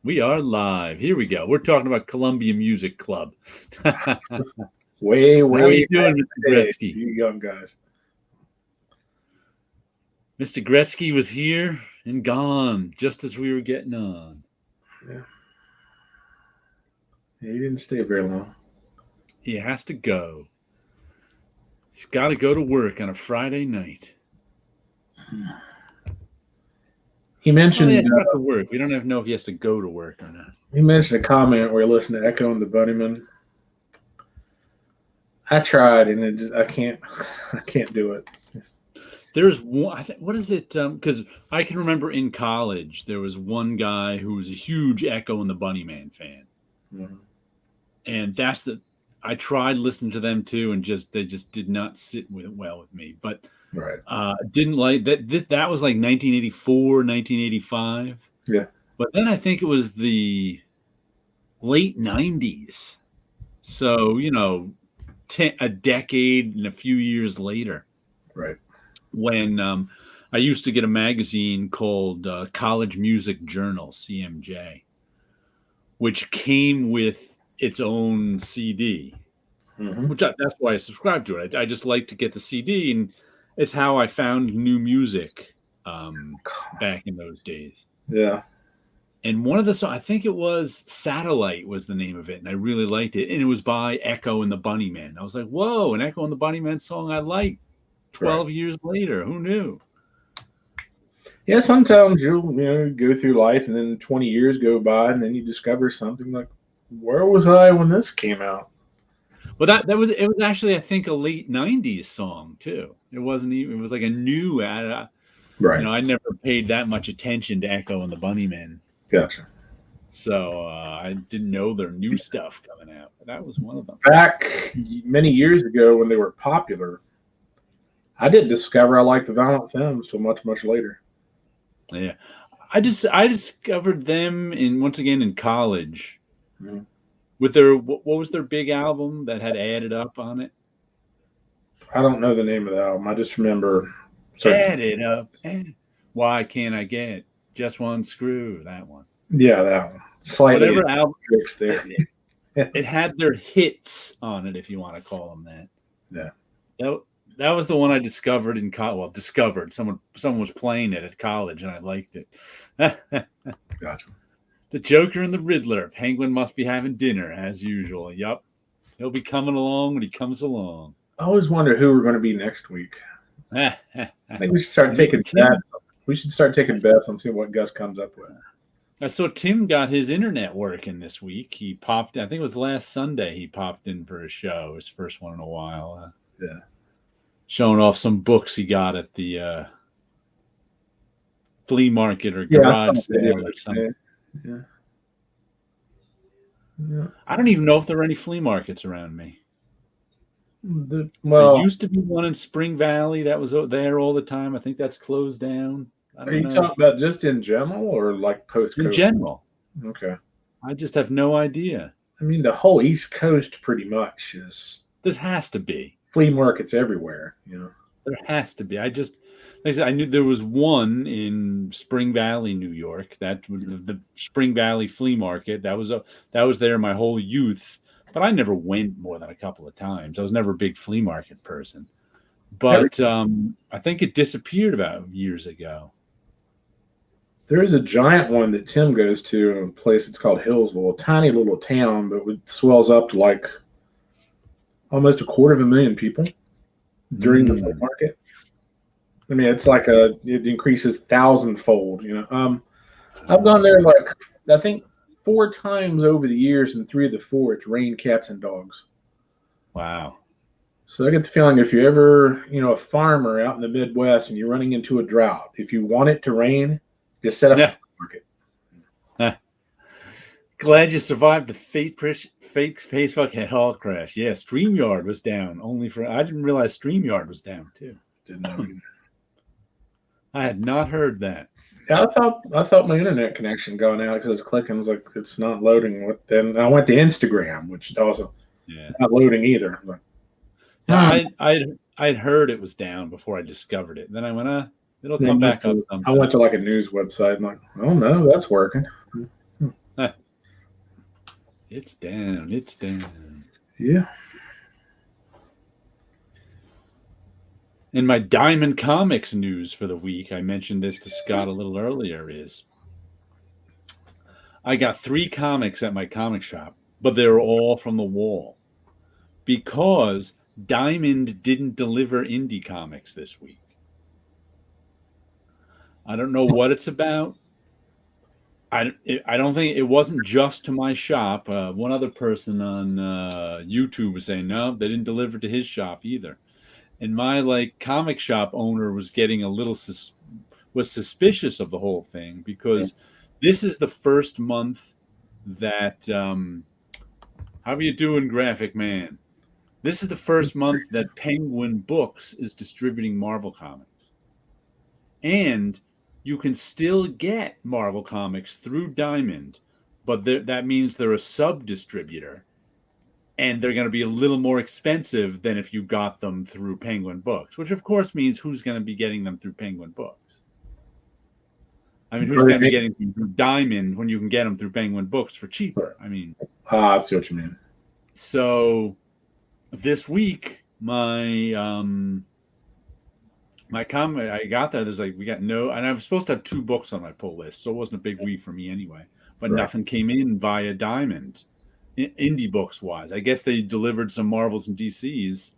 We are live. Here we go. We're talking about Columbia Music Club. How Way you back doing, in Mr. the day, Gretzky? you young guys. Mr. Gretzky was here and gone just as we were getting on. Yeah. He didn't stay very long. He has to go. He's got to go to work on a Friday night. He Well, mentioned he has to work. We don't even know if he has to go to work or not. he mentioned a comment where he listened to Echo and the Bunnyman. I tried and I can't do it. There's one. What is it? Because I can remember in college there was one guy who was a huge Echo and the Bunnyman fan, Mhm. and I tried listening to them too, and they just did not sit well with me. But Right. didn't like that. That was like 1984, 1985. Yeah. But then I think it was the late 90s. So a decade and a few years later, Right. when I used to get a magazine called College Music Journal, CMJ, which came with its own CD, Mm-hmm. that's why I subscribed to it. I just like to get the CD, and it's how I found new music back in those days. Yeah. And one of the songs, I think it was Satellite was the name of it, and I really liked it. And it was by Echo and the Bunnymen. I was like, whoa, an Echo and the Bunnymen song I like 12 years later. Who knew? Yeah, sometimes you'll go through life and then 20 years go by and then you discover something like, where was I when this came out? Well, it was actually, I think, a late 90s song too. It wasn't even, it was like a new Right. I never paid that much attention to Echo and the Bunnymen. Gotcha. So I didn't know their new stuff coming out. But that was one of them. Back many years ago when they were popular, I didn't discover I liked the Violent Femmes until much, much later. Yeah. I discovered them once again in college. Mm-hmm. With their, what was their big album that had Added Up on it? I don't know the name of the album. I just remember Added Up. Why can't I get just one screw? That one. Yeah, that one. Slightly whatever album there. It had their hits on it, if you want to call them that. Yeah. That was the one I discovered in college. Well, discovered. Someone was playing it at college, and I liked it. Gotcha. The Joker and the Riddler. Penguin must be having dinner, as usual. Yup. He'll be coming along when he comes along. I always wonder who we're going to be next week. I think we should start taking bets. We should start taking bets and see what Gus comes up with. I saw Tim got his internet working this week. He popped, I think it was last Sunday, he popped in for a show, his first one in a while. Yeah. Showing off some books he got at the flea market or garage sale or something. Yeah. I don't even know if there are any flea markets around me. There used to be one in Spring Valley that was there all the time. I think that's closed down. Are you talking about just in general or like post-COVID? In general. Okay. I just have no idea. I mean, the whole East Coast pretty much is. There has to be flea markets everywhere. There has to be. Like I said, I knew there was one in Spring Valley, New York. That was the Spring Valley Flea Market. That was there my whole youth. But I never went more than a couple of times. I was never a big flea market person. But I think it disappeared about years ago. There is a giant one that Tim goes to in a place that's called Hillsville, a tiny little town, but it swells up to like almost 250,000 people during the flea market. I mean, it's like it increases 1,000-fold. I've gone there like I think 4 times over the years, and 3 of the 4 it's rained cats and dogs. Wow. So I get the feeling if you're ever, a farmer out in the Midwest and you're running into a drought, if you want it to rain, just set up a market. Glad you survived the fake Facebook at all crash. Yeah, StreamYard was down I didn't realize StreamYard was down too. Didn't know. I had not heard that. Yeah, I thought my internet connection gone out because it's clicking. It's like it's not loading. Then I went to Instagram, which also not loading either. But, I'd heard it was down before I discovered it. Then I went, it'll come back up sometime. I went to like a news website and like, oh no, that's working. It's down. It's down. Yeah. In my Diamond Comics news for the week, I mentioned this to Scott a little earlier, is I got 3 comics at my comic shop, but they're all from the wall because Diamond didn't deliver indie comics this week. I don't know what it's about. I don't think it wasn't just to my shop. One other person on YouTube was saying, no, they didn't deliver to his shop either. And my comic shop owner was getting a little was suspicious of the whole thing because this is the first month that how are you doing, Graphic Man? This is the first month that Penguin Books is distributing Marvel Comics. And you can still get Marvel Comics through Diamond, but that means they're a sub-distributor. And they're going to be a little more expensive than if you got them through Penguin Books, which of course means who's going to be getting them through Penguin Books? I mean, who's going to be getting them through Diamond when you can get them through Penguin Books for cheaper? I mean, I see what you mean. So this week, my comic, I got there. There's we got no, and I was supposed to have 2 books on my pull list, so it wasn't a big week for me anyway. But nothing came in via Diamond. Indie books wise, I guess they delivered some Marvels and DCs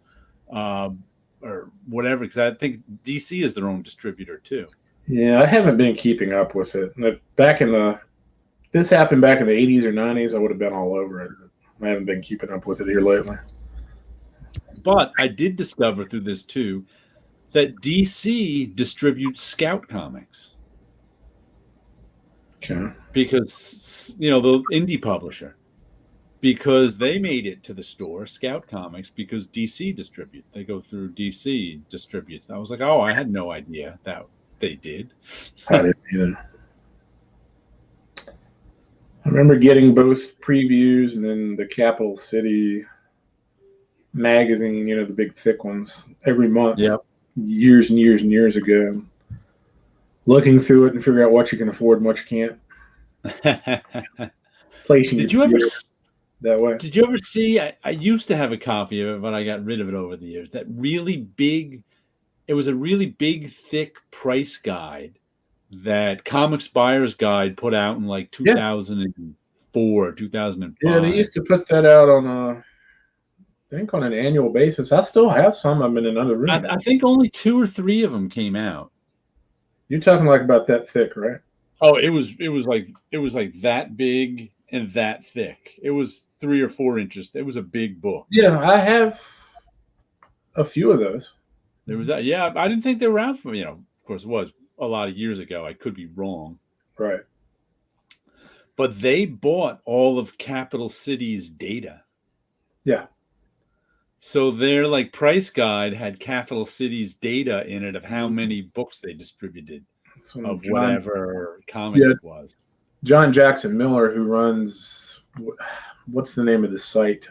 or whatever, because I think DC is their own distributor too. Yeah, I haven't been keeping up with it. This happened back in the 80s or 90s, I would have been all over it. I haven't been keeping up with it here lately. But I did discover through this too that DC distributes Scout Comics. Okay. Because the indie publisher. Because they made it to the store, Scout Comics, because DC distributes. They go through DC distributes. I was like, oh, I had no idea that they did. I didn't either. I remember getting both previews and then the Capital City magazine, the big thick ones, every month. Yep. Years and years and years ago. Looking through it and figure out what you can afford and what you can't. Placing Did you ever... that way. Did you ever see? I used to have a copy of it, but I got rid of it over the years. That really big, it was a really big, thick price guide that Comics Buyer's Guide put out in 2004, 2005. Yeah, they used to put that out on I think on an annual basis. I still have some. I'm in another room. I think only 2 or 3 of them came out. You're talking about that thick, right? Oh, it was like that big and that thick. It was 3 or 4 inches. It was a big book. Yeah, I have a few of those. There was that. Yeah, I didn't think they were out for, of course it was a lot of years ago. I could be wrong. Right. But they bought all of Capital City's data. Yeah. So their price guide had Capital City's data in it of how many books they distributed of whatever comic it was. John Jackson Miller, who runs, what's the name of the site?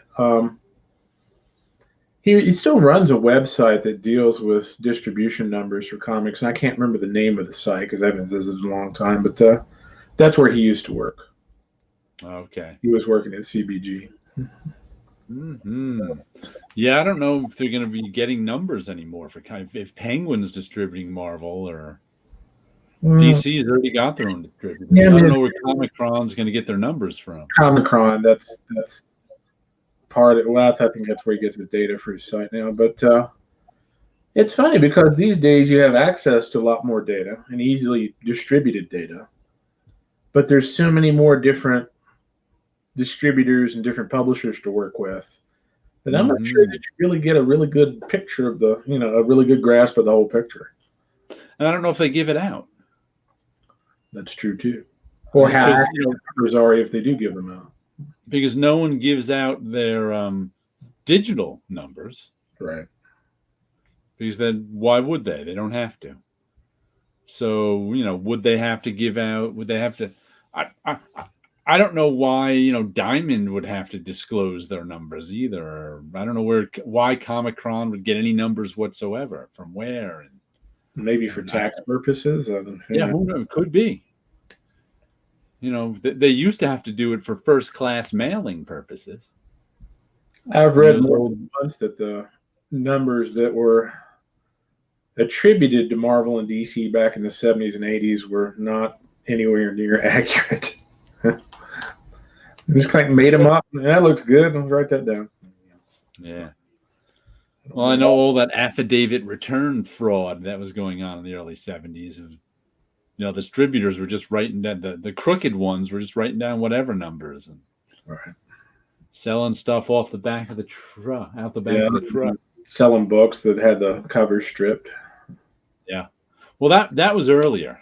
He still runs a website that deals with distribution numbers for comics. And I can't remember the name of the site because I haven't visited in a long time, but that's where he used to work. Okay. He was working at CBG. Mm-hmm. Yeah, I don't know if they're going to be getting numbers anymore for if Penguin's distributing Marvel or DC's already got their own distributors. Yeah, I don't know where Comic-Con's going to get their numbers from. Comic-Con, that's part of it. Well, I think that's where he gets his data for his site now. But it's funny because these days you have access to a lot more data and easily distributed data. But there's so many more different distributors and different publishers to work with that I'm not sure that you really get a really good picture of a really good grasp of the whole picture. And I don't know if they give it out. That's true too. Or how accurate numbers are if they do give them out. Because no one gives out their digital numbers. Right. Because then why would they? They don't have to. So, would they have to give out, would they have to, I don't know why, Diamond would have to disclose their numbers either. Or I don't know why Comic-Con would get any numbers whatsoever, from where. And maybe for tax purposes. Yeah, who knows? Could be. they used to have to do it for first class mailing purposes. I've read more than once that the numbers that were attributed to Marvel and DC back in the 70s and 80s were not anywhere near accurate. Just kind of made them up. That looks good. I'll write that down. Yeah. Well, I know all that affidavit return fraud that was going on in the early 70s. The distributors were just writing down, the crooked ones were just writing down whatever numbers and selling stuff off the back of the truck, out the back of the truck. Selling books that had the covers stripped. Yeah. Well, that was earlier.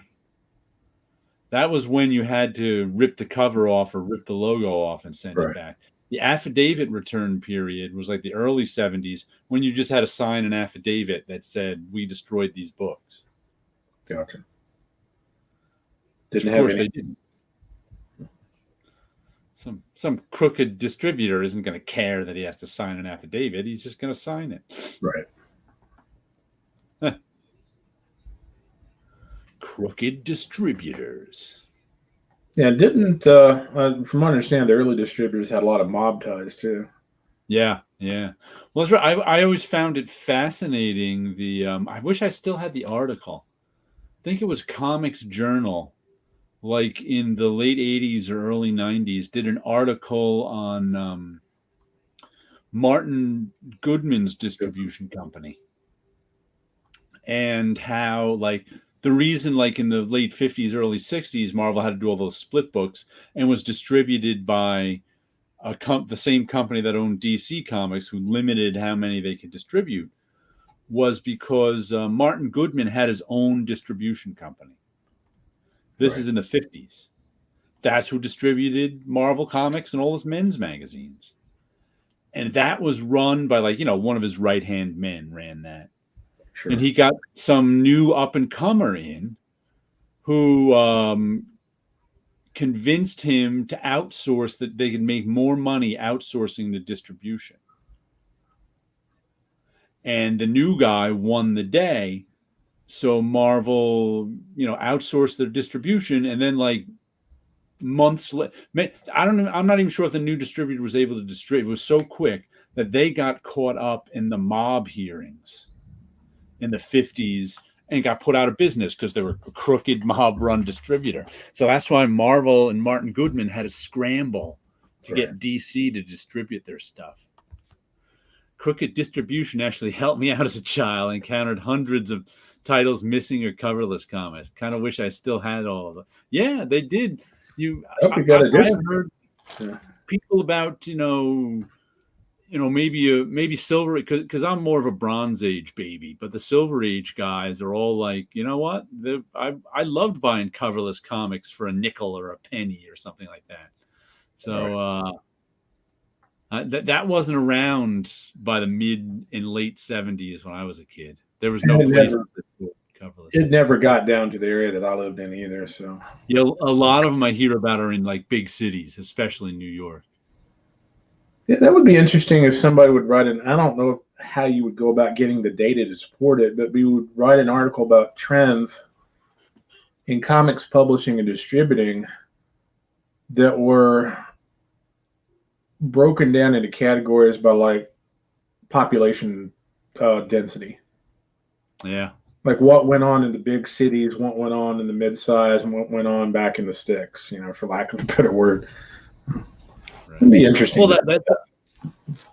That was when you had to rip the cover off or rip the logo off and send it back. The affidavit return period was like the early 70s when you just had to sign an affidavit that said, we destroyed these books. Gotcha. Of course they didn't. Some crooked distributor isn't going to care that he has to sign an affidavit. He's just going to sign it. Right. Crooked distributors. Yeah, didn't from what I understand, the early distributors had a lot of mob ties too. Yeah. Well, that's right. I always found it fascinating. I wish I still had the article. I think it was Comics Journal, like in the late 80s or early 90s, did an article on Martin Goodman's distribution company and how, like, the reason, like in the late 50s, early 60s, Marvel had to do all those split books and was distributed by the same company that owned DC Comics, who limited how many they could distribute, was because Martin Goodman had his own distribution company. This is in the 50s. That's who distributed Marvel Comics and all his men's magazines. And that was run by, like, one of his right-hand men ran that. Sure. And he got some new up-and-comer in who convinced him to outsource, that they could make more money outsourcing the distribution. And the new guy won the day. So Marvel, outsourced their distribution, and then, like, months later, I don't know. I'm not even sure if the new distributor was able to distribute. It was so quick that they got caught up in the mob hearings in the 50s and got put out of business because they were a crooked mob-run distributor. So that's why Marvel and Martin Goodman had to scramble to get DC to distribute their stuff. Crooked distribution actually helped me out as a child. I encountered hundreds of titles missing or coverless comics. Kind of wish I still had all of them. Yeah, they did. I've heard people about, maybe Silver, because I'm more of a Bronze Age baby, but the Silver Age guys are all like, you know what? I loved buying coverless comics for a nickel or a penny or something like that. So that wasn't around by the mid and late 70s when I was a kid. There was no place coverless. It never got down to the area that I lived in either. So a lot of them I hear about are in, like, big cities, especially New York. Yeah, that would be interesting if somebody would write I don't know how you would go about getting the data to support it, but we would write an article about trends in comics publishing and distributing that were broken down into categories by, like, population density. Yeah. Like what went on in the big cities, what went on in the mid-size, and what went on back in the sticks, for lack of a better word. It'd be interesting. Well,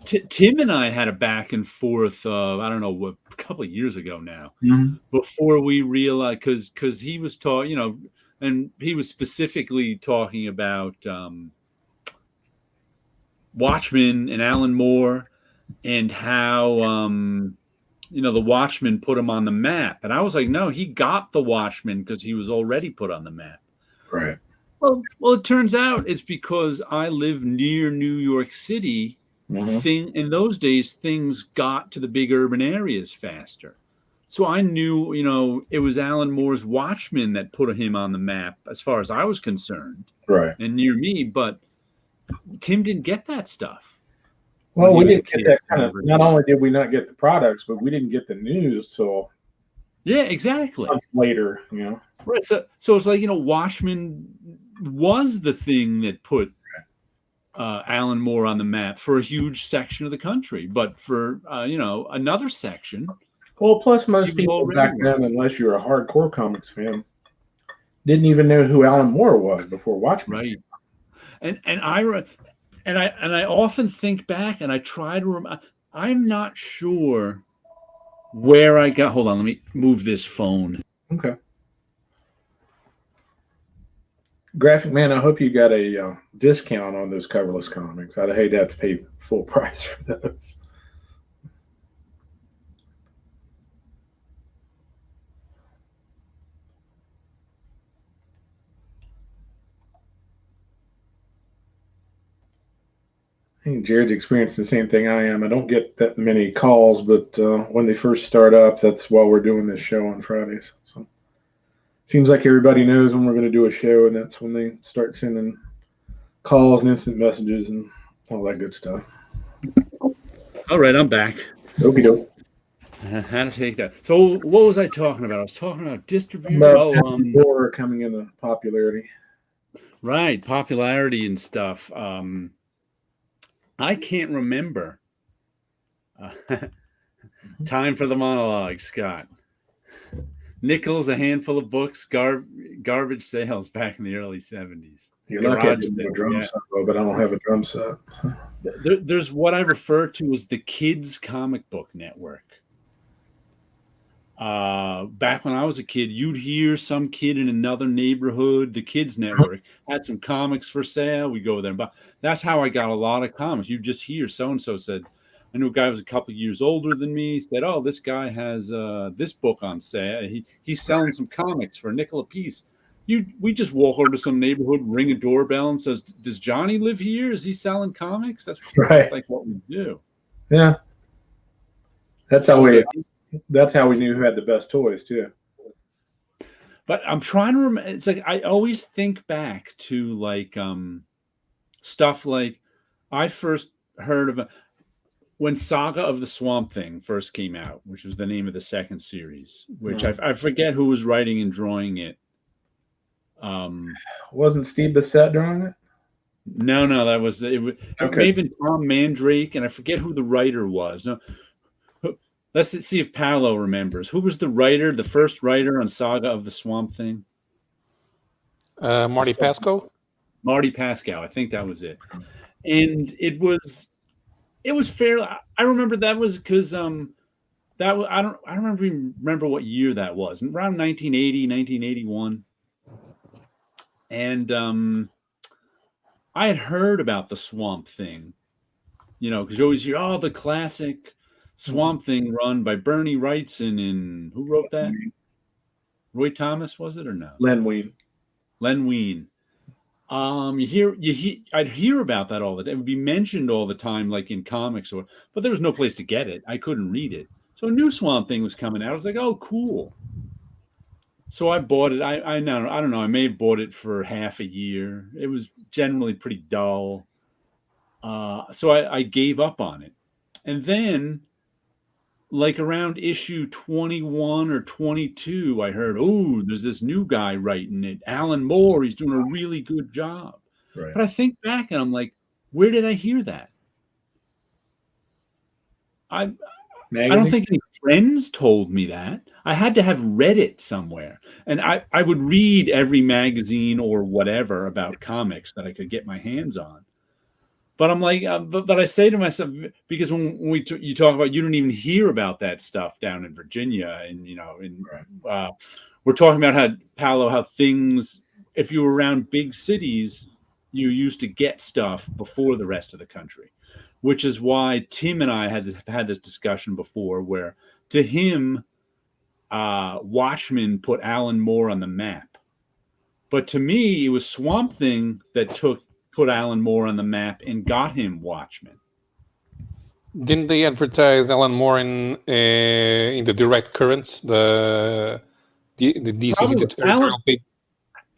Tim and I had a back and forth, I don't know, a couple of years ago now, before we realized, because he was talking, and he was specifically talking about Watchmen and Alan Moore and how, the Watchmen put him on the map. And I was like, no, he got the Watchmen because he was already put on the map. Right. Well, it turns out it's because I live near New York City. In those days, things got to the big urban areas faster. So I knew, it was Alan Moore's Watchmen that put him on the map as far as I was concerned. Right. And near me, but Tim didn't get that stuff. Well, we didn't get that kind of, not only did we not get the products, but we didn't get the news till exactly months later, Right. So it's like, Watchmen, was the thing that put Alan Moore on the map for a huge section of the country. But for another section, Well, plus he most was people already back then, unless you're a hardcore comics fan, didn't even know who Alan Moore was before Watchmen. right. And I often think back and I try to I'm not sure where I got. Hold on, let me move this phone. Okay. Graphic Man, I hope you got a discount on those coverless comics. I'd hate to have to pay full price for those. I think Jared's experiencing the same thing I am. I don't get that many calls, but when they first start up, that's while we're doing this show on Fridays. So seems like everybody knows when we're going to do a show, and that's when they start sending calls and instant messages and all that good stuff. All right, I'm back. Okie doke. How to take that. So what was I talking about? I was talking about distribution. Horror coming into popularity. Right, popularity and stuff. I can't remember. Time for the monologue, Scott. Nickels, a handful of books, garbage sales back in the early 70s. You're lucky I didn't have a drum set, but I don't have a drum set. There's what I refer to as the Kids Comic Book Network. Back when I was a kid, you'd hear some kid in another neighborhood. The Kids Network had some comics for sale. We go there and buy. That's how I got a lot of comics. You just hear so-and-so said, I knew a guy who was a couple of years older than me, said, oh, this guy has this book on sale. He's selling some comics for a nickel a piece. We just walk over to some neighborhood, ring a doorbell and says, does Johnny live here? Is he selling comics? That's right. Like what we do. Yeah. That's how we knew who had the best toys too. But I'm trying to remember. It's like I always think back to like stuff like I first heard of when Saga of the Swamp Thing first came out, which was the name of the second series, which I forget who was writing and drawing it. Wasn't Steve Bissett drawing it? No, that was it. It may have been Tom Mandrake, and I forget who the writer was. No. Let's see if Paolo remembers. Who was the writer, the first writer on Saga of the Swamp Thing? Marty Pasco? Marty Pascal. I think that was it. And it was fairly. I remember that was because that was, I don't remember what year that was. Around 1980, 1981. And I had heard about the Swamp Thing, because you always hear, the classic Swamp Thing run by Bernie Wrightson, and who wrote that? Roy Thomas, was it or no? Len Wein. I'd hear about that all the time. It would be mentioned all the time, like in comics, but there was no place to get it. I couldn't read it. So a new Swamp Thing was coming out. I was like, oh, cool. So I bought it. I don't know. I may have bought it for half a year. It was generally pretty dull. So I gave up on it. And then, like around issue 21 or 22, I heard, there's this new guy writing it, Alan Moore. He's doing a really good job. Right. But I think back and I'm like, where did I hear that? I don't think any friends told me that. I had to have read it somewhere. And I would read every magazine or whatever about comics that I could get my hands on. But I'm like, but I say to myself, because when you talk about, you don't even hear about that stuff down in Virginia, and we're talking about how things, if you were around big cities, you used to get stuff before the rest of the country, which is why Tim and I had this discussion before, where to him, Watchmen put Alan Moore on the map, but to me, it was Swamp Thing that put Alan Moore on the map and got him Watchmen. Didn't they advertise Alan Moore in the Direct Currents, the DC editorial page?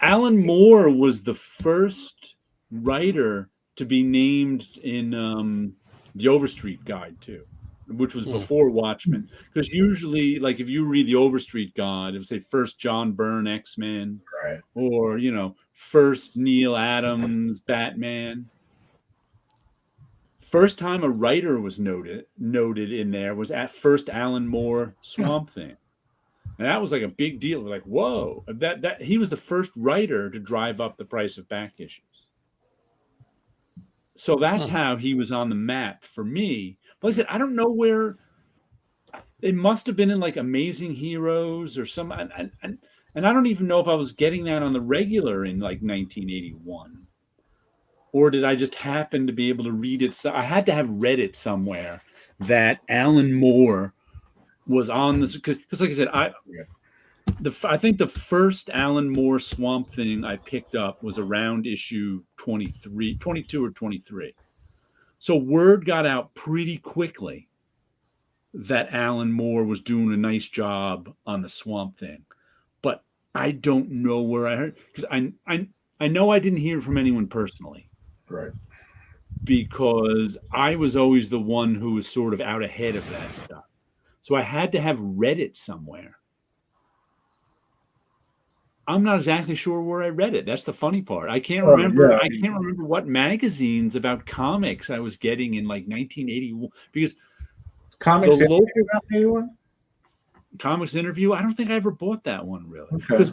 Alan Moore was the first writer to be named in the Overstreet Guide too. which was before Watchmen. Because usually, like if you read the Overstreet God, it would say first John Byrne X-Men, Right. or first Neil Adams Batman. First time a writer was noted in there was at first Alan Moore Swamp Thing. And that was like a big deal. Like, whoa, that he was the first writer to drive up the price of back issues. So that's how he was on the map for me. But like I said, I don't know where. It must have been in like Amazing Heroes or some, and I don't even know if I was getting that on the regular in like 1981, or did I just happen to be able to read it? So I had to have read it somewhere that Alan Moore was on this, because like I said, I think the first Alan Moore Swamp Thing I picked up was around issue 22 or 23. So word got out pretty quickly that Alan Moore was doing a nice job on the Swamp Thing. But I don't know where I heard, because I know I didn't hear from anyone personally. Right. Because I was always the one who was sort of out ahead of that stuff. So I had to have read it somewhere. I'm not exactly sure where I read it. That's the funny part. I can't remember. Yeah. I can't remember what magazines about comics I was getting in like 1981. Because Comics Interview? Comics Interview, I don't think I ever bought that one really. Because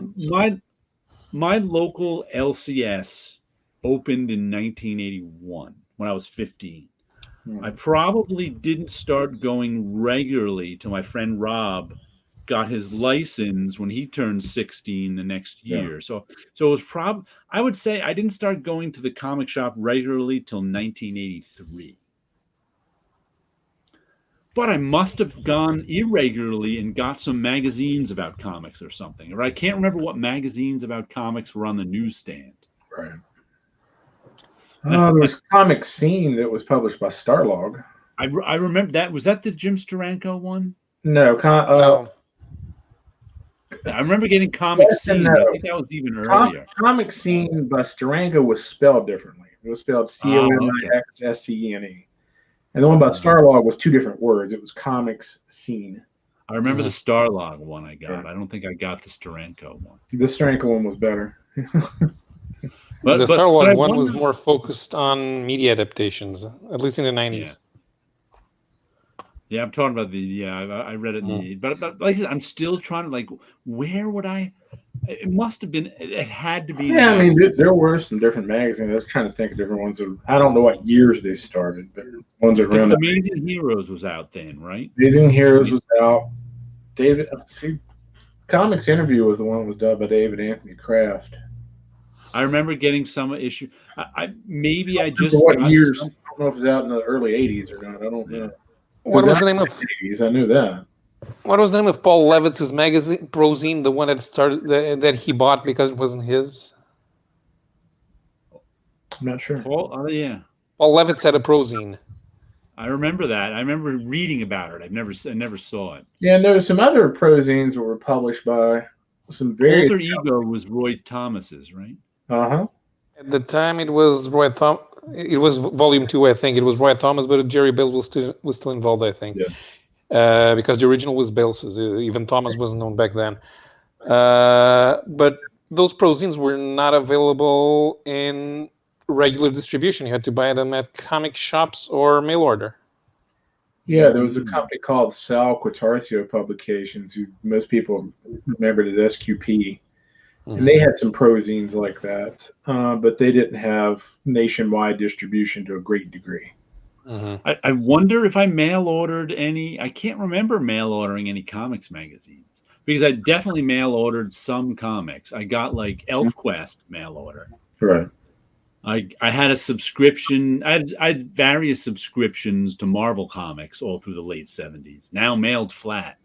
my local LCS opened in 1981 when I was 15. I probably didn't start going regularly till my friend Rob got his license when he turned 16 the next year. Yeah. So it was I would say I didn't start going to the comic shop regularly till 1983. But I must have gone irregularly and got some magazines about comics or something. Or I can't remember what magazines about comics were on the newsstand. Right. There was Comic Scene that was published by Starlog. I remember that. Was that the Jim Steranko one? No. I remember getting Comic Scene. I think that was even earlier. Comic Scene by Steranko was spelled differently. It was spelled COMIXSCENE. And the one about Starlog was two different words. It was Comics Scene. I remember the Starlog one I got. I don't think I got the Steranko one. The Steranko one was better. But the Starlog one was more focused on media adaptations, at least in the 90s. Yeah, I'm talking about I read it. But like I said, I'm still trying to, where would I? It must have been, it had to be. Yeah, I mean, there were some different magazines. I was trying to think of different ones. I don't know what years they started, but ones that around. Amazing Heroes was out then, right? Amazing Heroes was out. Comics Interview was the one that was done by David Anthony Kraft. I remember getting some issue. What years? I don't know if it was out in the early 80s or not. I don't know. What was the name of? 80s, I knew that. What was the name of Paul Levitz's magazine, Prozine, the one that started that he bought because it wasn't his? I'm not sure. Paul Levitz had a Prozine. I remember that. I remember reading about it. I never saw it. Yeah, and there were some other Prozines that were published by some very. Alter Ego was Roy Thomas's, right? At the time, it was Roy Thomas. It was volume 2, I think. It was Roy Thomas, but Jerry Bales was still involved, I think. Yeah. Because the original was Bales. Even Thomas wasn't known back then. But those Prozines were not available in regular distribution. You had to buy them at comic shops or mail order. Yeah, there was a company called Sal Quatarcio Publications, who most people remembered as SQP. And they had some Prozines like that, but they didn't have nationwide distribution to a great degree. I wonder if I mail ordered any. I can't remember mail ordering any comics magazines, because I definitely mail ordered some comics. I got like ElfQuest mail order. Right. I had a subscription. I had various subscriptions to Marvel Comics all through the late 70s, now mailed flat.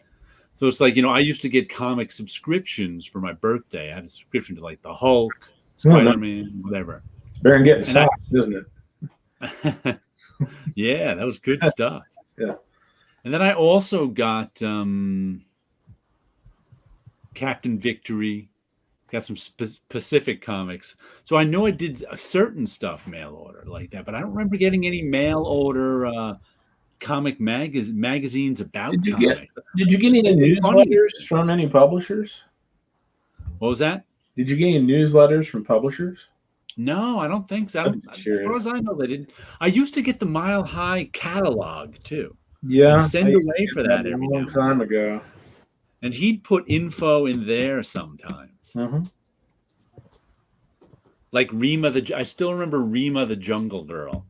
So it's like, I used to get comic subscriptions for my birthday. I had a subscription to like the Hulk, Spider-Man, whatever. Better than getting socks, isn't it? Yeah, that was good stuff. Yeah. And then I also got Captain Victory, got some Pacific Comics. So I know I did a certain stuff mail order like that, but I don't remember getting any mail order comic magazines about Did you comics. Did you get any It's funny. newsletters from any publishers? What was that? Did you get any newsletters from publishers? No, I don't think so. I'd be As curious. far as I know, they didn't. I used to get the Mile High catalog too. Yeah, And I send used to away get for that every a now long and time then. ago. And he'd put info in there sometimes. Mm-hmm. Like I still remember Rima the Jungle Girl,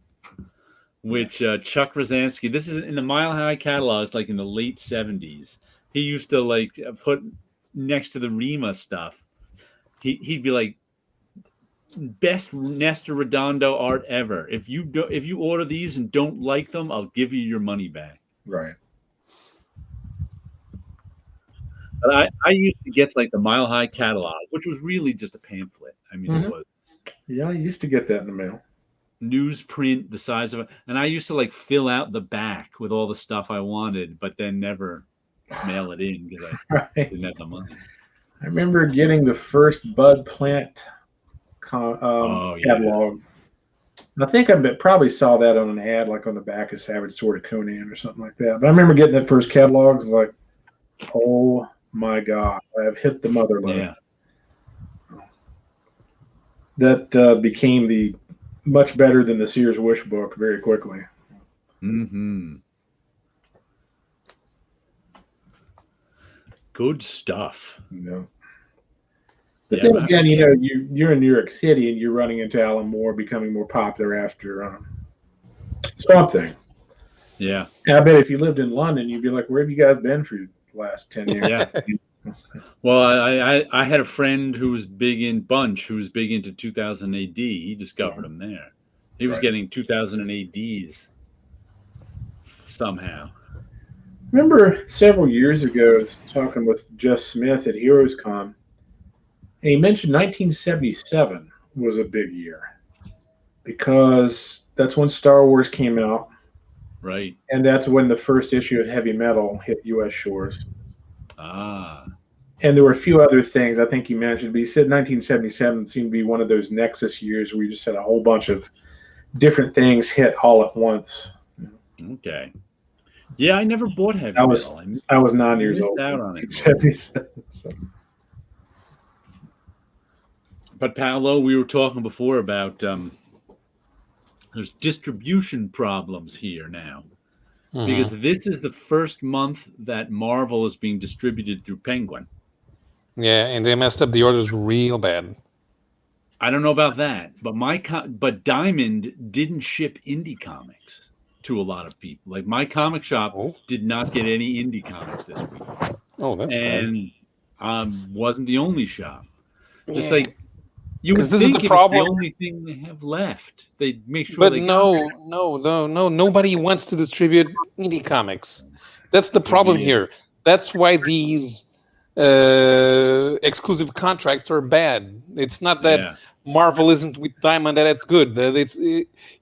which Chuck Rosansky, this is in the Mile High catalogs, like in the late 70s. He used to like put next to the Rima stuff. He'd be like, best Nestor Redondo art ever. If you order these and don't like them, I'll give you your money back. Right. But I used to get like the Mile High catalog, which was really just a pamphlet. I mean, Mhm. it was Yeah, I used to get that in the mail. newsprint the size of it, and I used to like fill out the back with all the stuff I wanted, but then never mail it in because I Right. didn't have the money. I remember getting the first Bud Plant Yeah. catalog. And I think I probably saw that on an ad, like on the back of Savage Sword of Conan or something like that. But I remember getting that first catalog. It was like, oh my God, I have hit the motherlode. Yeah. That became the much better than the Sears Wish book very quickly. Mm-hmm. Good stuff. But Yeah, then but- again, you're in New York City and you're running into Alan Moore becoming more popular after Swamp Thing. Yeah. And I bet if you lived in London, you'd be like, where have you guys been for the last 10 years? Yeah. Well, I had a friend who was big in who was big into 2000 AD. He discovered him there. He was Right. getting 2000 ADs somehow. Remember several years ago, I was talking with Jeff Smith at Heroes Con, and he mentioned 1977 was a big year because that's when Star Wars came out, Right. and that's when the first issue of Heavy Metal hit U.S. shores. Ah. And there were a few other things I think he mentioned, but he said 1977 seemed to be one of those nexus years where you just had a whole bunch of different things hit all at once. Okay. Yeah, I never bought Heavy I was- Metal. I was 9 years missed old. out on it. 1977. So. But Paolo, we were talking before about there's distribution problems here now. Mhm. Because this is the first month that Marvel is being distributed through Penguin. Yeah, and they messed up the orders real bad. I don't know about that, but but Diamond didn't ship indie comics to a lot of people. Like my comic shop Oh. did not get any indie comics this week, Oh, that's bad. and wasn't the only shop. It's Yeah. like you would 'Cause this is think the it's problem. the only thing they have left. They make sure But they no, nobody wants to distribute indie comics. That's the problem Yeah. here. That's why these exclusive contracts are bad. It's not that Yeah. Marvel isn't with Diamond that it's good.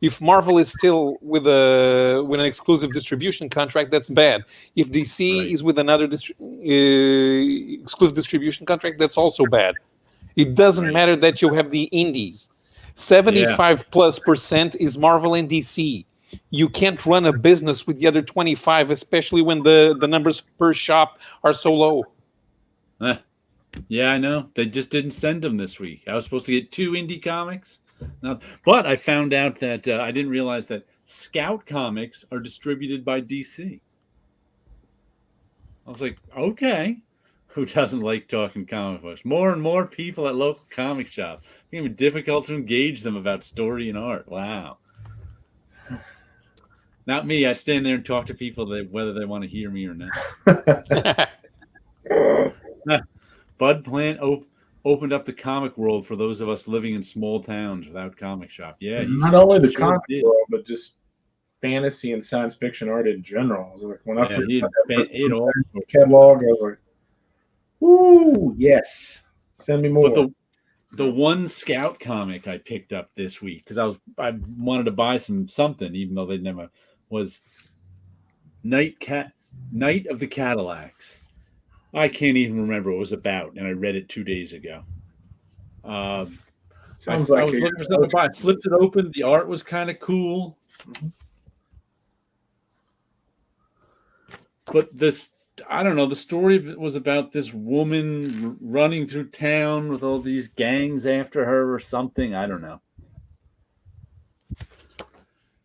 If Marvel is still with an exclusive distribution contract, that's bad. If DC Right. is with another exclusive distribution contract, that's also bad. It doesn't Right. matter that you have the indies. 75+% is Marvel and DC. You can't run a business with the other 25, especially when the numbers per shop are so low. Yeah, I know. They just didn't send them this week. I was supposed to get 2 indie comics. No, but I found out that I didn't realize that Scout Comics are distributed by DC. I was like, okay. Who doesn't like talking comic books? More and more people at local comic shops. It's even difficult to engage them about story and art. Wow. Not me. I stand there and talk to people whether they want to hear me or not. Bud Plant opened up the comic world for those of us living in small towns without comic shop. Yeah, Not only the sure comic did. world, but just fantasy and science fiction art in general. I was like, when I Yeah, first he got had that first it all. catalog, I was like, "Ooh, yes, send me more." But the one Scout comic I picked up this week because I wanted to buy something, even though they never was Night of the Cadillacs. I can't even remember what it was about, and I read it 2 days ago. Sounds I like was looking for something to buy. I flipped it open. The art was kind of cool. But this, I don't know, the story was about this woman running through town with all these gangs after her or something. I don't know.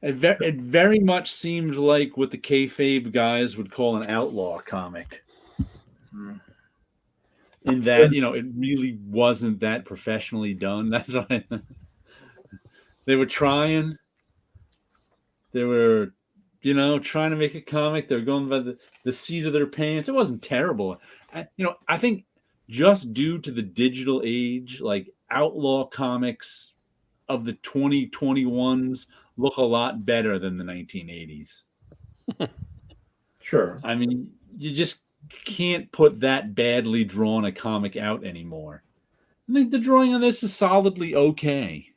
It very much seemed like what the kayfabe guys would call an outlaw comic. In that, it really wasn't that professionally done. That's what they were trying. They were, trying to make a comic. They were going by the seat of their pants. It wasn't terrible. I think just due to the digital age, like outlaw comics of the 2021s look a lot better than the 1980s. Sure. I mean, you just can't put that badly drawn a comic out anymore. I think the drawing on this is solidly okay.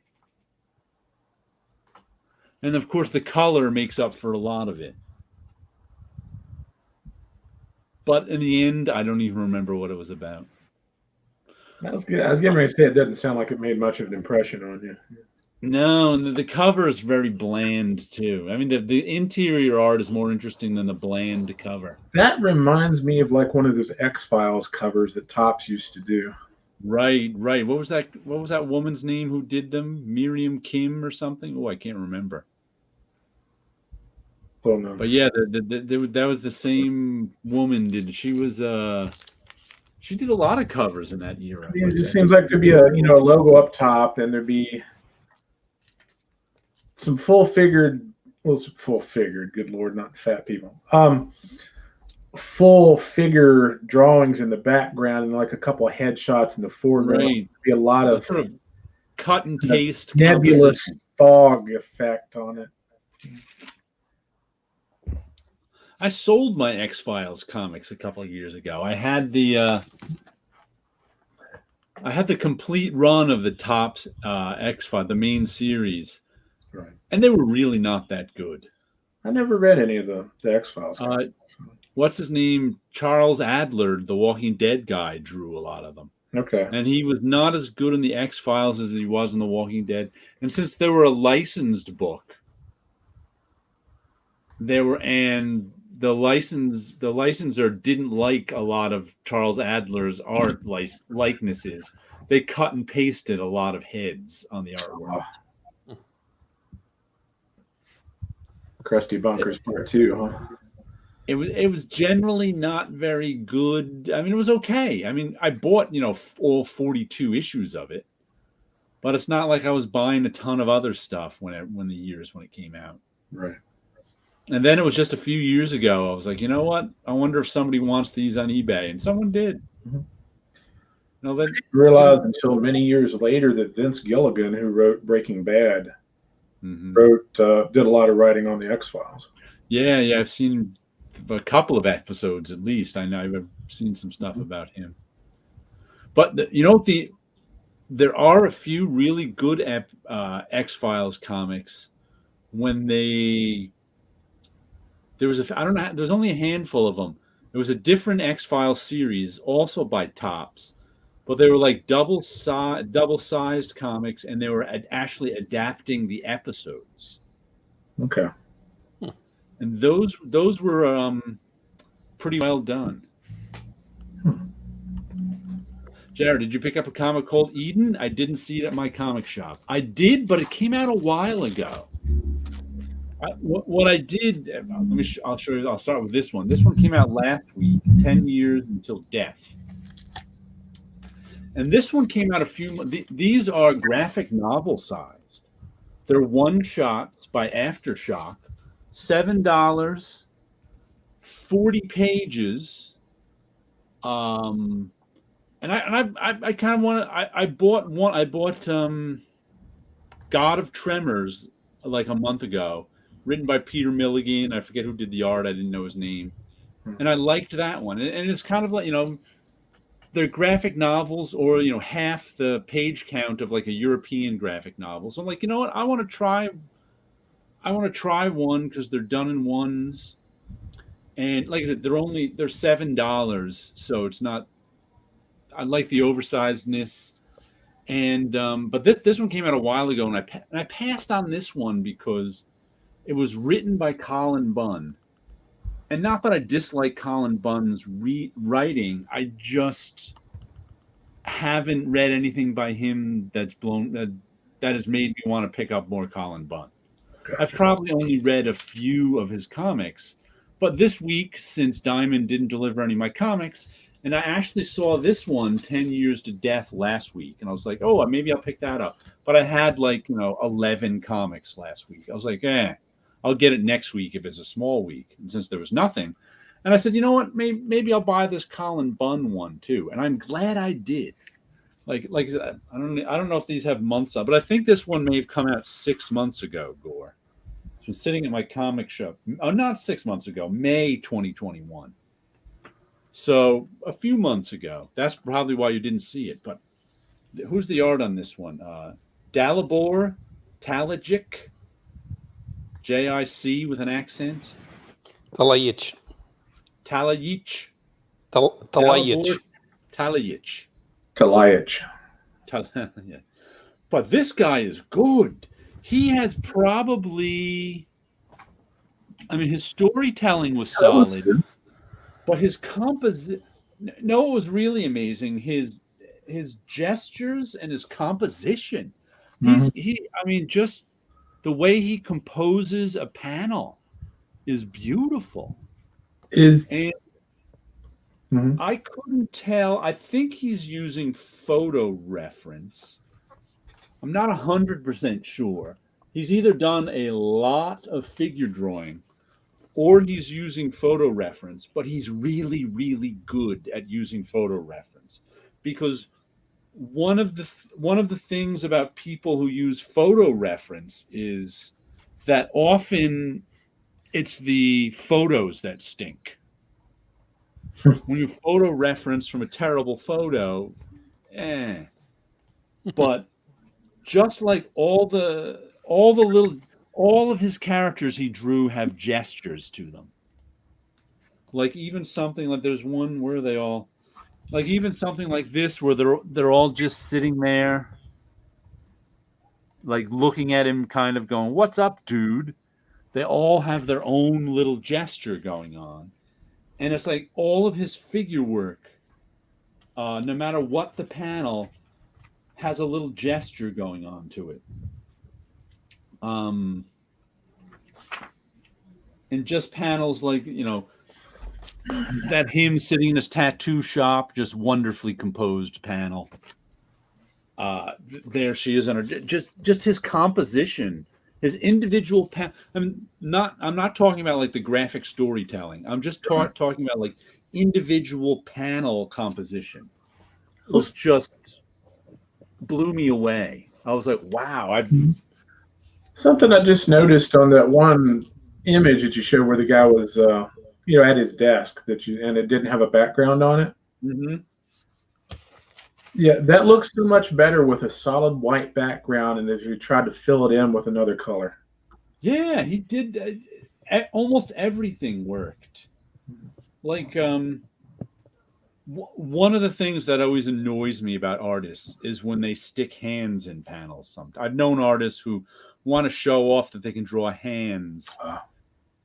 And of course, the color makes up for a lot of it. But in the end, I don't even remember what it was about. I was getting ready to say it doesn't sound like it made much of an impression on you. No, and the cover is very bland too. I mean, the interior art is more interesting than the bland cover. That reminds me of like one of those X-Files covers that Topps used to do. Right. What was that woman's name who did them? Miriam Kim or something? Oh, I can't remember. Oh no. But yeah, that was the same woman. She did a lot of covers in that era. I mean, it just seems like there'd be a logo up top, then there'd be some full figured, good Lord, not fat people. Full figure drawings in the background and like a couple of headshots in the foreground. Right. There'd be a lot of sort of cut and paste nebulous fog effect on it. I sold my X-Files comics a couple of years ago. I had the complete run of the Topps X-Files, the main series. Right. And they were really not that good. I never read any of the X-Files. What's his name? Charles Adler, the Walking Dead guy, drew a lot of them. Okay. And he was not as good in the X-Files as he was in the Walking Dead. And since they were a licensed book, the licensor didn't like a lot of Charles Adler's art likenesses. They cut and pasted a lot of heads on the artwork. Krusty Bunkers Part 2, huh? It was generally not very good. I mean, it was okay. I mean, I bought, all 42 issues of it, but it's not like I was buying a ton of other stuff when it came out. Right. And then it was just a few years ago. I was like, you know what? I wonder if somebody wants these on eBay, and someone did. Mm-hmm. I didn't realize until many years later that Vince Gilligan, who wrote Breaking Bad, did a lot of writing on the X-Files. Yeah, I've seen a couple of episodes at least. I know I've seen some stuff about him. But there are a few really good X-Files comics when there was only a handful of them. There was a different X-Files series also by Topps, but they were like double-sized comics, and they were actually adapting the episodes. Okay. And those were pretty well done. Jared, did you pick up a comic called Eden? I didn't see it at my comic shop. I did, but it came out a while ago. What I did, I'll show you. I'll start with this one. This one came out last week, 10 Years Until Death. And this one came out these are graphic novel sized. They're one-shots by Aftershock. $7, 40 pages. And I kind of want to. I bought one. I bought God of Tremors like a month ago, written by Peter Milligan. I forget who did the art. I didn't know his name, and I liked that one. And it's kind of like they're graphic novels, or half the page count of like a European graphic novel. So I'm like, you know what? I want to try one because they're done in ones, and like I said, they're $7, so it's not. I like the oversizedness, and but this one came out a while ago, and I passed on this one because it was written by Colin Bunn, and not that I dislike Colin Bunn's writing, I just haven't read anything by him that has made me want to pick up more Colin Bunn. I've probably only read a few of his comics, but this week, since Diamond didn't deliver any of my comics, and I actually saw this one, 10 Years to Death, last week, and I was like, oh, maybe I'll pick that up. But I had 11 comics last week. I was like, I'll get it next week if it's a small week. And since there was nothing, and I said, you know what, maybe I'll buy this Colin Bunn one too. And I'm glad I did. Like I said, I don't know if these have months up, but I think this one may have come out 6 months ago, Gore. It's been sitting at my comic shop. Oh, not 6 months ago, May 2021. So a few months ago. That's probably why you didn't see it. But who's the art on this one? Dalibor Talajic, J-I-C with an accent. Talajic. Talajic. Talajic. Talajic. Talajic. Yeah. But this guy is good. He has probably, his storytelling was solid, but his composition, no, it was really amazing. His gestures and his composition. Just the way he composes a panel is beautiful. I couldn't tell. I think he's using photo reference. I'm not 100% sure. He's either done a lot of figure drawing or he's using photo reference, but he's really, really good at using photo reference. Because one of the things about people who use photo reference is that often it's the photos that stink. When you photo reference from a terrible photo, But just like all of his characters he drew have gestures to them. Like even something like there's one where they all like even something like this where they're all just sitting there like looking at him kind of going, "What's up, dude?" They all have their own little gesture going on. And it's like all of his figure work, no matter what the panel, has a little gesture going on to it. And just panels like, that him sitting in his tattoo shop, just wonderfully composed panel. There she is on her, just his composition, his individual I'm not talking about like the graphic storytelling. I'm just talking about like individual panel composition. It was just blew me away. I was like, wow. Something I just noticed on that one image that you showed where the guy was, at his desk and it didn't have a background on it. Mm-hmm. Yeah, that looks so much better with a solid white background, and if you tried to fill it in with another color. Yeah, he did. Almost everything worked. Like, one of the things that always annoys me about artists is when they stick hands in panels. I've known artists who want to show off that they can draw hands,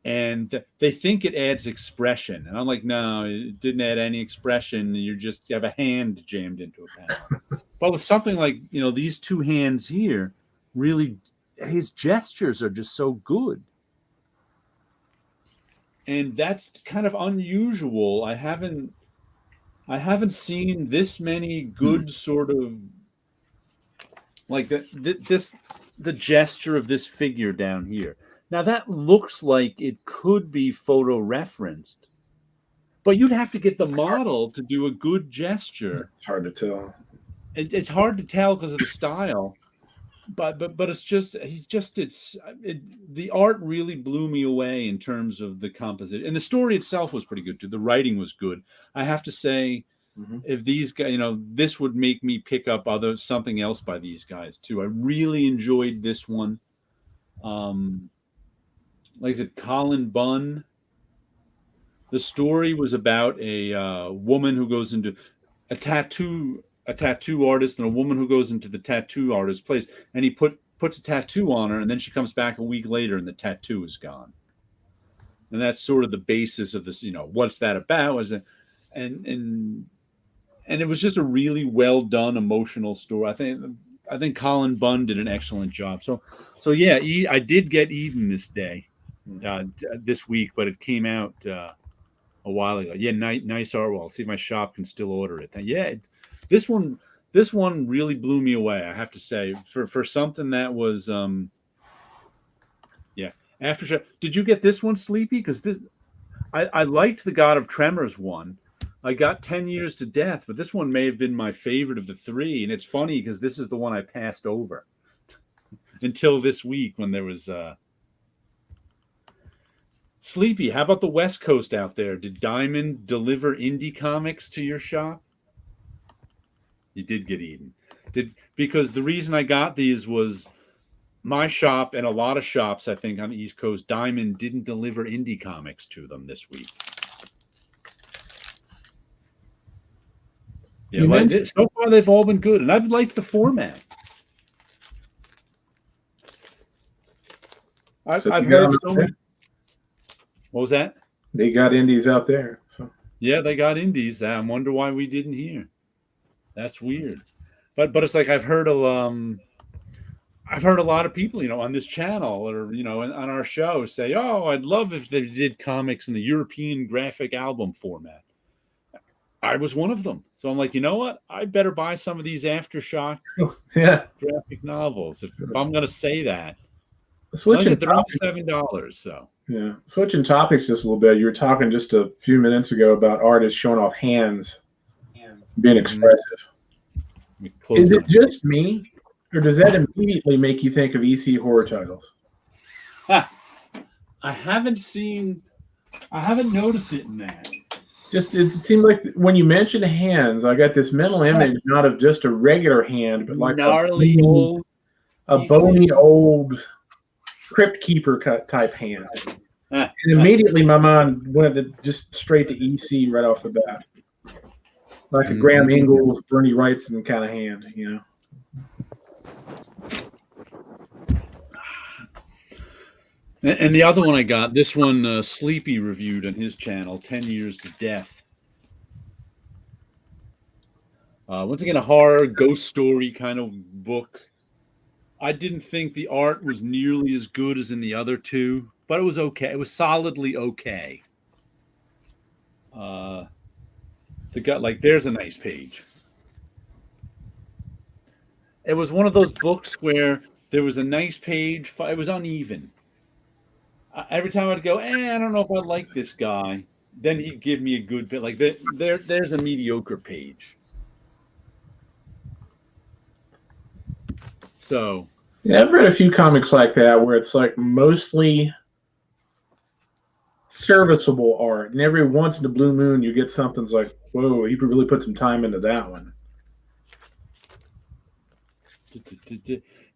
and they think it adds expression. And I'm like, no, it didn't add any expression. You have a hand jammed into a panel. But with something like, these two hands here, really, his gestures are just so good. And that's kind of unusual. I haven't seen this many good sort of like the gesture of this figure down here. Now that looks like it could be photo referenced, but you'd have to get the model to do a good gesture. It's hard to tell. It's hard to tell because of the style, but it's just the art really blew me away in terms of the composition, and the story itself was pretty good too. The writing was good. I have to say, if these guys, this would make me pick up something else by these guys too. I really enjoyed this one. Like I said, Colin Bunn. The story was about a woman who goes into a tattoo artist and a woman who goes into the tattoo artist's place, and he puts a tattoo on her, and then she comes back a week later and the tattoo is gone. and that's sort of the basis of this. You know, what's that about? And it was just a really well done emotional story. I think Colin Bunn did an excellent job. So yeah, I did get Eden this day, this week, but it came out a while ago. Yeah, nice art. Well, I'll see if my shop can still order it. Yeah, this one really blew me away. I have to say, for something that was yeah. Aftershock. Did you get this one, Sleepy? Because I liked the God of Tremors one. I got 10 Years to Death, but this one may have been my favorite of the three. And it's funny because this is the one I passed over until this week when there was Sleepy. How about the West Coast out there? Did Diamond deliver indie comics to your shop? You did get Eden. Because the reason I got these was my shop and a lot of shops, I think, on the East Coast, Diamond didn't deliver indie comics to them this week. Yeah, so far they've all been good, and I've liked the format. I've heard so many. What was that? They got indies out there. So. Yeah, they got indies. I wonder why we didn't hear. That's weird. But it's like I've heard a lot of people, you know, on this channel or, you know, on our show say, "Oh, I'd love if they did comics in the European graphic album format." I was one of them. So I'm like, you know what? I better buy some of these Aftershock graphic novels if I'm going to say that. Switching they're only $7. So yeah, switching topics just a little bit. You were talking just a few minutes ago about artists showing off hands, being expressive. Is it just me, or does that immediately make you think of EC horror titles? I haven't noticed it in that. It seemed like when you mentioned hands, I got this mental image not of just a regular hand, but like gnarly a bony old crypt keeper type hand. And immediately my mind went just straight to EC right off the bat, like a Graham Ingalls, Bernie Wrightson kind of hand, you know. And the other one I got, this one Sleepy reviewed on his channel, 10 Years to Death. Once again, a horror ghost story kind of book. I didn't think the art was nearly as good as in the other two, but it was okay. It was solidly okay. There's a nice page. It was one of those books where there was a nice page. It was uneven. Every time I'd go, I don't know if I like this guy. Then he'd give me a good bit. Like there's a mediocre page. So yeah, I've read a few comics like that where it's like mostly serviceable art, and every once in a blue moon you get something that's like, whoa, he really put some time into that one.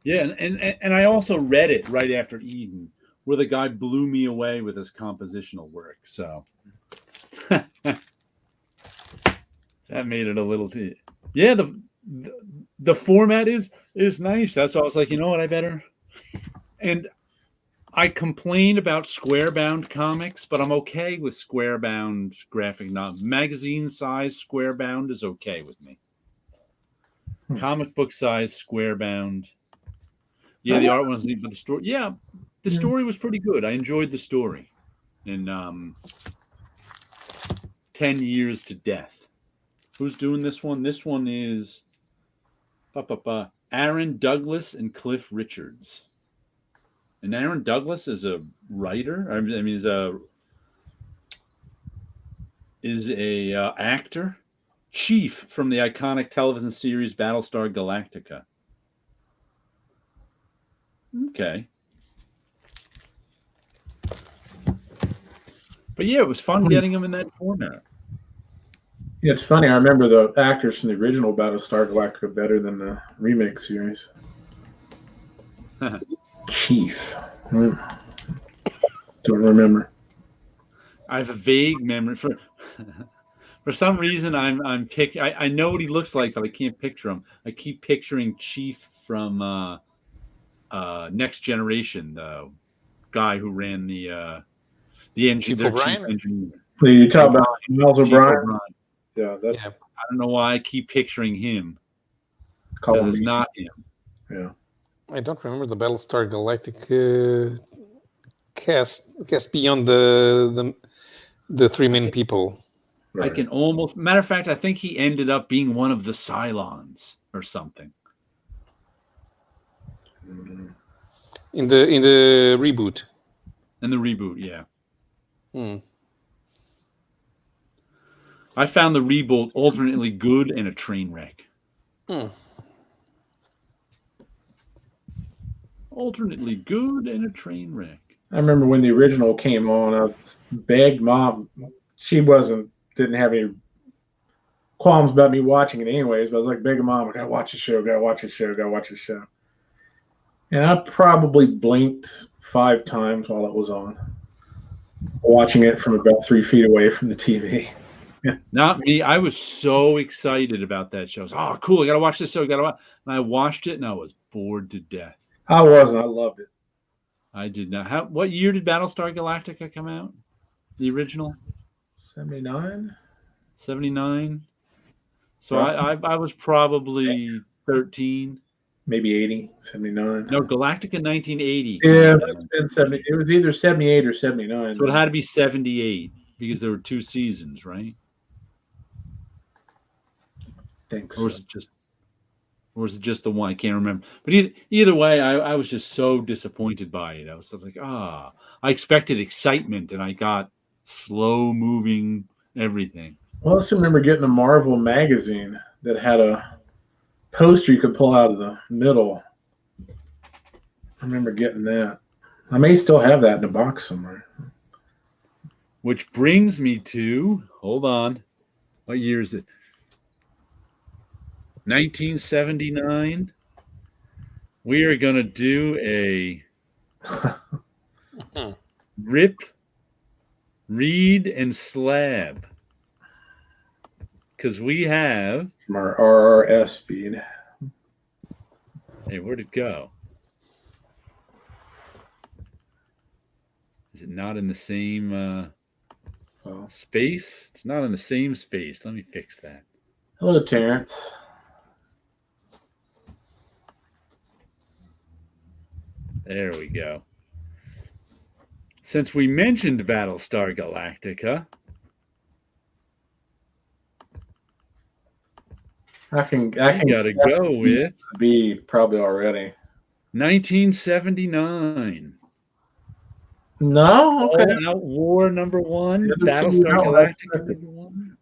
Yeah, and I also read it right after Eden, where the guy blew me away with his compositional work. So that made it a little too. Yeah, the format is nice. That's why I was like, you know what, I better. And I complain about square-bound comics, but I'm okay with square-bound graphic novels. Magazine size square-bound is okay with me. Comic book size square-bound. Yeah, the art was neat, but the story. Yeah, the story was pretty good. I enjoyed the story. And 10 Years to Death. Who's doing this one? This one is Aaron Douglas and Cliff Richards. And Aaron Douglas is a writer. I mean, is a actor, Chief from the iconic television series Battlestar Galactica. Okay. But yeah, it was fun getting him in that format. Yeah, it's funny. I remember the actors from the original Battlestar Galactica better than the remake series. Chief. Don't remember. I have a vague memory for some reason. I know what he looks like, but I can't picture him. I keep picturing Chief from Next Generation, the guy who ran the the Chief their chief O'Brien? engineer. You talk about Miles Chief O'Brien. O'Brien. Yeah, that's Yeah. I don't know why I keep picturing him call because him. it's not him. Yeah. I don't remember the Battlestar Galactica cast beyond the three main people. I can almost matter of fact, I think he ended up being one of the Cylons or something. In the reboot. In the reboot, yeah. Hmm. I found the reboot alternately good and a train wreck. Alternately good and a train wreck. I remember when the original came on, I begged Mom. She didn't have any qualms about me watching it anyways, but I was like, begging Mom, I gotta watch the show, gotta watch the show, gotta watch the show. And I probably blinked 5 times while it was on, watching it from about 3 feet away from the TV. Not me. I was so excited about that show. Oh, cool! I gotta watch this show. Gotta watch. And I watched it, and I was bored to death. I wasn't. I loved it. I did not. What year did Battlestar Galactica come out? The original. 79. 79. So I was probably 13. Maybe 80, 79. No, Galactica 1980. Yeah, it must have been 70. It was either 78 or 79. So it had to be 78 because there were 2 seasons, right? Thanks. Or was it just the one? I can't remember. But either way, I was just so disappointed by it. I was like, I expected excitement, and I got slow moving everything. I also remember getting a Marvel magazine that had a poster you could pull out of the middle. I remember getting that. I may still have that in a box somewhere. Which brings me to, hold on, what year is it? 1979. We are going to do a rip, read, and slab. Because we have... From our RRS feed. Hey, where'd it go? Is it not in the same space? It's not in the same space. Let me fix that. Hello, Terrence. There we go. Since we mentioned Battlestar Galactica, I can gotta go with B probably already. 1979. No, okay. All Out War #1, The other two, Battlestar no, Galactica #1,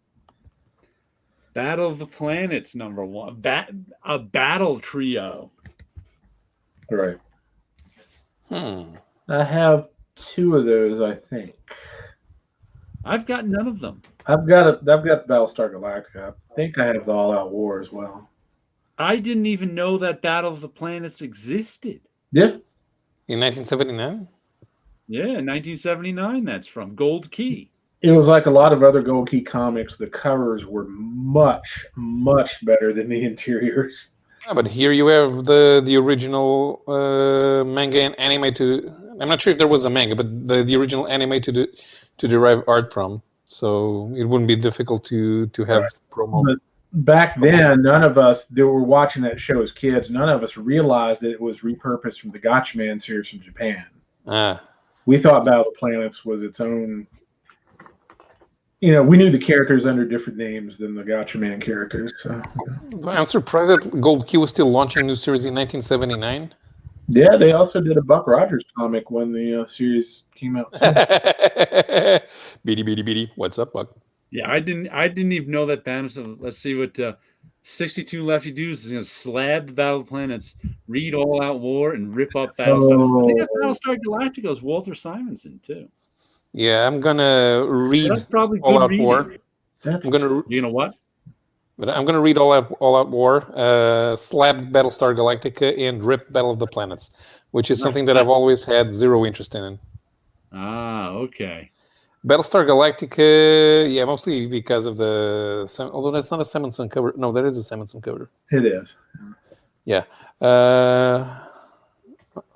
Battle of the Planets #1, a battle trio. Right. I have 2 of those, I think. I've got none of them. I've got Battlestar Galactica. I think I have the All Out War as well. I didn't even know that Battle of the Planets existed. Yeah. In 1979? Yeah, 1979. That's from Gold Key. It was like a lot of other Gold Key comics. The covers were much, much better than the interiors. Yeah, but here you have the original manga and anime to. I'm not sure if there was a manga, but the original anime to derive art from. So it wouldn't be difficult to have promo. But back then, none of us that were watching that show as kids, none of us realized that it was repurposed from the Gotchaman series from Japan. We thought Battle of the Planets was its own. You know, we knew the characters under different names than the Gotchaman characters. So. I'm surprised that Gold Key was still launching new series in 1979. Yeah, they also did a Buck Rogers comic when the series came out. Beady. What's up, Buck? Yeah, I didn't even know that Battlestar. Let's see what 62 Lefty Dudes is going to slab the Battle of the Planets, read All Out War, and rip up Battlestar. I think that Battlestar Galactica is Walter Simonson too. Yeah, I'm gonna read All Out War. You know what? But I'm gonna read All Out War, slab Battlestar Galactica, and rip Battle of the Planets, which is something that I've always had zero interest in. Ah, okay. Battlestar Galactica, yeah, mostly because of although that's not a Simonson cover. No, that is a Simonson cover. It is. Yeah.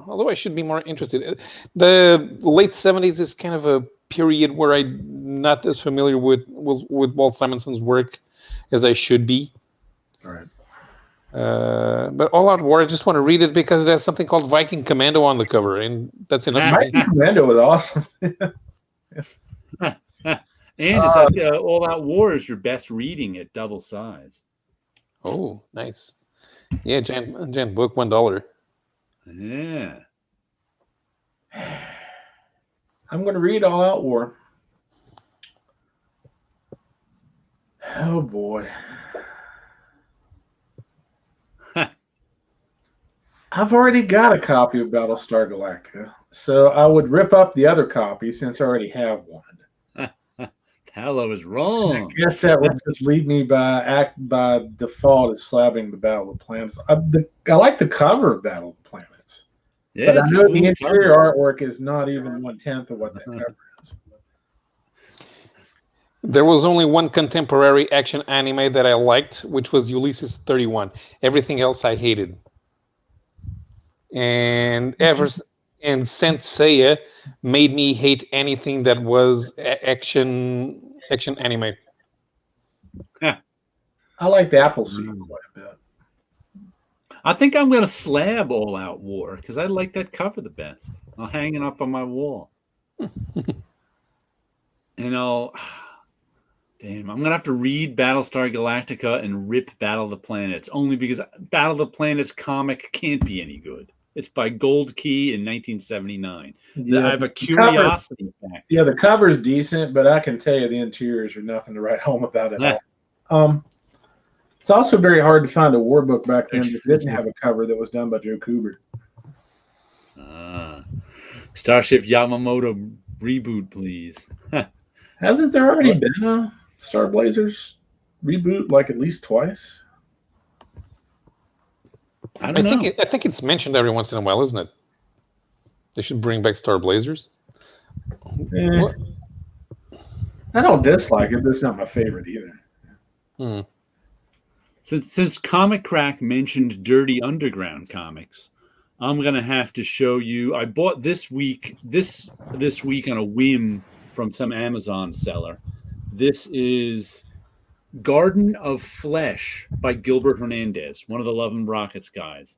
although I should be more interested. The late 70s is kind of a period where I'm not as familiar with Walt Simonson's work as I should be. All right. But All Out War, I just want to read it because there's something called Viking Commando on the cover, and that's enough. Viking Commando was awesome. And it's like All Out War is your best reading at double size. Oh, nice. Yeah, giant book, $1. Yeah. I'm going to read All Out War. Oh, boy. I've already got a copy of Battlestar Galactica, so I would rip up the other copy since I already have one. Hello is wrong. I guess that would just lead me by default as slabbing the Battle of the Planets. I like the cover of Battle of the Planets, Yeah, but I know the interior cover. artwork is not even 1/10 of what that cover is. There was only one contemporary action anime that I liked, which was Ulysses 31. Everything else I hated. And Saint Seiya made me hate anything that was action anime. I like the Appleseed quite a bit. I think I'm going to slab All Out War because I like that cover the best. I'll hang it up on my wall. And I'm going to have to read Battlestar Galactica and rip Battle of the Planets only because Battle of the Planets comic can't be any good. It's by Gold Key in 1979. Yeah, I have a curiosity factor. Yeah, the cover's decent, but I can tell you the interiors are nothing to write home about at all. It's also very hard to find a war book back then that didn't have a cover that was done by Joe Kubert. Starship Yamamoto reboot, please. Hasn't there already been a Star Blazers reboot like at least twice? I think it's mentioned every once in a while, isn't it? They should bring back Star Blazers. I don't dislike it, but it's not my favorite either. Since Comic Crack mentioned Dirty Underground comics, I'm gonna have to show you. I bought this week on a whim from some Amazon seller. This is Garden of Flesh by Gilbert Hernandez, one of the Love and Rockets guys.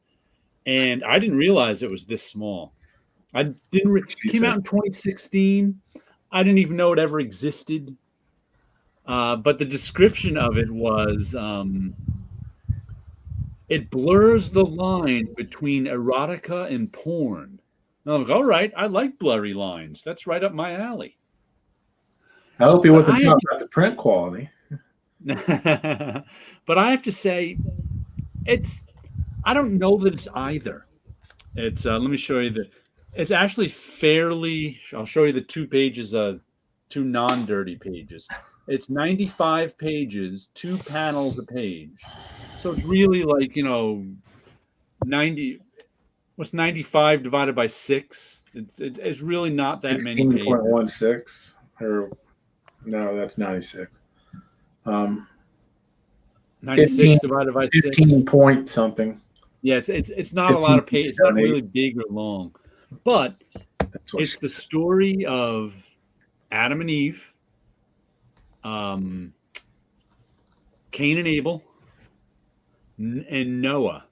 And I didn't realize it was this small. It came out in 2016. I didn't even know it ever existed. But the description of it was it blurs the line between erotica and porn. And I'm like, all right, I like blurry lines. That's right up my alley. I hope he wasn't talking about the print quality. But I have to say, I don't know that it's either. It's let me show you it's actually fairly. I'll show you the 2 pages, 2 non-dirty pages. It's 95 pages, 2 panels a page. So it's really like 90. What's 95 divided by 6? It's really not that many pages. 16.16 or no, that's 96. 96 divided by 6. 15 point something. Yes, it's not a lot of pages. It's not really big or long, but it's the story of Adam and Eve, Cain and Abel, and Noah,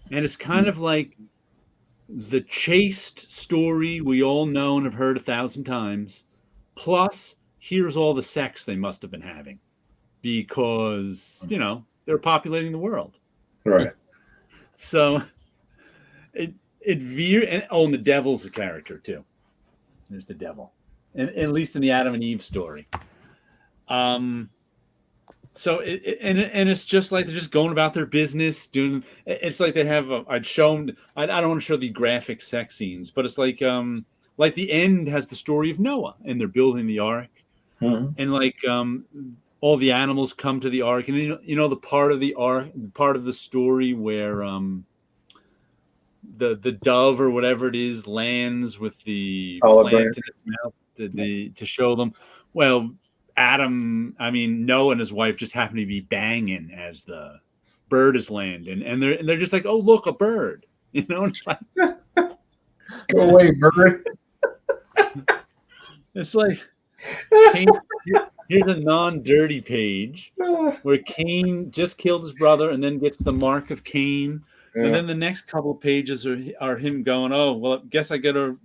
and it's kind of like the chaste story we all know and have heard 1,000 times. Plus, here's all the sex they must have been having, because they're populating the world, right? So and the devil's a character too. There's the devil, and at least in the Adam and Eve story. So it's just like they're just going about their business, doing. It's like they have. I don't want to show the graphic sex scenes, but it's like the end has the story of Noah, and they're building the ark, and all the animals come to the ark, and the part of the ark, part of the story where the dove or whatever it is lands with the plant in its mouth to show them. Well, Noah and his wife just happen to be banging as the bird is landing, and they're just like, oh, look, a bird. It's like Go away, bird. It's like Cain, here's a non-dirty page where Cain just killed his brother and then gets the mark of Cain. Yeah. And then the next couple of pages are him going, "Oh, well, I guess I better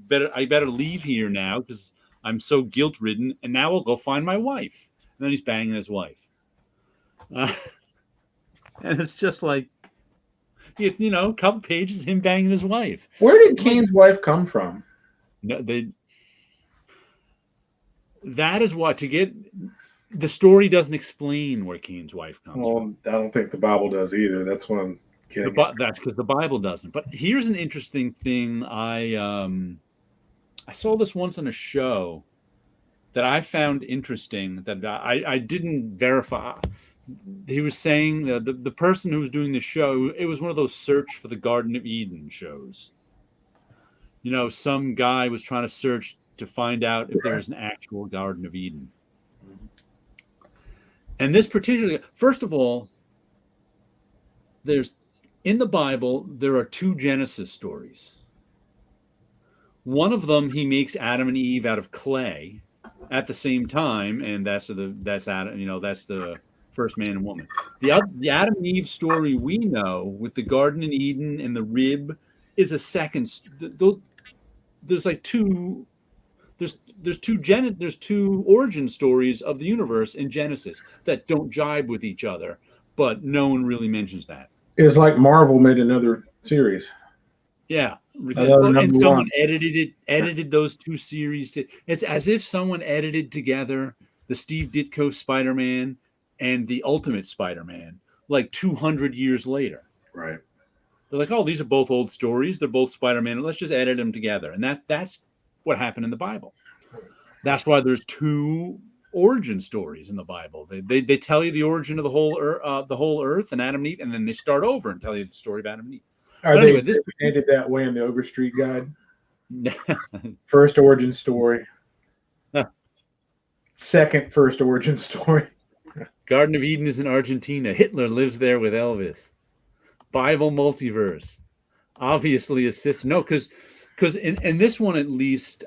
leave here now because I'm so guilt-ridden, and now I'll go find my wife." And then he's banging his wife. And it's just like, a couple pages him banging his wife. Where did Cain's wife come from? No, that is what to get. The story doesn't explain where Cain's wife comes from. I don't think the Bible does either. That's what I'm getting. That's because the Bible doesn't. But here's an interesting thing. I saw this once on a show that I found interesting that I didn't verify. He was saying the person who was doing the show, it was one of those search for the Garden of Eden shows. Some guy was trying to search to find out if there was an actual Garden of Eden. And this particular, first of all, in the Bible, there are 2 Genesis stories. One of them, he makes Adam and Eve out of clay at the same time, and that's Adam, that's the first man and woman. The Adam and Eve story we know with the Garden of Eden and the rib is a second. There's like two. There's two origin stories of the universe in Genesis that don't jibe with each other, but no one really mentions that. It's like Marvel made another series. Yeah, and someone edited those 2 series. It's as if someone edited together the Steve Ditko Spider-Man and the Ultimate Spider-Man like 200 years later. Right. They're like, oh, these are both old stories. They're both Spider-Man. Let's just edit them together. And that's what happened in the Bible. That's why there's 2 origin stories in the Bible. They tell you the origin of the whole earth and Adam and Eve, and then they start over and tell you the story of Adam and Eve. Are they ended that way in the Overstreet Guide? First origin story. Second first origin story. Garden of Eden is in Argentina. Hitler lives there with Elvis. Bible multiverse. Obviously a sister. No, because in this one at least,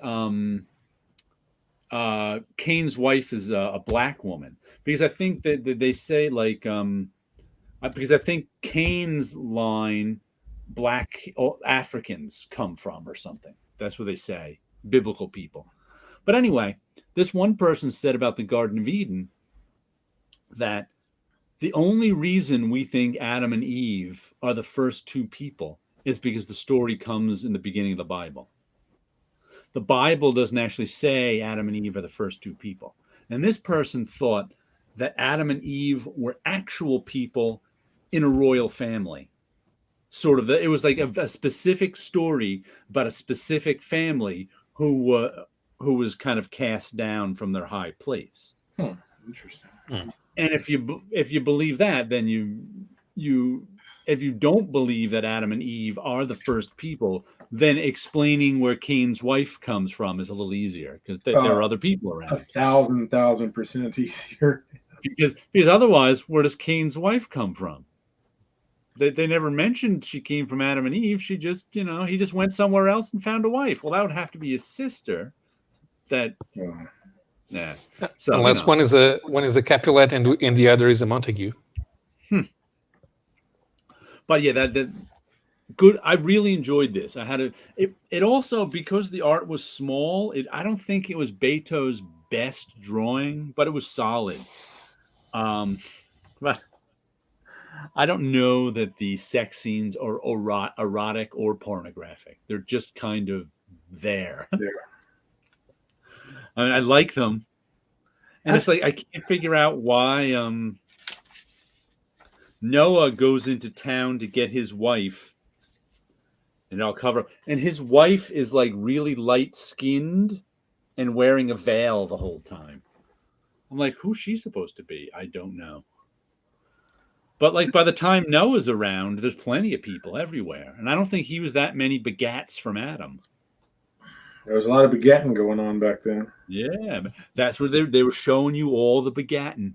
Cain's wife is a black woman. Because I think that they say because I think Cain's line, black Africans come from or something. That's what they say. Biblical people. But anyway, this one person said about the Garden of Eden that the only reason we think Adam and Eve are the first 2 people is because the story comes in the beginning of the Bible. The Bible doesn't actually say Adam and Eve are the first 2 people. And this person thought that Adam and Eve were actual people in a royal family. Sort of, it was like a specific story about a specific family who was kind of cast down from their high place. Interesting. And if you believe that, then if you don't believe that Adam and Eve are the first people, then explaining where Cain's wife comes from is a little easier because there are other people around. 1,000% easier. Because otherwise, where does Cain's wife come from? They never mentioned she came from Adam and Eve. She just, he just went somewhere else and found a wife. Well, that would have to be his sister. Yeah. So, unless one is a Capulet and the other is a Montague. But yeah, that good. I really enjoyed this. I had it also because the art was small. I don't think it was Beto's best drawing, but it was solid. But I don't know that the sex scenes are erotic or pornographic. They're just kind of there. Yeah. I mean, I like them, and it's like I can't figure out why Noah goes into town to get his wife, and I'll cover. And his wife is like really light-skinned and wearing a veil the whole time. I'm like, who's she supposed to be? I don't know. But like by the time Noah's around, there's plenty of people everywhere, and I don't think he was that many begats from Adam. There was a lot of begetting going on back then. Yeah, that's where they were showing you all the begatting.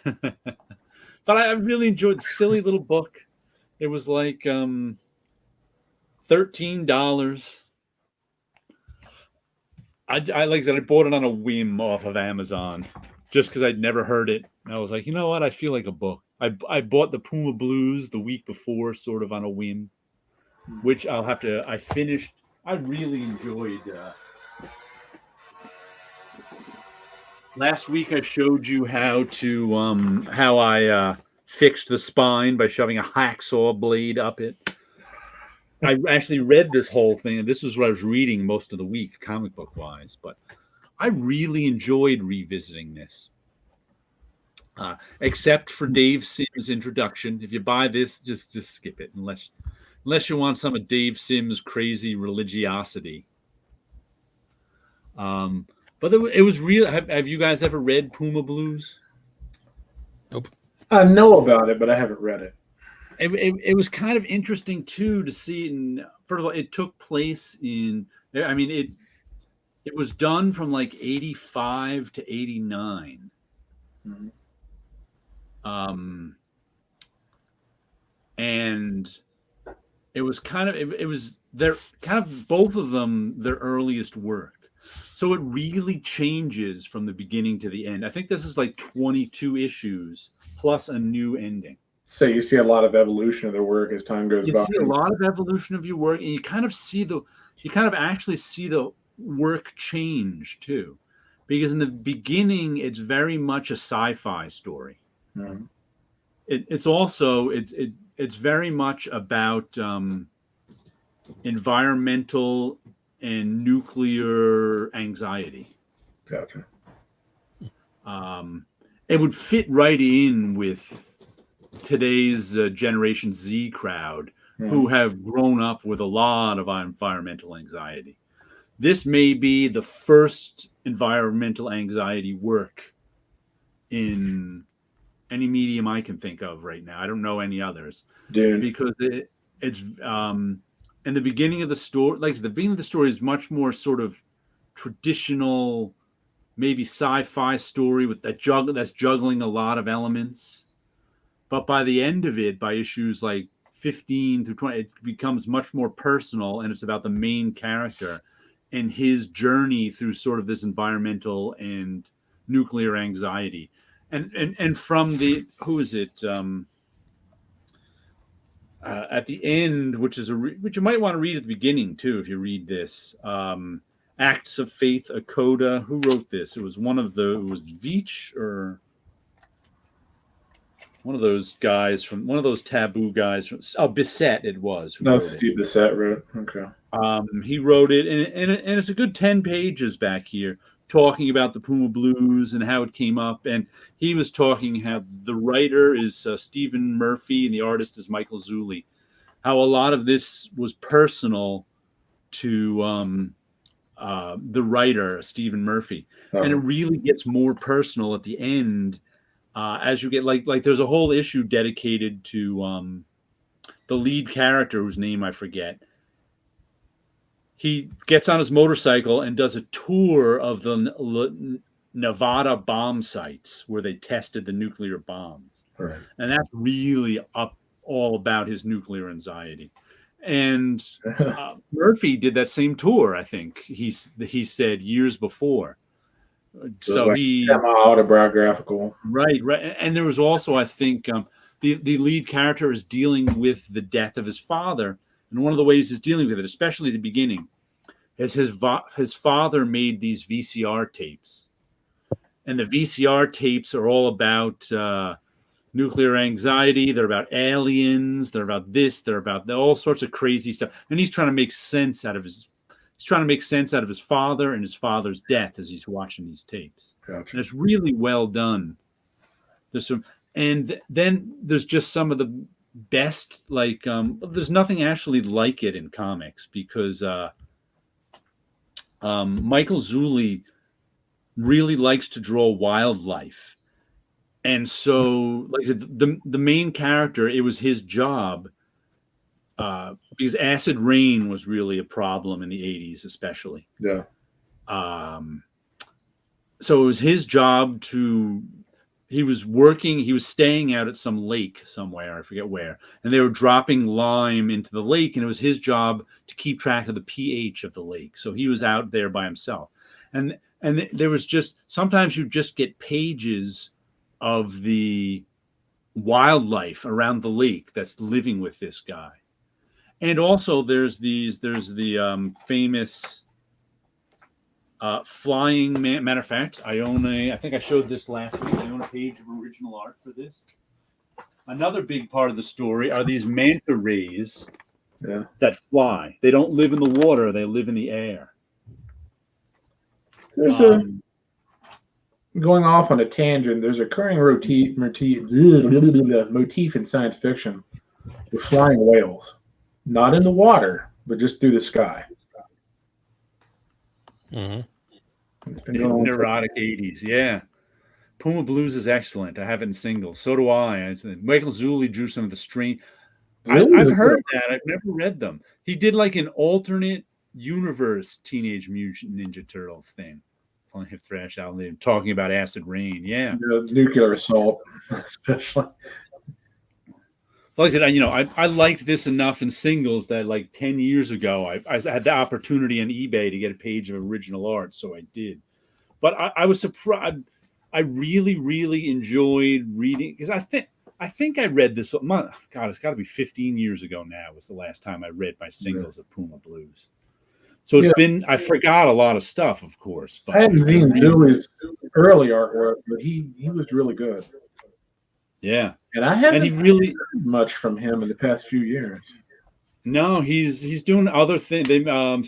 But I really enjoyed the silly little book. It was like $13. I like that. I bought it on a whim off of Amazon, just because I'd never heard it. And I was like, you know what? I feel like a book. I bought the Puma Blues the week before, sort of on a whim, which I'll have to. I finished. I really enjoyed. Last week I showed you how I fixed the spine by shoving a hacksaw blade up it. I actually read this whole thing, and this is what I was reading most of the week, comic book wise. But I really enjoyed revisiting this, except for Dave Sims' introduction. If you buy this, just skip it, unless you want some of Dave Sims' crazy religiosity. But it was real. Have you guys ever read Puma Blues? Nope. I know about it, but I haven't read it. It was kind of interesting too to see. And first of all, it took place in. I mean, it was done from like 85 to 89. Mm-hmm. And it was kind of it was their kind of both of them their earliest work. So it really changes from the beginning to the end. I think this is like 22 issues plus a new ending. So you see a lot of evolution of their work as time goes by. You see a lot of evolution of your work, and you kind of actually see the work change too. Because in the beginning, it's very much a sci-fi story. Mm-hmm. It's very much about environmental and nuclear anxiety. Gotcha. It would fit right in with today's Generation Z crowd, who have grown up with a lot of environmental anxiety. This may be the first environmental anxiety work in any medium I can think of right now. I don't know any others. Dude. Because it's in the beginning of the story, like the beginning of the story is much more sort of traditional, maybe sci-fi story with that's juggling a lot of elements. But by the end of it, by issues like 15 through 20, it becomes much more personal, and it's about the main character and his journey through sort of this environmental and nuclear anxiety. And from the who is it? At the end, which you might want to read at the beginning too, if you read this. Acts of Faith, Akoda. Who wrote this? It was Veitch or one of those guys from one of those taboo guys from Bissett. It was. No, Steve Bissett wrote. Okay. He wrote it, and it's a good 10 pages back here, talking about the Puma Blues and how it came up. And he was talking how the writer is Stephen Murphy and the artist is Michael Zulli. How a lot of this was personal to the writer, Stephen Murphy. Oh. And it really gets more personal at the end as you get like there's a whole issue dedicated to the lead character whose name I forget. He gets on his motorcycle and does a tour of the Nevada bomb sites where they tested the nuclear bombs. Right. And that's really all about his nuclear anxiety. And Murphy did that same tour, I think, he said years before. So like he semi-autobiographical. Right. And there was also, I think, the lead character is dealing with the death of his father. And one of the ways he's dealing with it, especially at the beginning, is his father made these VCR tapes. And the VCR tapes are all about nuclear anxiety. They're about aliens. They're about this. They're about all sorts of crazy stuff. And he's trying to make sense out of his father and his father's death as he's watching these tapes. Gotcha. And it's really well done. And then there's just some of the best, like there's nothing actually like it in comics because Michael Zulli really likes to draw wildlife, and so like the main character, it was his job because acid rain was really a problem in the 80s, especially. Yeah. So it was his job to. He was staying out at some lake somewhere, I forget where, and they were dropping lime into the lake, and it was his job to keep track of the pH of the lake. So he was out there by himself. and there was just sometimes you just get pages of the wildlife around the lake that's living with this guy. And also there's the famous flying man. Matter of fact, I think I showed this last week. I own a page of original art for this. Another big part of the story are these manta rays that fly. They don't live in the water, they live in the air. There's going off on a tangent, there's a recurring motif in science fiction with flying whales. Not in the water, but just through the sky. Mm-hmm. Neurotic 80s, yeah. Puma Blues is excellent. I have it in singles. So do I. Michael Zulli drew some of the strange. I've heard that. I've never read them. He did like an alternate universe Teenage Mutant Ninja Turtles thing. Playing a thrash out there, talking about acid rain. Yeah. Nuclear assault, especially. Like I said, I liked this enough in singles that like 10 years ago, I had the opportunity on eBay to get a page of original art, so I did. But I was surprised. I really, really enjoyed reading because I think I read this. God, it's got to be 15 years ago now. Was the last time I read my singles of Puma Blues. So it's been. I forgot a lot of stuff, of course. But I hadn't seen Dewey's early artwork, but he was really good. Yeah, and I haven't really heard much from him in the past few years. No, he's doing other things.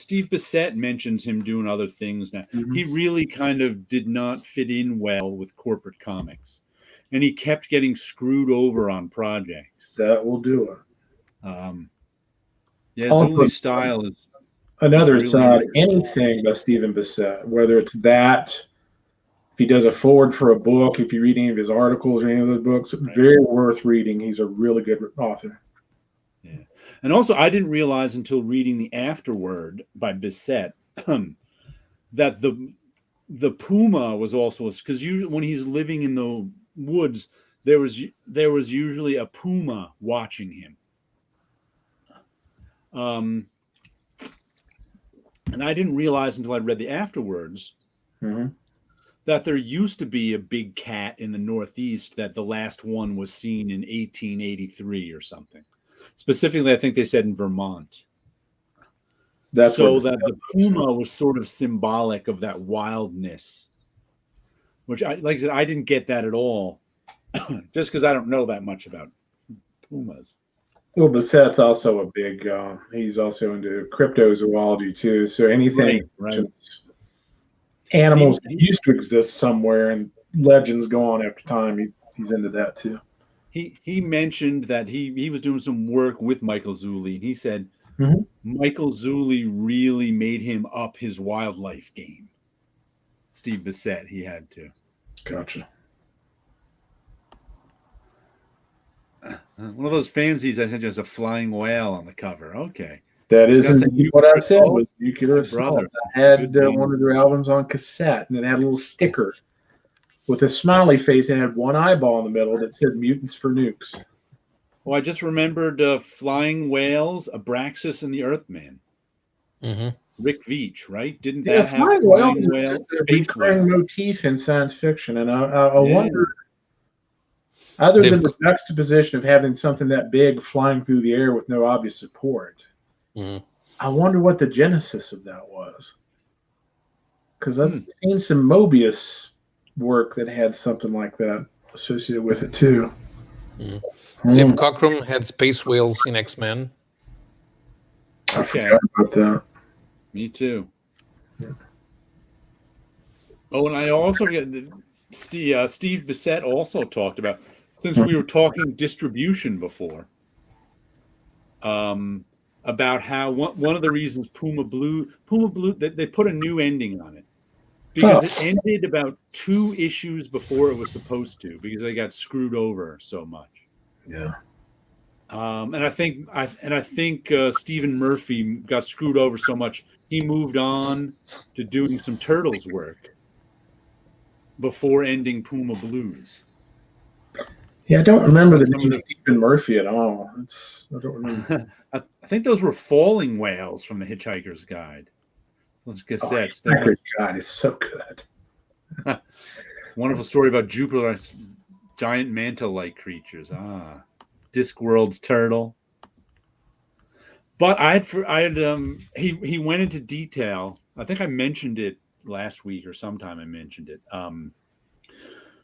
Steve Bissette mentions him doing other things now. Mm-hmm. He really kind of did not fit in well with corporate comics, and he kept getting screwed over on projects. That will do it. Zulli's style is another side. Anything by Stephen Bissette, whether it's that. If he does a forward for a book, if you read any of his articles or any of those books, very worth reading. He's a really good author. Yeah. And also, I didn't realize until reading the afterword by Bissette that the puma was also, because when he's living in the woods, there was usually a puma watching him. And I didn't realize until I read the afterwords that there used to be a big cat in the Northeast, that the last one was seen in 1883 or something. Specifically, I think they said in Vermont. That the puma was sort of symbolic of that wildness, which, like I said, I didn't get that at all, just because I don't know that much about pumas. Well, Bissette's also a big. He's also into cryptozoology too. So anything animals used to exist somewhere and legends go on after time, he's into that too. He mentioned that he was doing some work with Michael Zulli, and he said Michael Zulli really made him up his wildlife game. Steve Bissette, he had to. Gotcha. One of those fanzines I said has a flying whale on the cover. Okay. That isn't what I said was Nuclear Assault. I had one of their albums on cassette, and it had a little sticker with a smiley face and had one eyeball in the middle that said Mutants for Nukes. Well, I just remembered Flying Whales, Abraxas, and the Earthman. Rick Veitch, right? Didn't that have Flying Whales? It's a recurring motif in science fiction, and I wonder, other than the juxtaposition of having something that big flying through the air with no obvious support, I wonder what the genesis of that was. Because I've seen some Mobius work that had something like that associated with it too. Tim Cockrum had space whales in X-Men. I forgot about that. Me too. Oh, and I also get Steve Bissette also talked about, since we were talking distribution before, about how one of the reasons Puma Blue they put a new ending on it because it ended about 2 issues before it was supposed to, because they got screwed over so much. Yeah. And I think Stephen Murphy got screwed over so much he moved on to doing some Turtles work before ending Puma Blues. Yeah, I don't remember the name Stephen Murphy at all. I don't remember. I think those were Falling Whales from the Hitchhiker's Guide. those cassettes. Oh, my God, it's so good. Wonderful story about Jupiter's giant mantle-like creatures. Discworld's turtle. But he went into detail. I think I mentioned it last week or sometime. I mentioned it.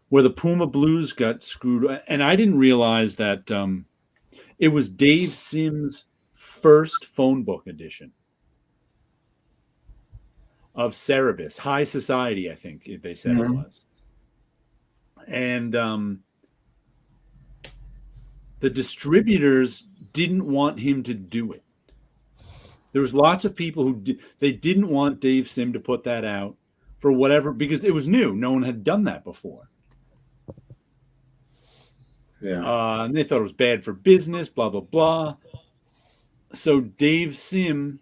Where the Puma Blues got screwed, and I didn't realize that it was Dave Sims' first phone book edition of Cerebus, High Society, I think they said it was. And the distributors didn't want him to do it. There was lots of people who they didn't want Dave Sim to put that out for whatever, because it was new. No one had done that before. Yeah. And they thought it was bad for business, blah, blah, blah. So Dave Sim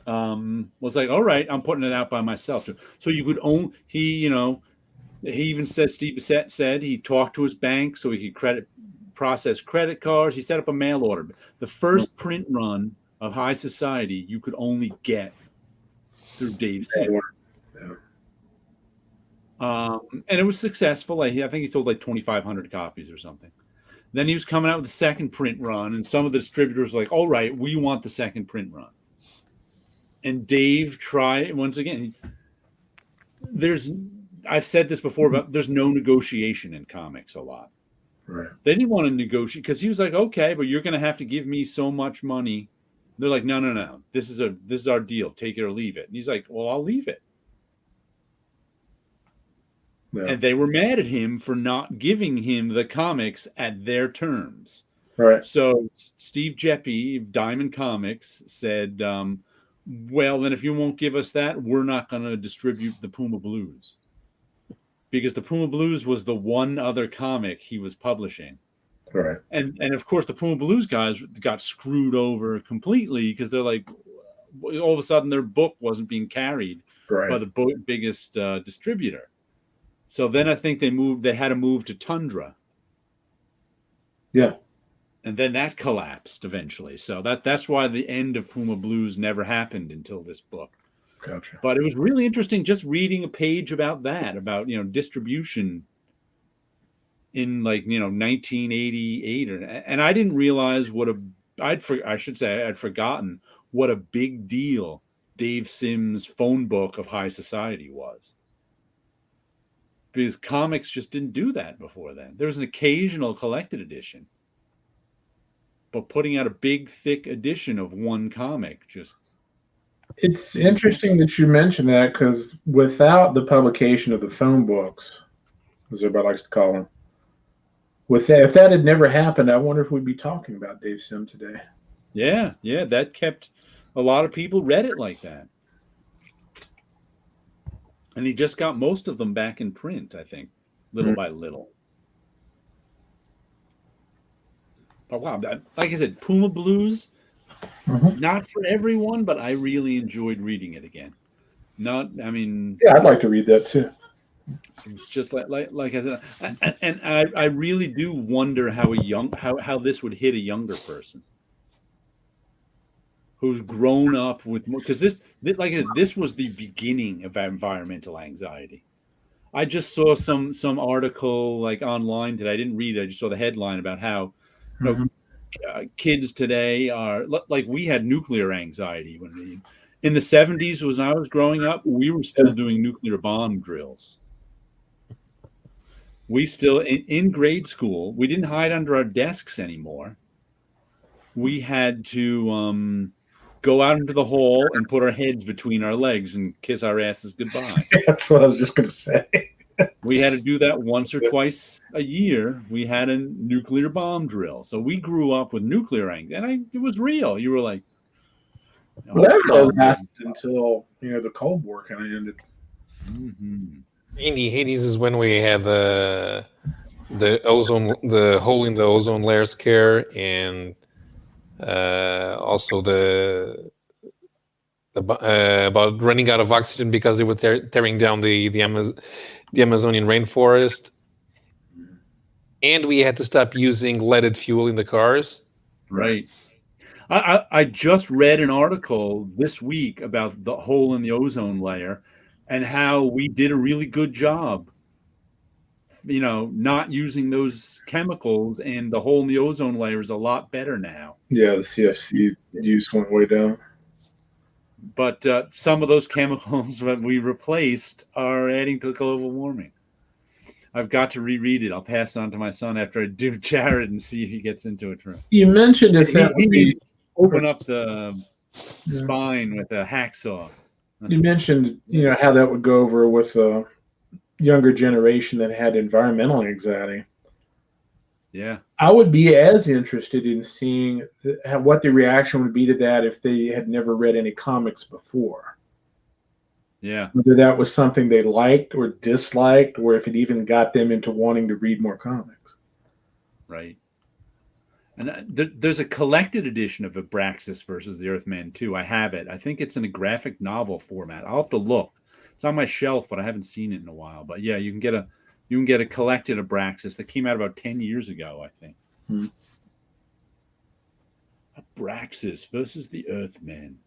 was like, all right, I'm putting it out by myself. So you could own, he even said, Steve Bissett said he talked to his bank so he could process credit cards. He set up a mail order. The first print run of High Society you could only get through Dave Sim. Yeah. And it was successful. I think he sold like 2,500 copies or something. Then he was coming out with the second print run, and some of the distributors were like, all right, we want the second print run. And Dave tried, once again, I've said this before, but there's no negotiation in comics a lot. Right. They didn't want to negotiate because he was like, okay, but you're going to have to give me so much money. They're like, no. This is our deal. Take it or leave it. And he's like, well, I'll leave it. Yeah. And they were mad at him for not giving him the comics at their terms. Right. So Steve Jeppe of Diamond Comics said, well, then if you won't give us that, we're not going to distribute the Puma Blues. Because the Puma Blues was the one other comic he was publishing. Right. And of course, the Puma Blues guys got screwed over completely because they're like, all of a sudden their book wasn't being carried by the biggest distributor. So then I think they had to move to Tundra. Yeah. And then that collapsed eventually. So that's why the end of Puma Blues never happened until this book. Gotcha. But it was really interesting just reading a page about distribution in 1988, and I didn't realize I'd forgotten what a big deal Dave Sims' phone book of High Society was. Because comics just didn't do that before then. There was an occasional collected edition. But putting out a big, thick edition of one comic just... It's interesting that you mentioned that, because without the publication of the phone books, as everybody likes to call them, if that had never happened, I wonder if we'd be talking about Dave Sim today. Yeah, that kept... A lot of people read it like that. And he just got most of them back in print, I think, little by little. But wow, like I said, Puma Blues, not for everyone, but I really enjoyed reading it again. Yeah, I'd like to read that too. It's just like I said, and I really do wonder how this would hit a younger person who's grown up with more, because this was the beginning of environmental anxiety. I just saw some article online that I didn't read. I just saw the headline about how kids today are like we had nuclear anxiety when in the 70s when I was growing up. We were still doing nuclear bomb drills. We still in grade school. We didn't hide under our desks anymore. We had to go out into the hall and put our heads between our legs and kiss our asses goodbye. That's what I was just going to say. We had to do that once or twice a year. We had a nuclear bomb drill. So we grew up with nuclear anxiety. And it was real. You were like... Well, that really lasted until, the Cold War kind of ended. Mm-hmm. In the 80s is when we had the hole in the ozone layer scare, and also the about running out of oxygen because they were tearing down the Amazonian rainforest, and we had to stop using leaded fuel in the cars. Right. I just read an article this week about the hole in the ozone layer and how we did a really good job, not using those chemicals, and the hole in the ozone layer is a lot better now. Yeah, the CFC use went way down. But some of those chemicals that we replaced are adding to global warming. I've got to reread it. I'll pass it on to my son after I do Jared and see if he gets into it. You mentioned it. He open up the spine with a hacksaw. You mentioned, how that would go over with a younger generation that had environmental anxiety. Yeah. I would be as interested in seeing what the reaction would be to that if they had never read any comics before. Yeah. Whether that was something they liked or disliked, or if it even got them into wanting to read more comics. Right. And there's a collected edition of Abraxas versus the Earthman too. I have it. I think it's in a graphic novel format. I'll have to look. It's on my shelf, but I haven't seen it in a while. But yeah, you can get a collected Abraxas that came out about 10 years ago, I think. Abraxas versus the Earthman.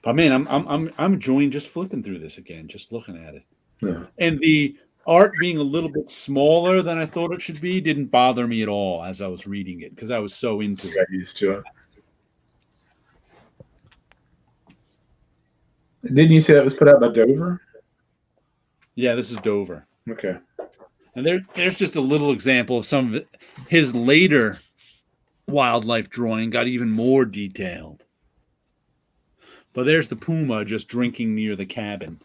But man, I'm enjoying just flipping through this again, just looking at it. Yeah. And the art being a little bit smaller than I thought it should be didn't bother me at all as I was reading it, because I was so into it. Got used to it. Didn't you say that was put out by Dover? Yeah, this is Dover. Okay. And there's just a little example of some of it. His later wildlife drawing got even more detailed. But there's the puma just drinking near the cabin.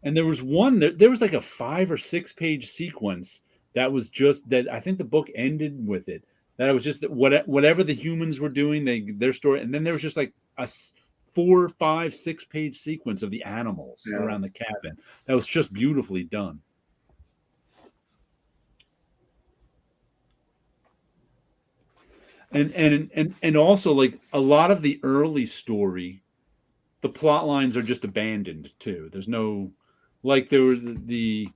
And there was there was like a 5 or 6 page sequence that was just that. I think the book ended with it. That it was just that whatever the humans were doing, their story. And then there was just like a 4, 5, 6 page sequence of the animals around the cabin. That was just beautifully done. And also, like, a lot of the early story, the plot lines are just abandoned too. There's no, like, there were the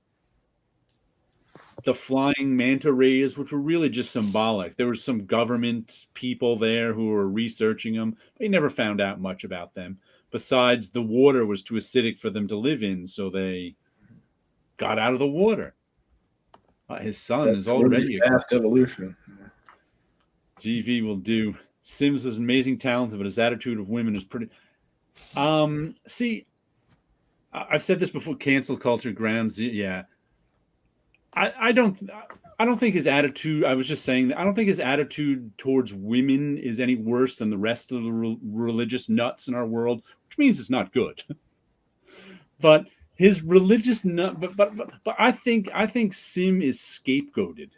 flying manta rays, which were really just symbolic. There were some government people there who were researching them. They never found out much about them. Besides, the water was too acidic for them to live in, so they got out of the water. His son is already a fast evolution. GV will do. Sims is amazing talent, but his attitude of women is pretty. See, I've said this before. Cancel culture grounds. Yeah, I don't think his attitude. I was just saying that I don't think his attitude towards women is any worse than the rest of the religious nuts in our world, which means it's not good. But his religious nut. But I think Sim is scapegoated.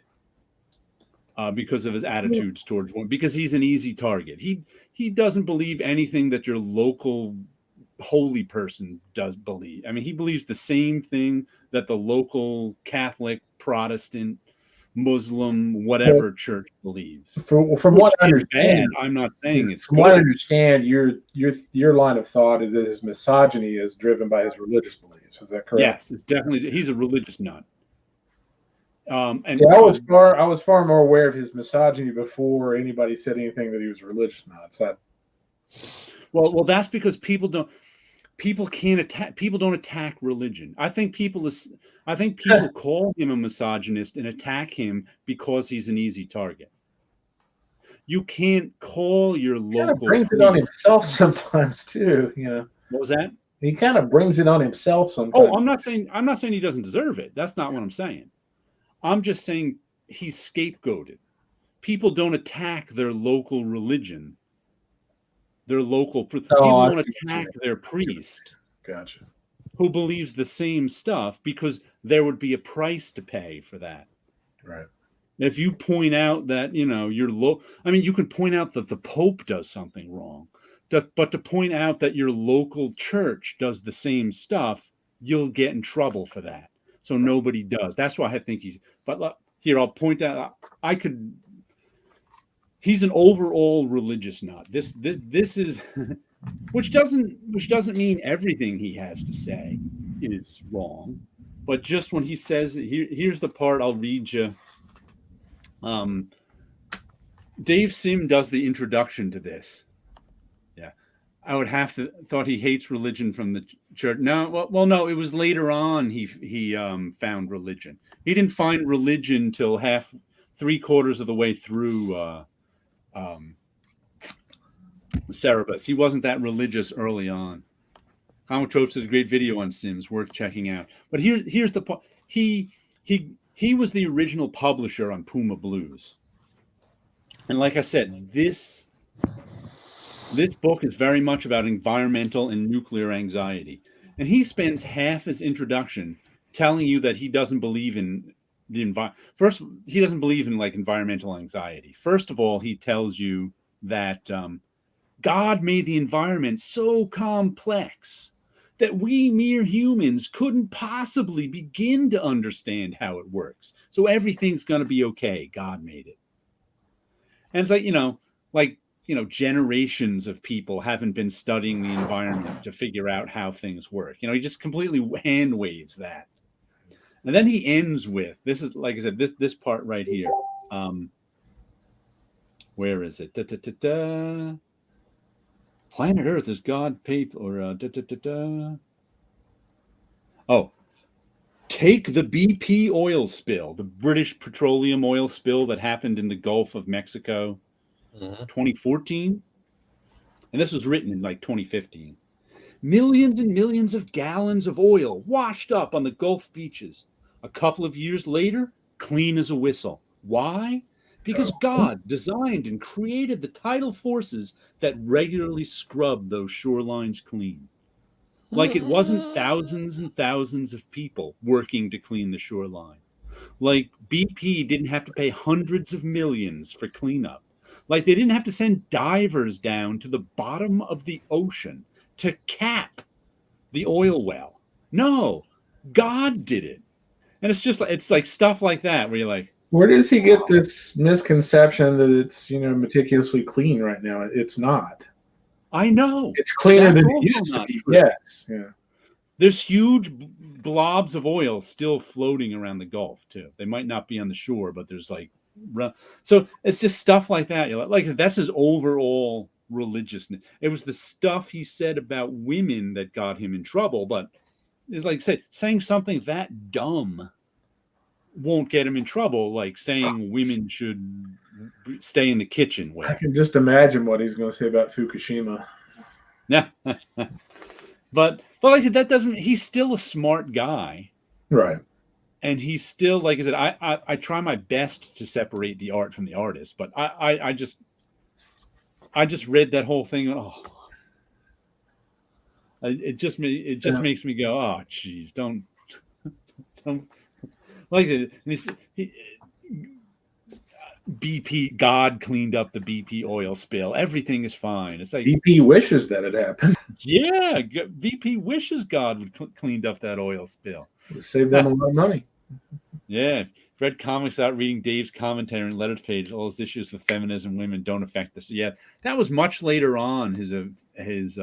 Because of his attitudes towards women, because he's an easy target. He doesn't believe anything that your local holy person does believe. I mean, he believes the same thing that the local Catholic, Protestant, Muslim, whatever church believes. From what I understand, I'm not saying it's from good. what I understand, your line of thought is that his misogyny is driven by his religious beliefs. Is that correct? Yes, it's definitely. He's a religious nut. And see, I was far more aware of his misogyny before anybody said anything that he was religious nuts. Well, that's because people don't attack religion. I think people call him a misogynist and attack him because he's an easy target. You can't call your local. He brings it on himself sometimes too. What was that? He kind of brings it on himself sometimes. Oh, I'm not saying he doesn't deserve it. That's not what I'm saying. I'm just saying he's scapegoated. People don't attack their local religion. People don't attack their priest. Gotcha. Who believes the same stuff, because there would be a price to pay for that. Right. If you point out that, you can point out that the Pope does something wrong, but to point out that your local church does the same stuff, you'll get in trouble for that. So nobody does. That's why I think here, I'll point out, he's an overall religious nut. This is, which doesn't mean everything he has to say is wrong. But just when he says, here's the part I'll read you. Dave Sim does the introduction to this. Yeah. I would have to thought he hates religion from the church. No, well, no, it was later on he found religion. He didn't find religion till 3/4 of the way through Cerebus. He wasn't that religious early on. Comic Tropes is a great video on Sims, worth checking out. But here's the point. He was the original publisher on Puma Blues. And like I said, this book is very much about environmental and nuclear anxiety. And he spends half his introduction telling you that he doesn't believe in the environment. First, he doesn't believe in like environmental anxiety. First of all, he tells you that God made the environment so complex that we mere humans couldn't possibly begin to understand how it works. So everything's going to be okay. God made it. And it's like, generations of people haven't been studying the environment to figure out how things work. He just completely hand waves that. And then he ends with, this is, like I said, this part right here. Where is it? Planet Earth is God paid, or Oh, take the BP oil spill, the British petroleum oil spill that happened in the Gulf of Mexico, 2014. And this was written in like 2015. Millions and millions of gallons of oil washed up on the Gulf beaches. A couple of years later, clean as a whistle. Why? Because God designed and created the tidal forces that regularly scrub those shorelines clean. Like it wasn't thousands and thousands of people working to clean the shoreline. Like BP didn't have to pay hundreds of millions for cleanup. Like they didn't have to send divers down to the bottom of the ocean to cap the oil well. No, God did it. And it's like stuff like that where you're like, where does he get this misconception that it's, meticulously clean right now? It's not. I know. It's cleaner than it used to be. True. Yes. Yeah. There's huge blobs of oil still floating around the Gulf too. They might not be on the shore, but there's so it's just stuff like that. Like that's his overall religiousness. It was the stuff he said about women that got him in trouble, but it's like saying something that dumb won't get him in trouble, like saying women should stay in the kitchen. I can just imagine what he's going to say about Fukushima. Yeah. But like that doesn't, he's still a smart guy. Right. And he's still, like I said, I try my best to separate the art from the artist, but I just read that whole thing. Oh, it just makes me go, oh, geez, don't like it. BP, God cleaned up the BP oil spill. Everything is fine. It's like BP wishes that it happened. Yeah, BP wishes God would cleaned up that oil spill. It saved them a lot of money. Yeah, read comics without reading Dave's commentary and letters page. All his issues with feminism, women don't affect this. Yeah, that was much later on. His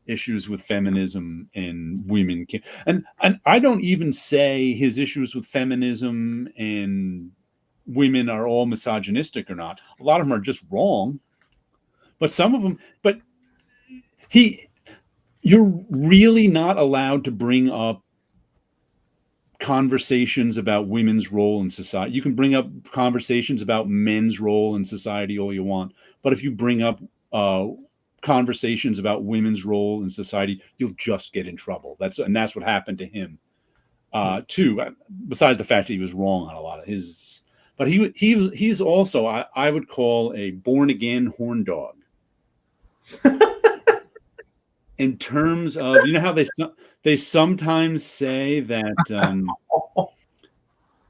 issues with feminism and women, and I don't even say his issues with feminism and women are all misogynistic or not. A lot of them are just wrong, but some of them. But you're really not allowed to bring up conversations about women's role in society. You can bring up conversations about men's role in society all you want, but if you bring up conversations about women's role in society, you'll just get in trouble. That's what happened to him too. Besides the fact that he was wrong on a lot of his, but he's also I would call a born again horn dog. In terms of, how they sometimes say that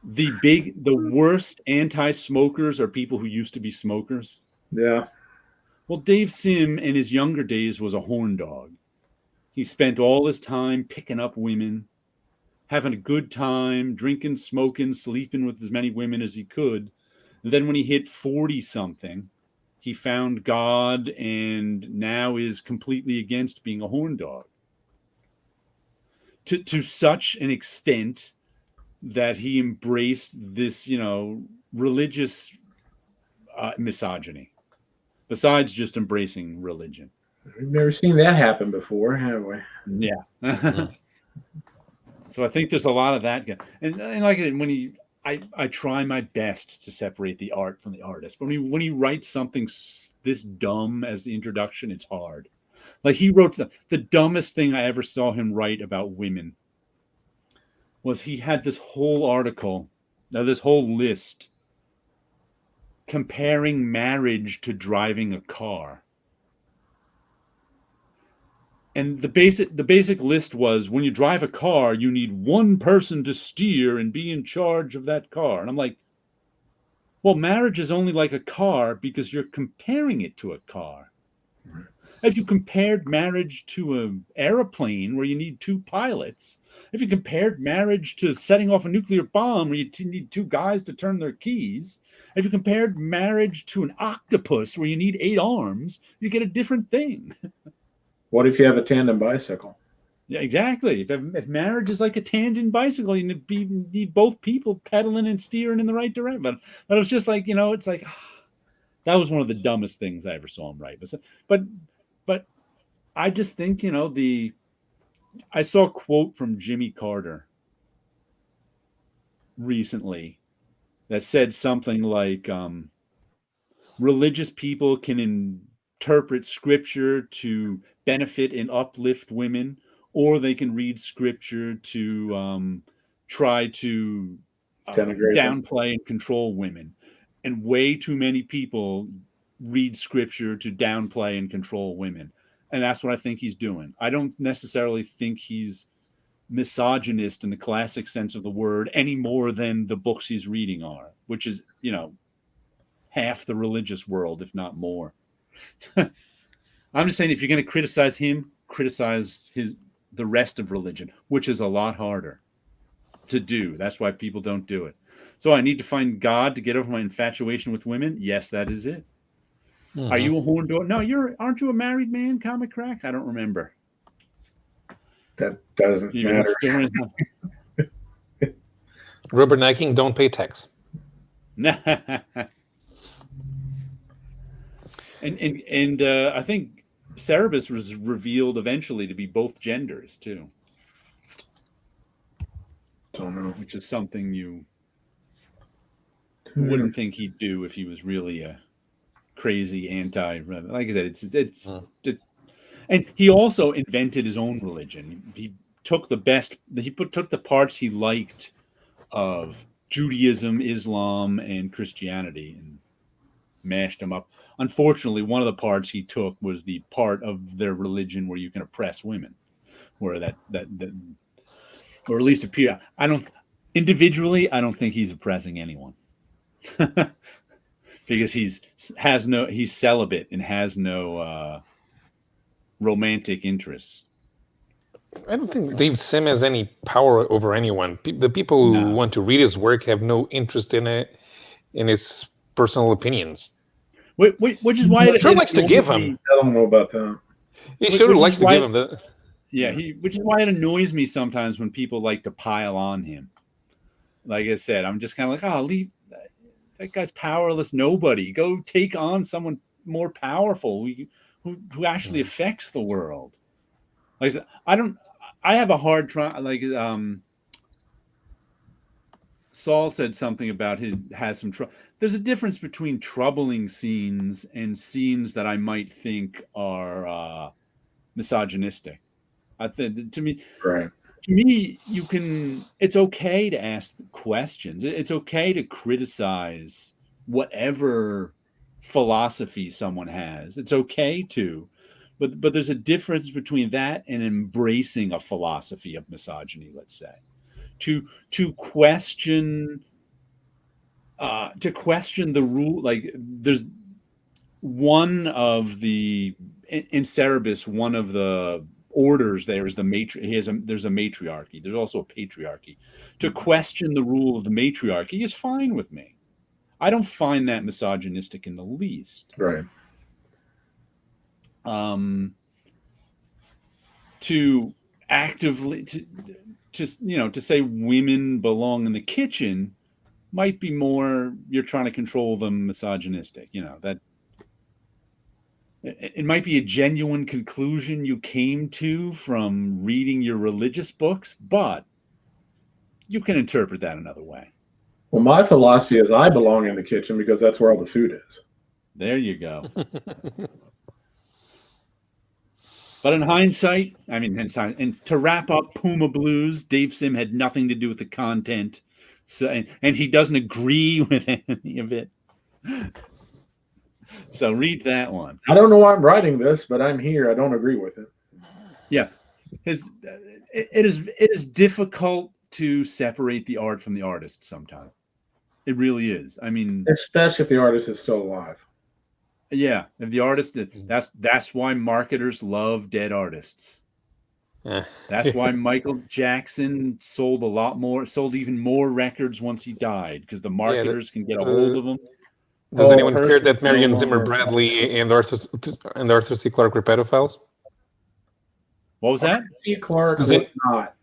the worst anti-smokers are people who used to be smokers. Yeah. Well, Dave Sim in his younger days was a horn dog. He spent all his time picking up women, having a good time, drinking, smoking, sleeping with as many women as he could. And then when he hit 40-something, he found God and now is completely against being a horn dog. to such an extent that he embraced this, religious misogyny, besides just embracing religion. We've never seen that happen before, have we? Yeah. So I think there's a lot of that. And like when I try my best to separate the art from the artist. But when he writes something this dumb as the introduction, it's hard. Like he wrote the dumbest thing I ever saw him write about women was he had this whole article, this whole list comparing marriage to driving a car. And the basic list was, when you drive a car, you need one person to steer and be in charge of that car. And I'm like, well, marriage is only like a car because you're comparing it to a car. If you compared marriage to an airplane where you need two pilots, if you compared marriage to setting off a nuclear bomb where you need two guys to turn their keys, if you compared marriage to an octopus where you need 8 arms, you get a different thing. What if you have a tandem bicycle? Yeah, exactly. If marriage is like a tandem bicycle, you need both people pedaling and steering in the right direction. But it was just like, it's like, that was one of the dumbest things I ever saw him write. But I just think, I saw a quote from Jimmy Carter recently that said something like, religious people can interpret scripture to benefit and uplift women, or they can read scripture to try to downplay and control women. And way too many people read scripture to downplay and control women. And that's what I think he's doing. I don't necessarily think he's misogynist in the classic sense of the word any more than the books he's reading are, which is, half the religious world, if not more. I'm just saying, if you're going to criticize him, criticize the rest of religion, which is a lot harder to do. That's why people don't do it. So I need to find God to get over my infatuation with women. Yes, that is it. Are you a horn dog? No, aren't you a married man, Comic Crack? I don't remember. That doesn't matter. Rubbernecking, don't pay tax. And I think Cerebus was revealed eventually to be both genders too. Don't know. Which is something you wouldn't think he'd do if he was really a crazy anti. Like I said, it's and he also invented his own religion. He took took the parts he liked of Judaism, Islam, and Christianity and mashed them up. Unfortunately, one of the parts he took was the part of their religion where you can oppress women, where that or at least appear. I don't think he's oppressing anyone. Because he's celibate and has no romantic interests. I don't think Dave Sim has any power over anyone. The people who want to read his work have no interest in it, in his personal opinions. Which is why he sure likes to give him. I don't know about that. He sure likes to give him that. Yeah, which is why it annoys me sometimes when people like to pile on him. Like I said, I'm just kind of like, leave that guy's powerless nobody. Go take on someone more powerful who actually affects the world. Like I have a hard time. Like Saul said something about has some trouble. There's a difference between troubling scenes and scenes that I might think are misogynistic. I think to me, it's okay to ask questions. It's okay to criticize whatever philosophy someone has. It's okay to, but there's a difference between that and embracing a philosophy of misogyny, let's say. To question the rule, like there's one of the in Cerebus, one of the orders there is there's a matriarchy. There's also a patriarchy. To question the rule of the matriarchy is fine with me. I don't find that misogynistic in the least. Right. To actively to say women belong in the kitchen might be more you're trying to control them, misogynistic. That it might be a genuine conclusion you came to from reading your religious books, but you can interpret that another way. Well, my philosophy is I belong in the kitchen because that's where all the food is. There you go. But in hindsight, and to wrap up Puma Blues, Dave Sim had nothing to do with the content. So, and he doesn't agree with any of it. So read that one. I don't know why I'm writing this, but I'm here. I don't agree with it. Yeah. It is difficult to separate the art from the artist sometimes. It really is. Especially if the artist is still alive. Yeah, if the artist, that's why marketers love dead artists. That's why Michael Jackson sold even more records once he died, because the marketers can get a hold of them. Does anyone care that Marion Zimmer Bradley and Arthur C. Clarke were pedophiles? What was that? Arthur C. Clarke was not.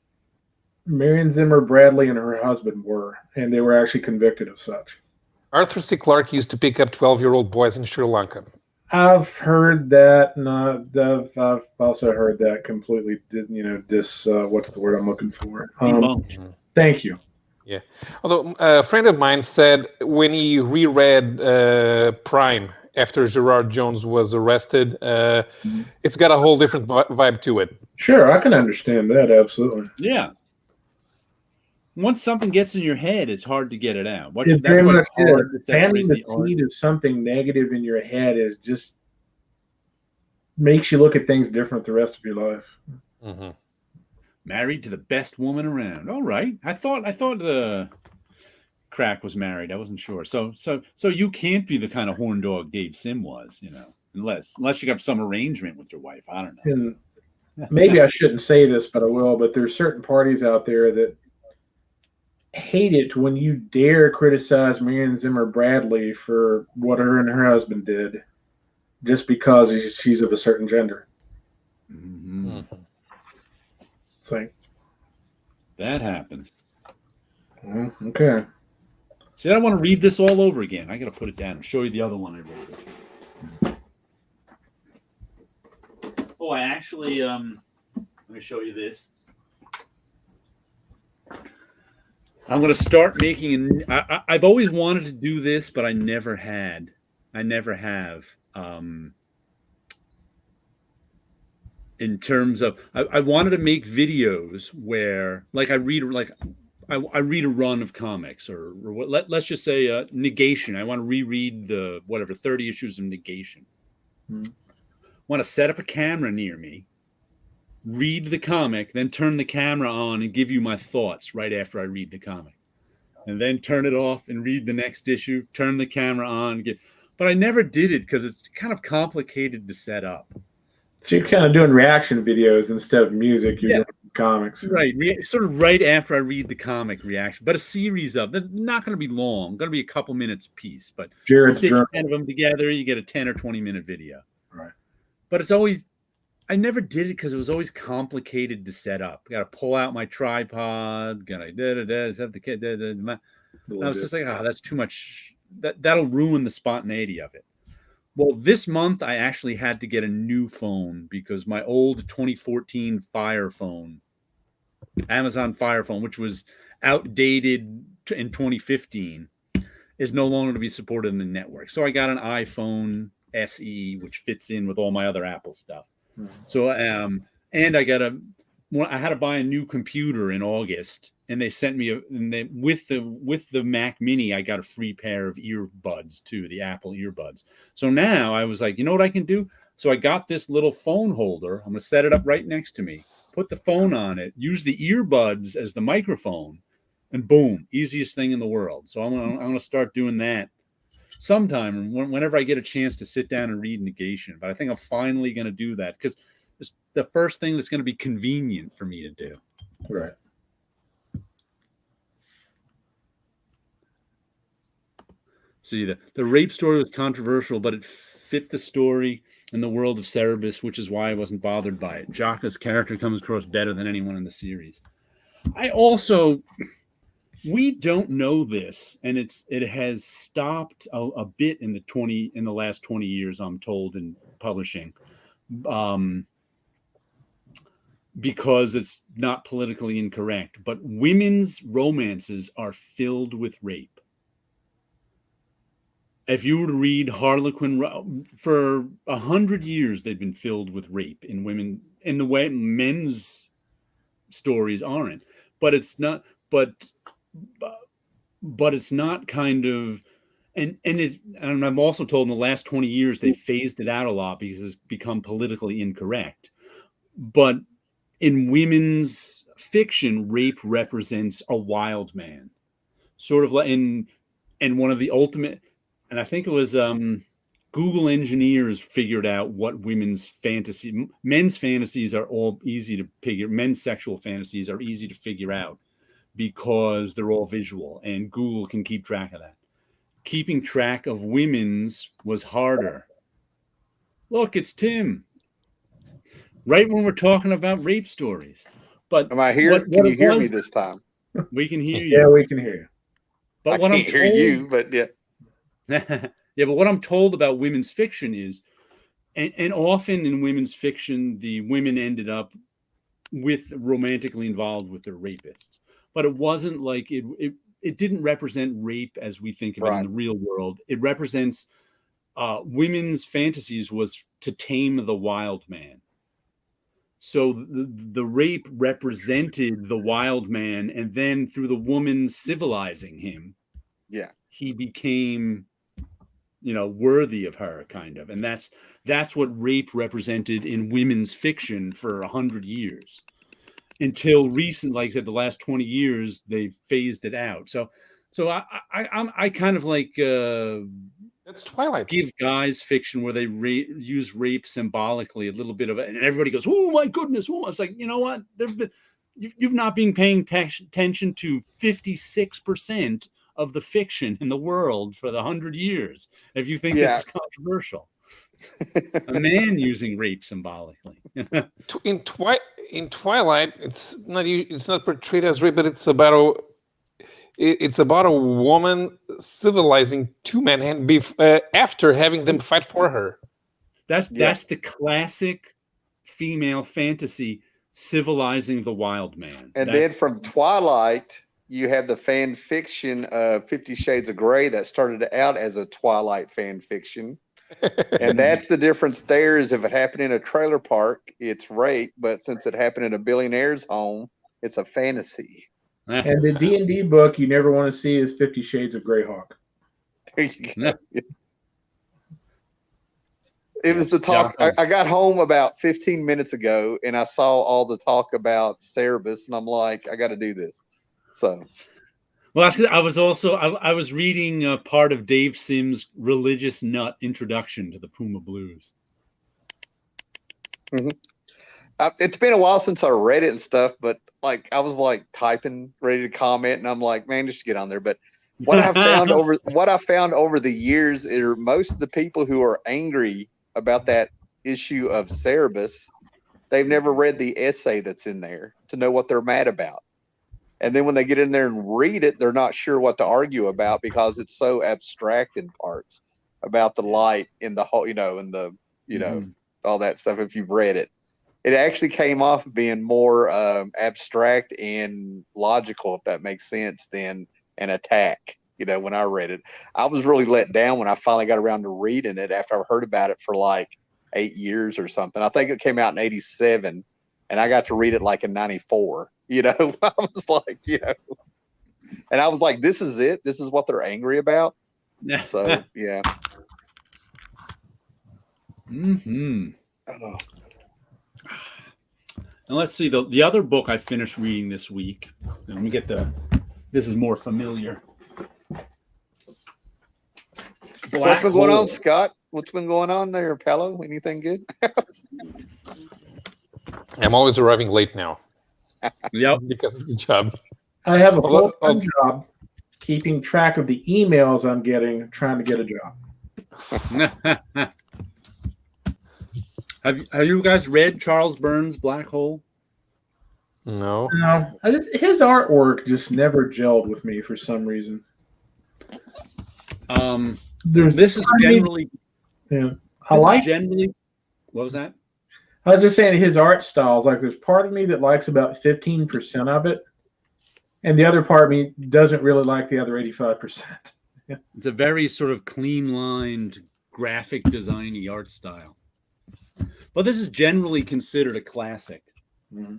Marion Zimmer Bradley and her husband were, and they were actually convicted of such. Arthur C. Clarke used to pick up 12-year-old boys in Sri Lanka. I've heard that, and I've also heard that completely. What's the word I'm looking for? Thank you. Yeah. Although a friend of mine said when he reread Prime after Gerard Jones was arrested, it's got a whole different vibe to it. Sure, I can understand that, absolutely. Yeah. Once something gets in your head, it's hard to get it out. It very much is. Planting the seed of something negative in your head is just makes you look at things different the rest of your life. Mm-hmm. Married to the best woman around. All right. I thought the crack was married. I wasn't sure. So you can't be the kind of horn dog Dave Sim was, unless you have some arrangement with your wife. I don't know. And maybe I shouldn't say this, but I will. But there's certain parties out there that hate it when you dare criticize Marion Zimmer Bradley for what her and her husband did just because she's of a certain gender. Mm-hmm. It's like, that happens. Okay. See, I want to read this all over again. I got to put it down and show you the other one I wrote. Oh, I actually, let me show you this. I'm going to start making I've always wanted to do this, but I never had. I never have. In terms of, I wanted to make videos where, like, I read a run of comics, or let's just say Negation. I want to reread the 30 issues of Negation. I want to set up a camera near me, read the comic, then turn the camera on and give you my thoughts right after I read the comic. And then turn it off and read the next issue, turn the camera on. But I never did it because it's kind of complicated to set up. So you're kind of doing reaction videos instead of music. You're doing comics. Right. Sort of right after I read the comic reaction. But a series of, they're not going to be long. Going to be a couple minutes a piece. But stitch 10 of them together, you get a 10 or 20-minute video. Right. But it's always, I never did it because it was always complicated to set up. Got to pull out my tripod. Got to have the kid. I was just like, that's too much. That'll ruin the spontaneity of it. Well, this month I actually had to get a new phone because my old 2014 Fire phone, Amazon Fire phone, which was outdated in 2015, is no longer to be supported in the network. So I got an iPhone SE, which fits in with all my other Apple stuff. So, and I had to buy a new computer in August, and they sent me with the Mac Mini, I got a free pair of earbuds too, the Apple earbuds. So now I was like, you know what I can do? So I got this little phone holder. I'm going to set it up right next to me, put the phone on it, use the earbuds as the microphone, and boom, easiest thing in the world. So I'm going to start doing that sometime whenever I get a chance to sit down and read Negation. But I think I'm finally going to do that because it's the first thing that's going to be convenient for me to do. Right. See, the rape story was controversial, but it fit the story and the world of Cerebus, which is why I wasn't bothered by it. Jaka's character comes across better than anyone in the series. We don't know this, and it has stopped a bit in the last 20 years, I'm told, in publishing, because it's not politically incorrect. But women's romances are filled with rape. If you were to read Harlequin, for 100 years, they've been filled with rape in women in the way men's stories aren't. But it's not. But it's not kind of, and I'm also told in the last 20 years they've phased it out a lot because it's become politically incorrect. But in women's fiction, rape represents a wild man, sort of like and one of the ultimate. And I think it was Google engineers figured out what men's fantasies are all easy to figure. Men's sexual fantasies are easy to figure out because they're all visual, and Google can keep track of that. Keeping track of women's was harder. Look, it's Tim. Right when we're talking about rape stories. But am I here? Can you hear me this time? We can hear you. Yeah, we can hear you. But I can't hear you, but yeah. Yeah, but what I'm told about women's fiction is, and often in women's fiction, the women ended up romantically involved with their rapists. But it wasn't like it didn't represent rape as we think of it in the real world. It represents women's fantasies was to tame the wild man. So the rape represented the wild man, and then through the woman civilizing him, he became, worthy of her, kind of. And that's what rape represented in women's fiction for 100 years. Until recent, like I said, the last 20 years, they've phased it out. So I kind of like that's Twilight. Give guys fiction where they use rape symbolically a little bit of it, and everybody goes, "Oh my goodness!" Oh, it's like, you know what? You've not been paying attention to 56% of the fiction in the world for the 100 years. If you think this is controversial. A man using rape symbolically. In Twilight, it's not portrayed as rape, but it's about a woman civilizing two men after having them fight for her. That's the classic female fantasy, civilizing the wild man. And then from Twilight, you have the fan fiction of 50 Shades of Grey that started out as a Twilight fan fiction. And that's the difference there, is if it happened in a trailer park, it's rape, but since it happened in a billionaire's home, it's a fantasy. And the D&D book you never want to see is 50 Shades of Greyhawk. There you go. It was the talk. I got home about 15 minutes ago, and I saw all the talk about Cerebus, and I'm like, I got to do this. So. Well, actually, I was reading part of Dave Sims' Religious Nut introduction to the Puma Blues. Mm-hmm. It's been a while since I read it and stuff, but like I was like typing, ready to comment, and I'm like, man, just get on there. But what I found over the years are most of the people who are angry about that issue of Cerebus, they've never read the essay that's in there to know what they're mad about. And then when they get in there and read it, they're not sure what to argue about because it's so abstract in parts about the light in the whole, all that stuff. If you've read it, it actually came off being more abstract and logical, if that makes sense, than an attack. When I read it, I was really let down when I finally got around to reading it after I heard about it for like 8 years or something. I think it came out in 87 and I got to read it like in 94. I was like, and I was like, this is it. This is what they're angry about. So, yeah. Mm-hmm. Oh. And let's see, the other book I finished reading this week. Let me get this is more familiar. What's been going on, Scott? What's been going on there, Paolo? Anything good? I'm always arriving late now. Yep. Because of the job. I have a full-time job keeping track of the emails I'm getting, trying to get a job. Have you guys read Charles Burns' Black Hole? No. No, his artwork just never gelled with me for some reason. There's This is generally. Yeah, What was that? I was just saying his art styles. Like, there's part of me that likes about 15% of it, and the other part of me doesn't really like the other 85%. Yeah. It's a very sort of clean-lined, graphic designy art style. But this is generally considered a classic. Mm-hmm.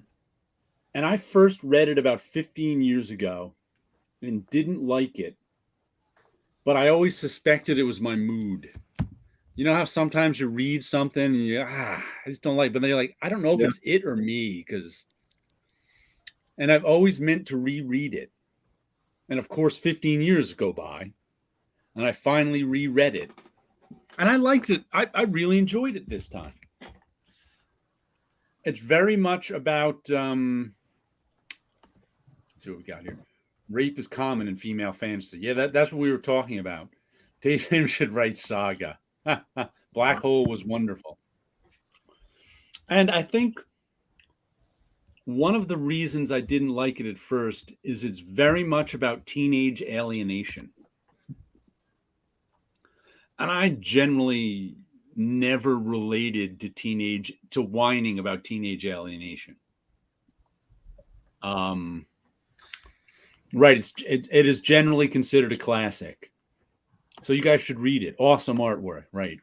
And I first read it about 15 years ago and didn't like it. But I always suspected it was my mood. You know how sometimes you read something and you I just don't like, but then you're like, I don't know if it's it or me, and I've always meant to reread it. And of course, 15 years go by, and I finally reread it. And I liked it. I really enjoyed it this time. It's very much about let's see what we got here. Rape is common in female fantasy. Yeah, that's what we were talking about. David should write Saga. Black Hole was wonderful. And I think one of the reasons I didn't like it at first is it's very much about teenage alienation. And I generally never related to whining about teenage alienation. Right. It is generally considered a classic. So you guys should read it. Awesome artwork. Right.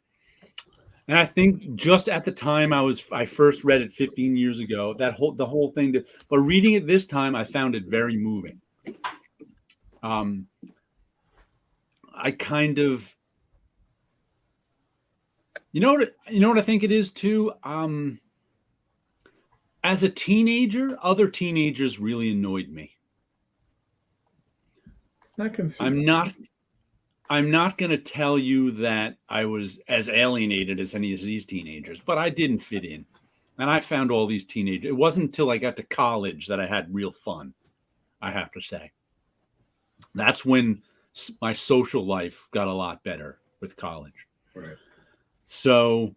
And I think just at the time I first read it 15 years ago, the whole thing, but reading it this time, I found it very moving. I kind of, you know what I think it is too? As a teenager, other teenagers really annoyed me. I'm not going to tell you that I was as alienated as any of these teenagers, but I didn't fit in. And I found all these teenagers. It wasn't until I got to college that I had real fun, I have to say. That's when my social life got a lot better with college. Right. So,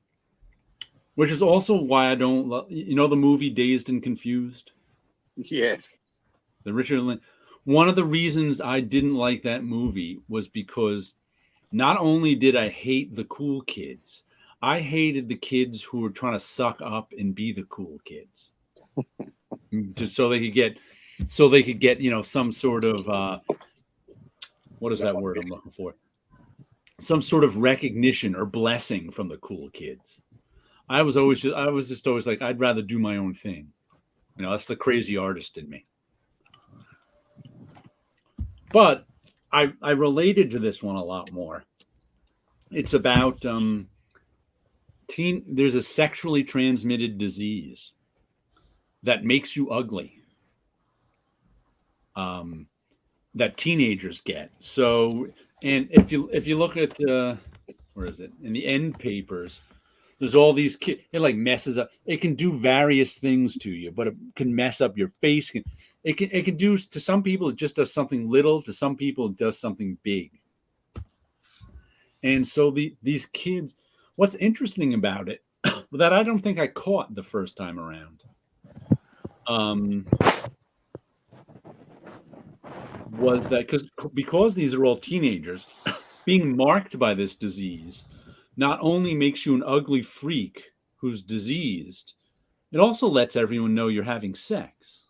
which is also why I don't love, the movie Dazed and Confused? Yeah. The Richard Lynn. One of the reasons I didn't like that movie was because not only did I hate the cool kids, I hated the kids who were trying to suck up and be the cool kids, so they could get some sort of what is that word I'm looking for? Some sort of recognition or blessing from the cool kids. I was just always like, I'd rather do my own thing. That's the crazy artist in me. But I related to this one a lot more. It's about there's a sexually transmitted disease that makes you ugly, that teenagers get. So, and if you look at where is it in the end papers, there's all these kids. It like messes up. It can do various things to you, but it can mess up your face. It can do, to some people, it just does something little. To some people, it does something big. And so these kids, what's interesting about it, that I don't think I caught the first time around, was that because these are all teenagers, being marked by this disease not only makes you an ugly freak who's diseased, it also lets everyone know you're having sex.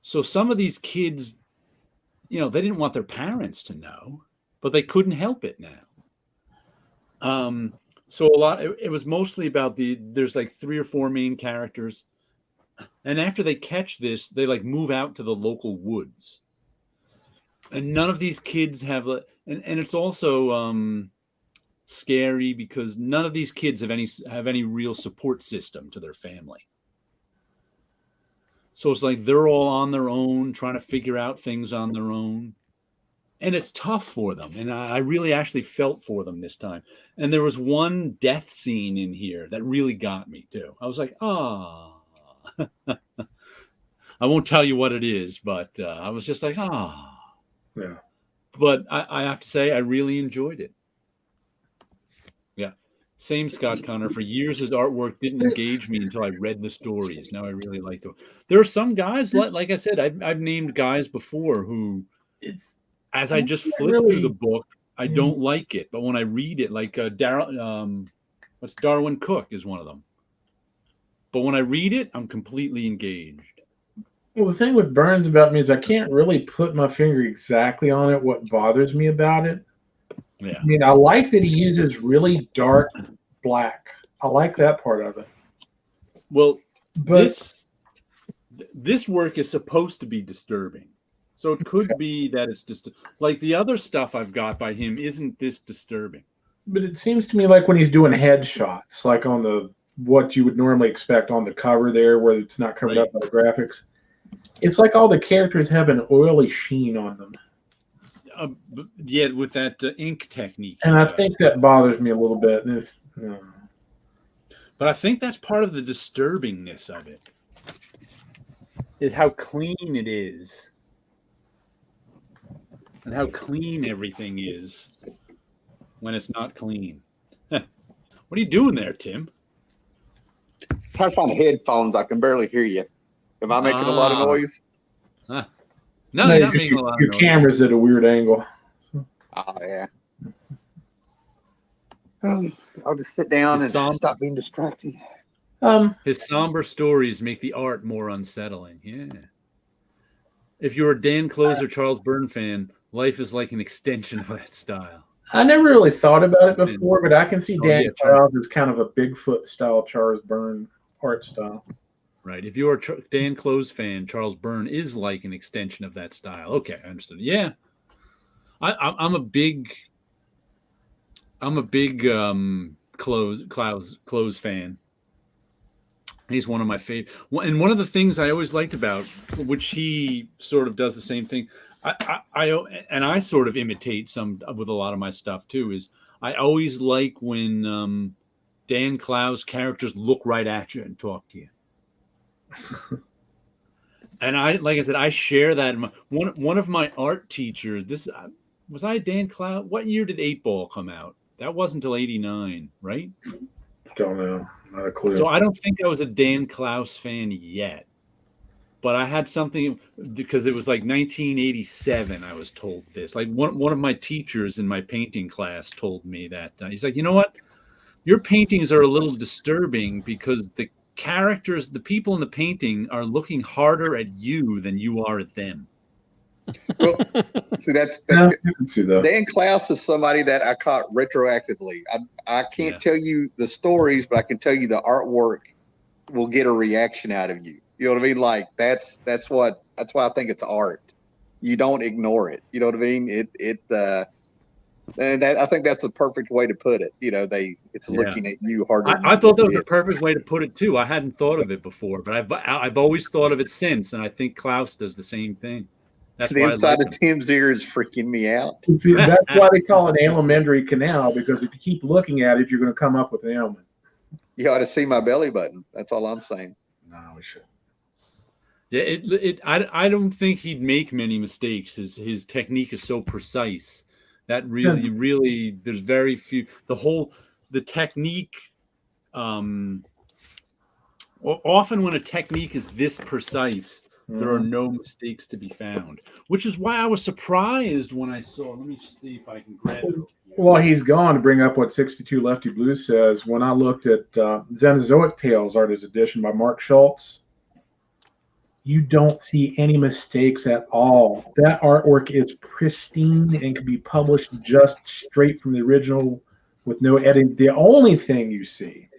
So some of these kids, they didn't want their parents to know, but they couldn't help it now. So it was mostly about there's like 3 or 4 main characters. And after they catch this, they like move out to the local woods. And none of these kids have, and it's also scary because none of these kids have any real support system to their family. So it's like they're all on their own, trying to figure out things on their own. And it's tough for them. And I really actually felt for them this time. And there was one death scene in here that really got me too. I was like, I won't tell you what it is, but I was just like, Yeah. But I have to say, I really enjoyed it. Yeah. Same, Scott Connor. For years, his artwork didn't engage me until I read the stories. Now I really like them. There are some guys, like I said, I've named guys before who, as I just flip through the book, I don't like it. But when I read it, like Darwin Cook is one of them. But when I read it, I'm completely engaged. Well, the thing with Burns about me is I can't really put my finger exactly on it, what bothers me about it. Yeah. I mean, I like that he uses really dark black. I like that part of it. Well, but this work is supposed to be disturbing. So it could be that it's just like the other stuff I've got by him isn't this disturbing. But it seems to me like when he's doing headshots, like on the what you would normally expect on the cover there, where it's not covered up by the graphics, it's like all the characters have an oily sheen on them. Yeah, with that ink technique. And I think that bothers me a little bit. But I think that's part of the disturbingness of it, is how clean it is. And how clean everything is when it's not clean. What are you doing there, Tim? Trying to find headphones. I can barely hear you. Am I making a lot of noise? No, you're not making a lot of noise. Your camera's at a weird angle. Oh, yeah. I'll just sit down and stop being distracted. His somber stories make the art more unsettling. Yeah. If you're a Dan Close or Charles Byrne fan, life is like an extension of that style. I never really thought about it before, but I can see Dan Close as kind of a Bigfoot style Charles Byrne art style. Right. If you're a Dan Close fan, Charles Byrne is like an extension of that style. Okay, I understood. Yeah. I'm a big Close fan. He's one of my favorite. And one of the things I always liked about, which he sort of does the same thing, I sort of imitate some with a lot of my stuff too, is I always like when Dan Clowes characters look right at you and talk to you. And like I said, I share that. One of my art teachers, was I Dan Clowes? What year did 8-Ball come out? That wasn't until 89, right? Don't know. Not a clue. So I don't think I was a Dan Clowes fan yet. But I had something, because it was like 1987, I was told this. Like one of my teachers in my painting class told me that. He's like, you know what? Your paintings are a little disturbing because the characters, the people in the painting are looking harder at you than you are at them. Well, see, that's good. Dan Clowes is somebody that I caught retroactively. I can't tell you the stories, but I can tell you the artwork will get a reaction out of you. You know what I mean? Like that's why I think it's art. You don't ignore it. You know what I mean? And I think that's the perfect way to put it. You know, it's looking at you harder. I thought that was the perfect way to put it too. I hadn't thought of it before, but I've always thought of it since, and I think Clowes does the same thing. That's the inside of Tim's ear is freaking me out. See, that's why they call it alimentary canal, because if you keep looking at it, you're going to come up with an ailment. You ought to see my belly button. That's all I'm saying. No, we should. Yeah, I don't think he'd make many mistakes. His technique is so precise that really there's very few. The technique. Often when a technique is this precise, there are no mistakes to be found, which is why I was surprised when I saw. Let me see if I can grab it. Well, he's gone to bring up what 62 Lefty Blues says. When I looked at Xenozoic Tales Artist Edition by Mark Schultz, you don't see any mistakes at all. That artwork is pristine and can be published just straight from the original with no editing. The only thing you see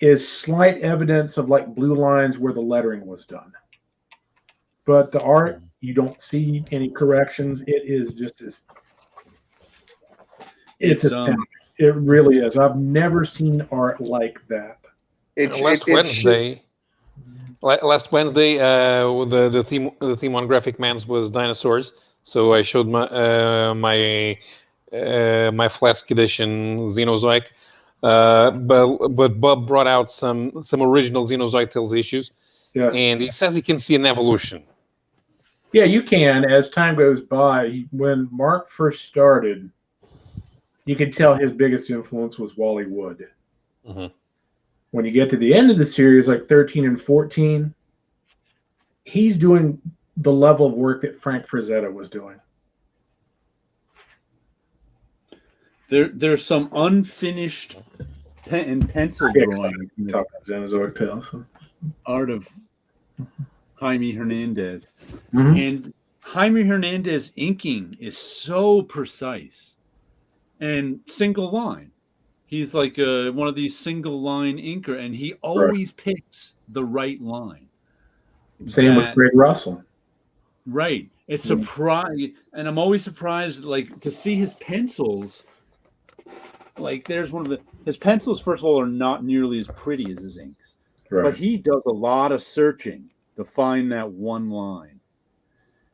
is slight evidence of like blue lines where the lettering was done. But the art, you don't see any corrections. It is just as it really is. I've never seen art like that. Last Wednesday, the theme on Graphic Mans was dinosaurs. So I showed my Flask edition Xenozoic, but Bob brought out some original Xenozoic Tales issues, and he says he can see an evolution. Yeah, you can as time goes by. When Mark first started, you can tell his biggest influence was Wally Wood. Mm-hmm. When you get to the end of the series, like 13 and 14, he's doing the level of work that Frank Frazetta was doing. There's some unfinished pen and pencil drawing in this Talk about Xenozoic Tales. art of Jaime Hernandez. Mm-hmm. And Jaime Hernandez inking is so precise and single line. He's like one of these single line inker, and he always picks the right line. Same with Greg Russell. Right. It's surprising, and I'm always surprised, like, to see his pencils. Like, there's one of his pencils, first of all, are not nearly as pretty as his inks. Right. But he does a lot of searching to find that one line.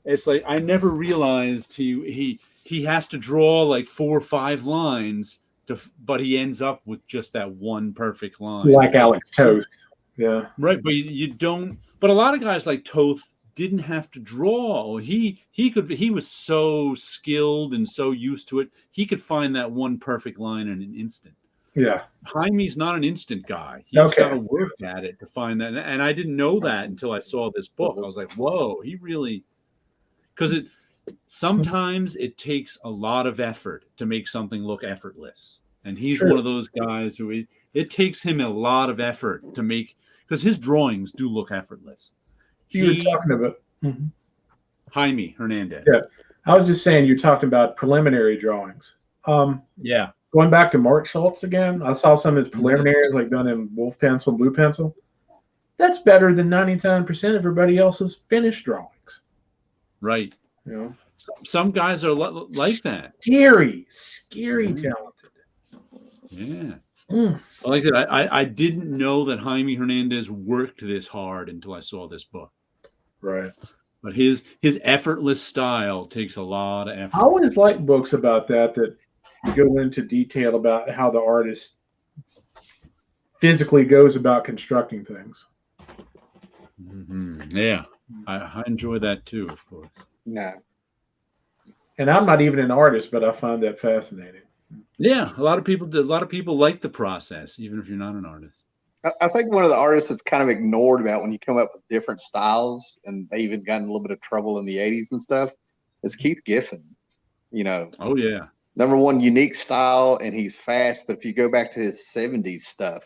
It's like, I never realized he has to draw like 4 or 5 lines, but he ends up with just that one perfect line. Like Alex Toth. Yeah. Right, but you don't. But a lot of guys like Toth didn't have to draw. He was so skilled and so used to it. He could find that one perfect line in an instant. Yeah. Jaime's not an instant guy. He's got to work at it to find that. And I didn't know that until I saw this book. I was like, whoa, he really, because sometimes it takes a lot of effort to make something look effortless. And he's one of those guys who it takes him a lot of effort to make, because his drawings do look effortless. You were talking about Jaime Hernandez. Yeah. I was just saying, you're talking about preliminary drawings. Yeah. Going back to Mark Schultz again, I saw some of his preliminaries like done in wolf pencil, blue pencil. That's better than 99% of everybody else's finished drawings. Right. You know, some guys are like that. Scary talented. Yeah. Like I said, I didn't know that Jaime Hernandez worked this hard until I saw this book. Right. But his effortless style takes a lot of effort. I always like books about that go into detail about how the artist physically goes about constructing things. Mm-hmm. Yeah, I enjoy that too, of course. No. And I'm not even an artist, but I find that fascinating. Yeah, a lot of people like the process, even if you're not an artist. I think one of the artists that's kind of ignored about when you come up with different styles, and they even got in a little bit of trouble in the 80s and stuff, is Keith Giffen. You know. Oh yeah. Number one, unique style, and he's fast. But if you go back to his 70s stuff,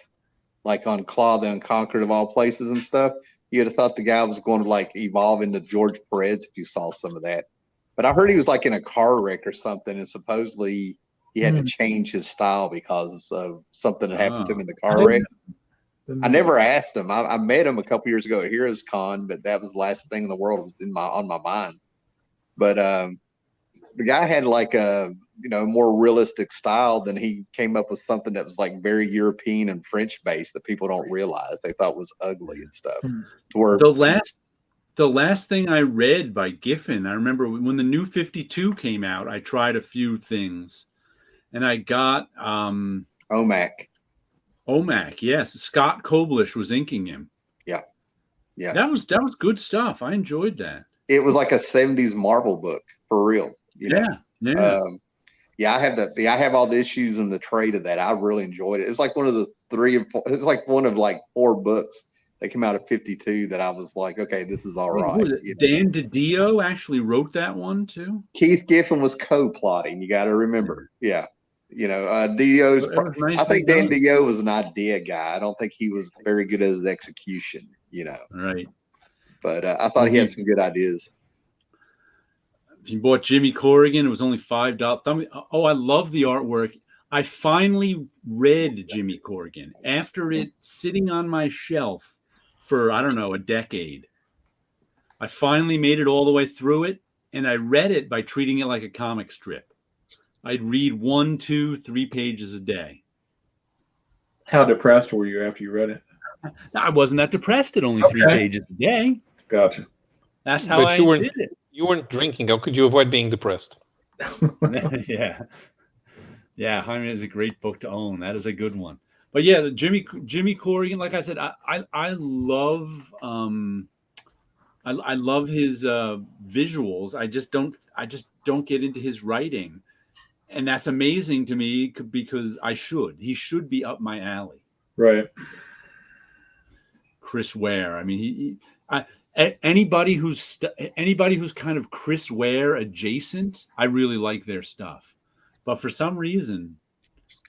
like on Claw the Unconquered of all places and stuff, you would have thought the guy was going to like evolve into George Perez if you saw some of that. But I heard he was like in a car wreck or something, and supposedly he had to change his style because of something that happened to him in the car wreck. I never asked him. I met him a couple years ago at Heroes Con, but that was the last thing in the world was on my mind. But the guy had like a more realistic style. Than he came up with something that was like very European and French based that people don't realize they thought was ugly and stuff. To where the last thing I read by Giffen, I remember when the New 52 came out, I tried a few things, and I got OMAC, yes. Scott Koblish was inking him. Yeah. That was good stuff. I enjoyed that. It was like a 70s Marvel book for real. Yeah. I have all the issues in the trade of that. I really enjoyed it. It's like one of the 3 or 4. It's like one of like 4 books that came out of 52 that I was like, okay, this is all right. Dan DiDio actually wrote that one too. Keith Giffen was co-plotting. You got to remember. Yeah. Dio's. I think Dan DiDio was an idea guy. I don't think he was very good at his execution. Right. But I thought he had some good ideas. If you bought Jimmy Corrigan, it was only $5. Oh, I love the artwork. I finally read Jimmy Corrigan after it sitting on my shelf for, I don't know, a decade. I finally made it all the way through it, and I read it by treating it like a comic strip. I'd read 1, 2, 3 pages a day. How depressed were you after you read it? I wasn't that depressed at only 3 pages a day. Gotcha. That's how I did it. You weren't drinking. How could you avoid being depressed? Yeah. Jaime is a great book to own. That is a good one. But yeah, Jimmy Corrigan, like I said, I love I love his visuals. I just don't get into his writing. and that's amazing to me because he should be up my alley. Right. Chris Ware. I mean, anybody who's kind of Chris Ware adjacent, I really like their stuff. But for some reason,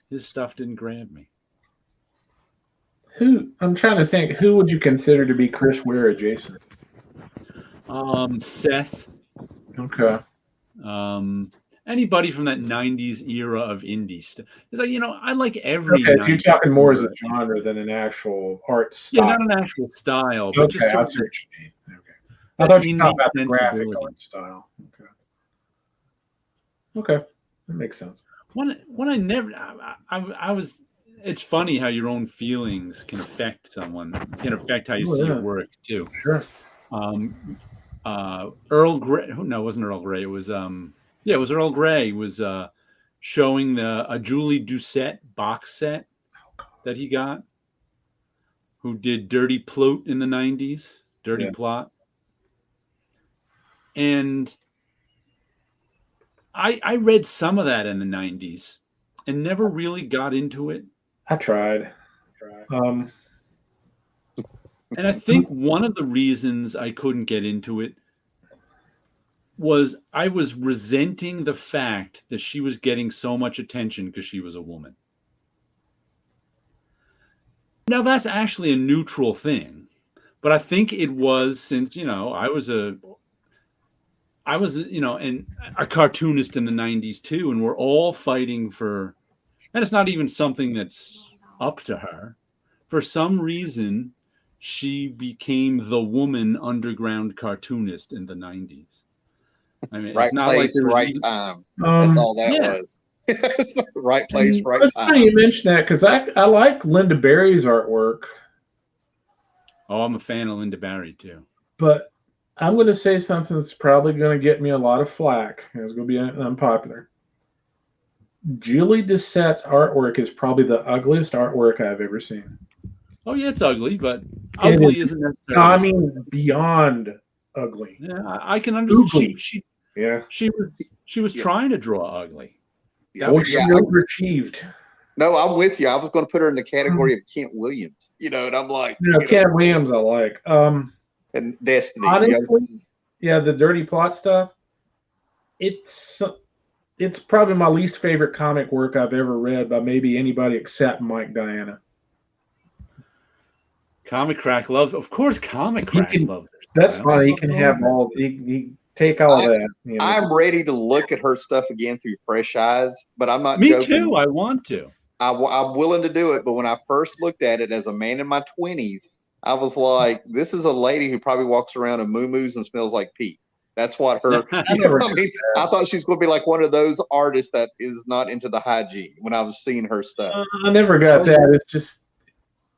his stuff didn't grab me. I'm trying to think. Who would you consider to be Chris Ware adjacent? Seth. Okay. Anybody from that '90s era of indie stuff. It's like, I like every. Okay, so you're talking more as a genre than an actual art style. Yeah, not an actual style, but just I see what you mean. Okay. I thought you were talking about the graphic art style. Okay, that makes sense. It's funny how your own feelings can affect someone, can affect how you see your work too. Sure. Earl Grey. No, it wasn't Earl Grey. It was it was Earl Grey. Was showing a Julie Doucette box set that he got. Who did Dirty Plot in the '90s? Dirty Plot. And I read some of that in the '90s and never really got into it. I tried. And I think one of the reasons I couldn't get into it was I was resenting the fact that she was getting so much attention because she was a woman. Now, that's actually a neutral thing, but I think it was since, I was a cartoonist in the '90s too, and we're all fighting for, and it's not even something that's up to her. For some reason, she became the woman underground cartoonist in the '90s. I mean, right it's not place, like right time. That's all that was. Right place, right time. It's funny you mention that because I like Linda Barry's artwork. Oh, I'm a fan of Linda Barry too. But I'm going to say something that's probably going to get me a lot of flack. It's going to be unpopular. Julie Doucette's artwork is probably the ugliest artwork I've ever seen. Oh yeah, it's ugly, but ugly isn't necessarily. No, I mean beyond ugly. Yeah, I can understand. She was trying to draw ugly. She overachieved. No, I'm with you. I was going to put her in the category of Kent Williams. And I'm like, Kent Williams, I like. And Destiny. Honestly, the Dirty Plot stuff. It's probably my least favorite comic work I've ever read by maybe anybody except Mike Diana. Comic Crack loves, of course. Comic Crack loves her. That's fine. He can have all. He take all of that. I'm ready to look at her stuff again through fresh eyes, but I'm not. Me joking. too. I want to. I'm willing to do it, but when I first looked at it as a man in my 20s, I was like, "This is a lady who probably walks around in muumuus and smells like Pete." That's what her. I thought she was going to be like one of those artists that is not into the hygiene. When I was seeing her stuff, I never got that. It's just.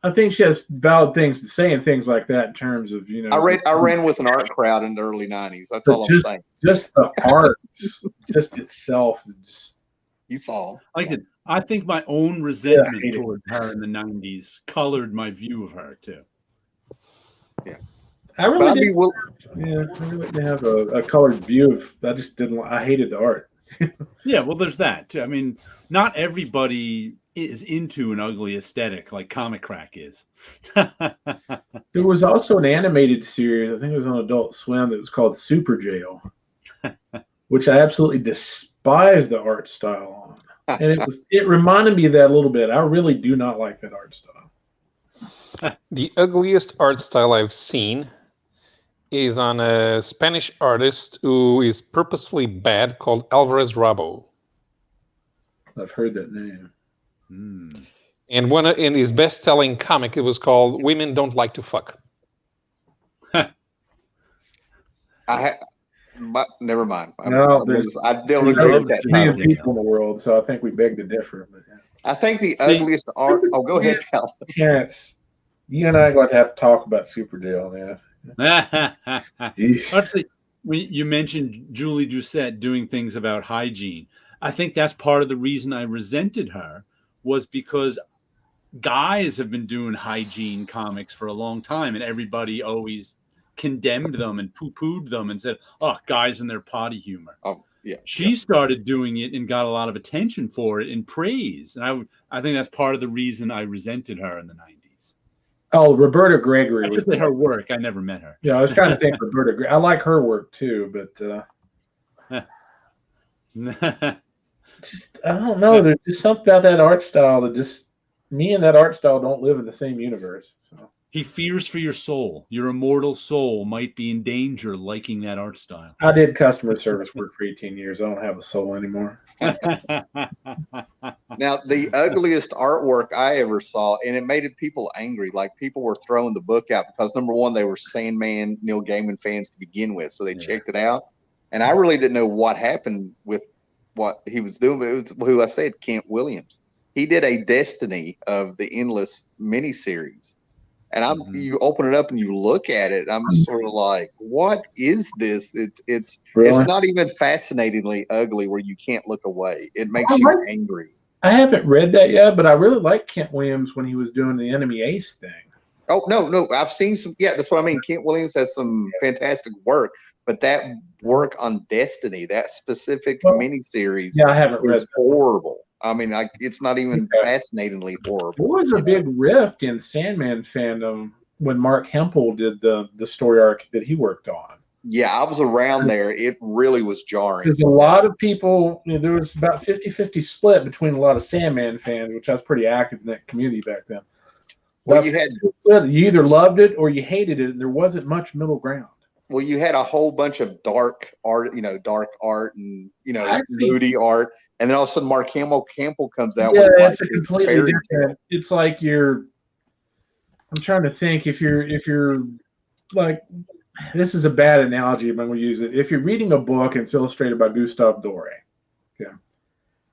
I think she has valid things to say and things like that in terms of, I ran with an art crowd in the early 90s. That's all I'm saying. Just the art, just itself is just. You fall. I think my own resentment towards her in the '90s colored my view of her too. Yeah. I really didn't have a colored view of. I hated the art. Yeah, well, there's that too. I mean, not everybody is into an ugly aesthetic like Comic Crack is. There was also an animated series, I think it was on Adult Swim, that was called Super Jail, which I absolutely despised the art style on. And it reminded me of that a little bit. I really do not like that art style. The ugliest art style I've seen is on a Spanish artist who is purposefully bad called Alvarez Rabo. I've heard that name. And in his best-selling comic, it was called "Women Don't Like to Fuck." But never mind. I don't agree with that. Million people in the world, so I think we beg to differ. But I think the ugliest art. Oh, go ahead, Cal. Terrence, you and I are going to have to talk about Super Jail, man. Honestly, when you mentioned Julie Doucette doing things about hygiene, I think that's part of the reason I resented her. Was because guys have been doing hygiene comics for a long time, and everybody always condemned them and poo-pooed them and said, "Oh, guys and their potty humor." Oh, Yeah. She started doing it and got a lot of attention for it and praise. And I think that's part of the reason I resented her in the 90s. Oh, Roberta Gregory I was should say her work. I never met her. Yeah, I was trying to think Roberta. I like her work too, but just I don't know. There's just something about that art style that just me and that art style don't live in the same universe. So he fears for your soul. Your immortal soul might be in danger liking that art style. I did customer service work for 18 years. I don't have a soul anymore. Now, the ugliest artwork I ever saw, and it made people angry. Like people were throwing the book out because number one, they were Sandman, Neil Gaiman fans to begin with, so they checked it out. And I really didn't know what happened with what he was doing, but it was who I said, Kent Williams. He did a Destiny of the Endless miniseries. And you open it up and you look at it, I'm just sort of like, what is this? It's not even fascinatingly ugly where you can't look away. It makes you angry. I haven't read that yet, but I really like Kent Williams when he was doing the Enemy Ace thing. Oh, no. I've seen some. Yeah, that's what I mean. Kent Williams has some fantastic work, but that work on Destiny, that specific miniseries, I haven't read that. Horrible. I mean, it's not even fascinatingly horrible. There was a big rift in Sandman fandom when Mark Hempel did the story arc that he worked on. Yeah, I was around there. It really was jarring. There's a lot of people, there was about 50-50 split between a lot of Sandman fans, which I was pretty active in that community back then. Well, you either loved it or you hated it, and there wasn't much middle ground. Well, you had a whole bunch of dark art and, moody art. And then all of a sudden Mark Campbell comes out. Yeah, it's a completely different. It's like I'm trying to think if you're like, this is a bad analogy, but I'm going to use it. If you're reading a book and it's illustrated by Gustave Doré, okay,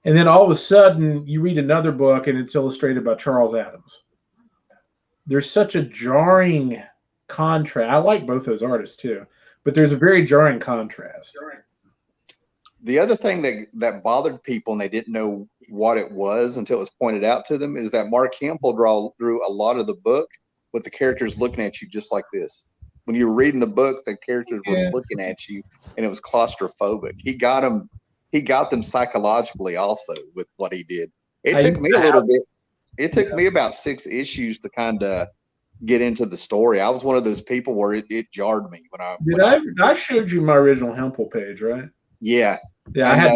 and then all of a sudden you read another book and it's illustrated by Charles Addams, there's such a jarring contrast. I like both those artists too, but there's a very jarring contrast. The other thing that bothered people and they didn't know what it was until it was pointed out to them is that Mark Hempel drew a lot of the book with the characters looking at you just like this. When you were reading the book, the characters were looking at you, and it was claustrophobic. He got them psychologically also with what he did. It took me a little bit. It took me about 6 issues to kind of get into the story. I was one of those people where it jarred me when I showed you my original Hempel page, right? Yeah. Yeah,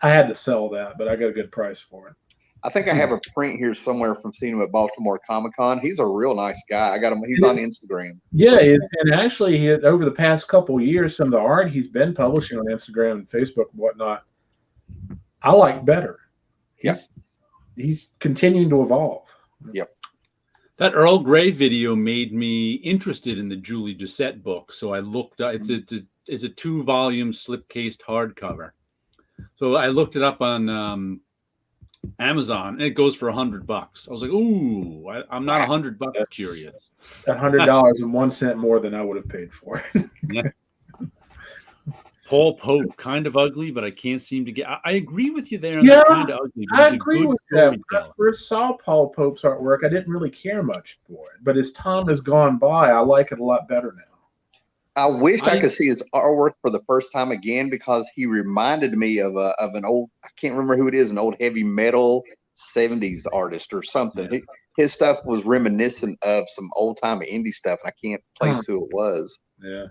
I had to sell that, but I got a good price for it. I think I have a print here somewhere from seeing him at Baltimore Comic-Con. He's a real nice guy. I got him. He's on Instagram. Yeah, and actually, over the past couple of years, some of the art he's been publishing on Instagram and Facebook and whatnot, I like better. He's continuing to evolve. Yep. That Earl Grey video made me interested in the Julie Doucette book, so I looked. It's a 2-volume slipcased hardcover. So I looked it up on Amazon, and it goes for $100. I was like, "Ooh, I'm not $100 curious." $100.01 more than I would have paid for it. Yeah. Paul Pope, kind of ugly, but I can't seem to get. I agree with you there. Yeah, kind of ugly. I agree with that. When I first saw Paul Pope's artwork, I didn't really care much for it. But as time has gone by, I like it a lot better now. I wished I could see his artwork for the first time again because he reminded me of an old, I can't remember who it is, an old heavy metal 70s artist or something. Yeah. His stuff was reminiscent of some old time indie stuff, and I can't place who it was. Yeah.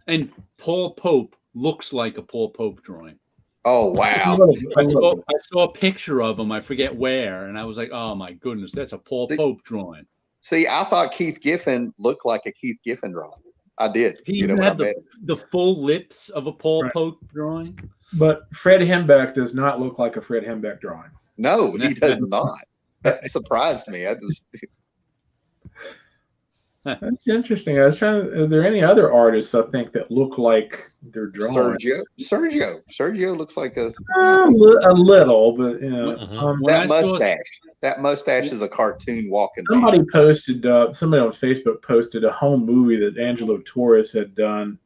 And Paul Pope looks like a Paul Pope drawing. Oh, wow. I saw a picture of him, I forget where, and I was like, oh my goodness, that's a Paul Pope drawing. See, I thought Keith Giffen looked like a Keith Giffen drawing. I did. He had the full lips of a Paul Pope drawing. But Fred Hembeck does not look like a Fred Hembeck drawing. No, he does not. That surprised me. That's interesting. I was trying to, are there any other artists I think that look like they're drawing? Sergio looks like a little, but you know, that mustache is a cartoon walking. Somebody on Facebook posted a home movie that Angelo Torres had done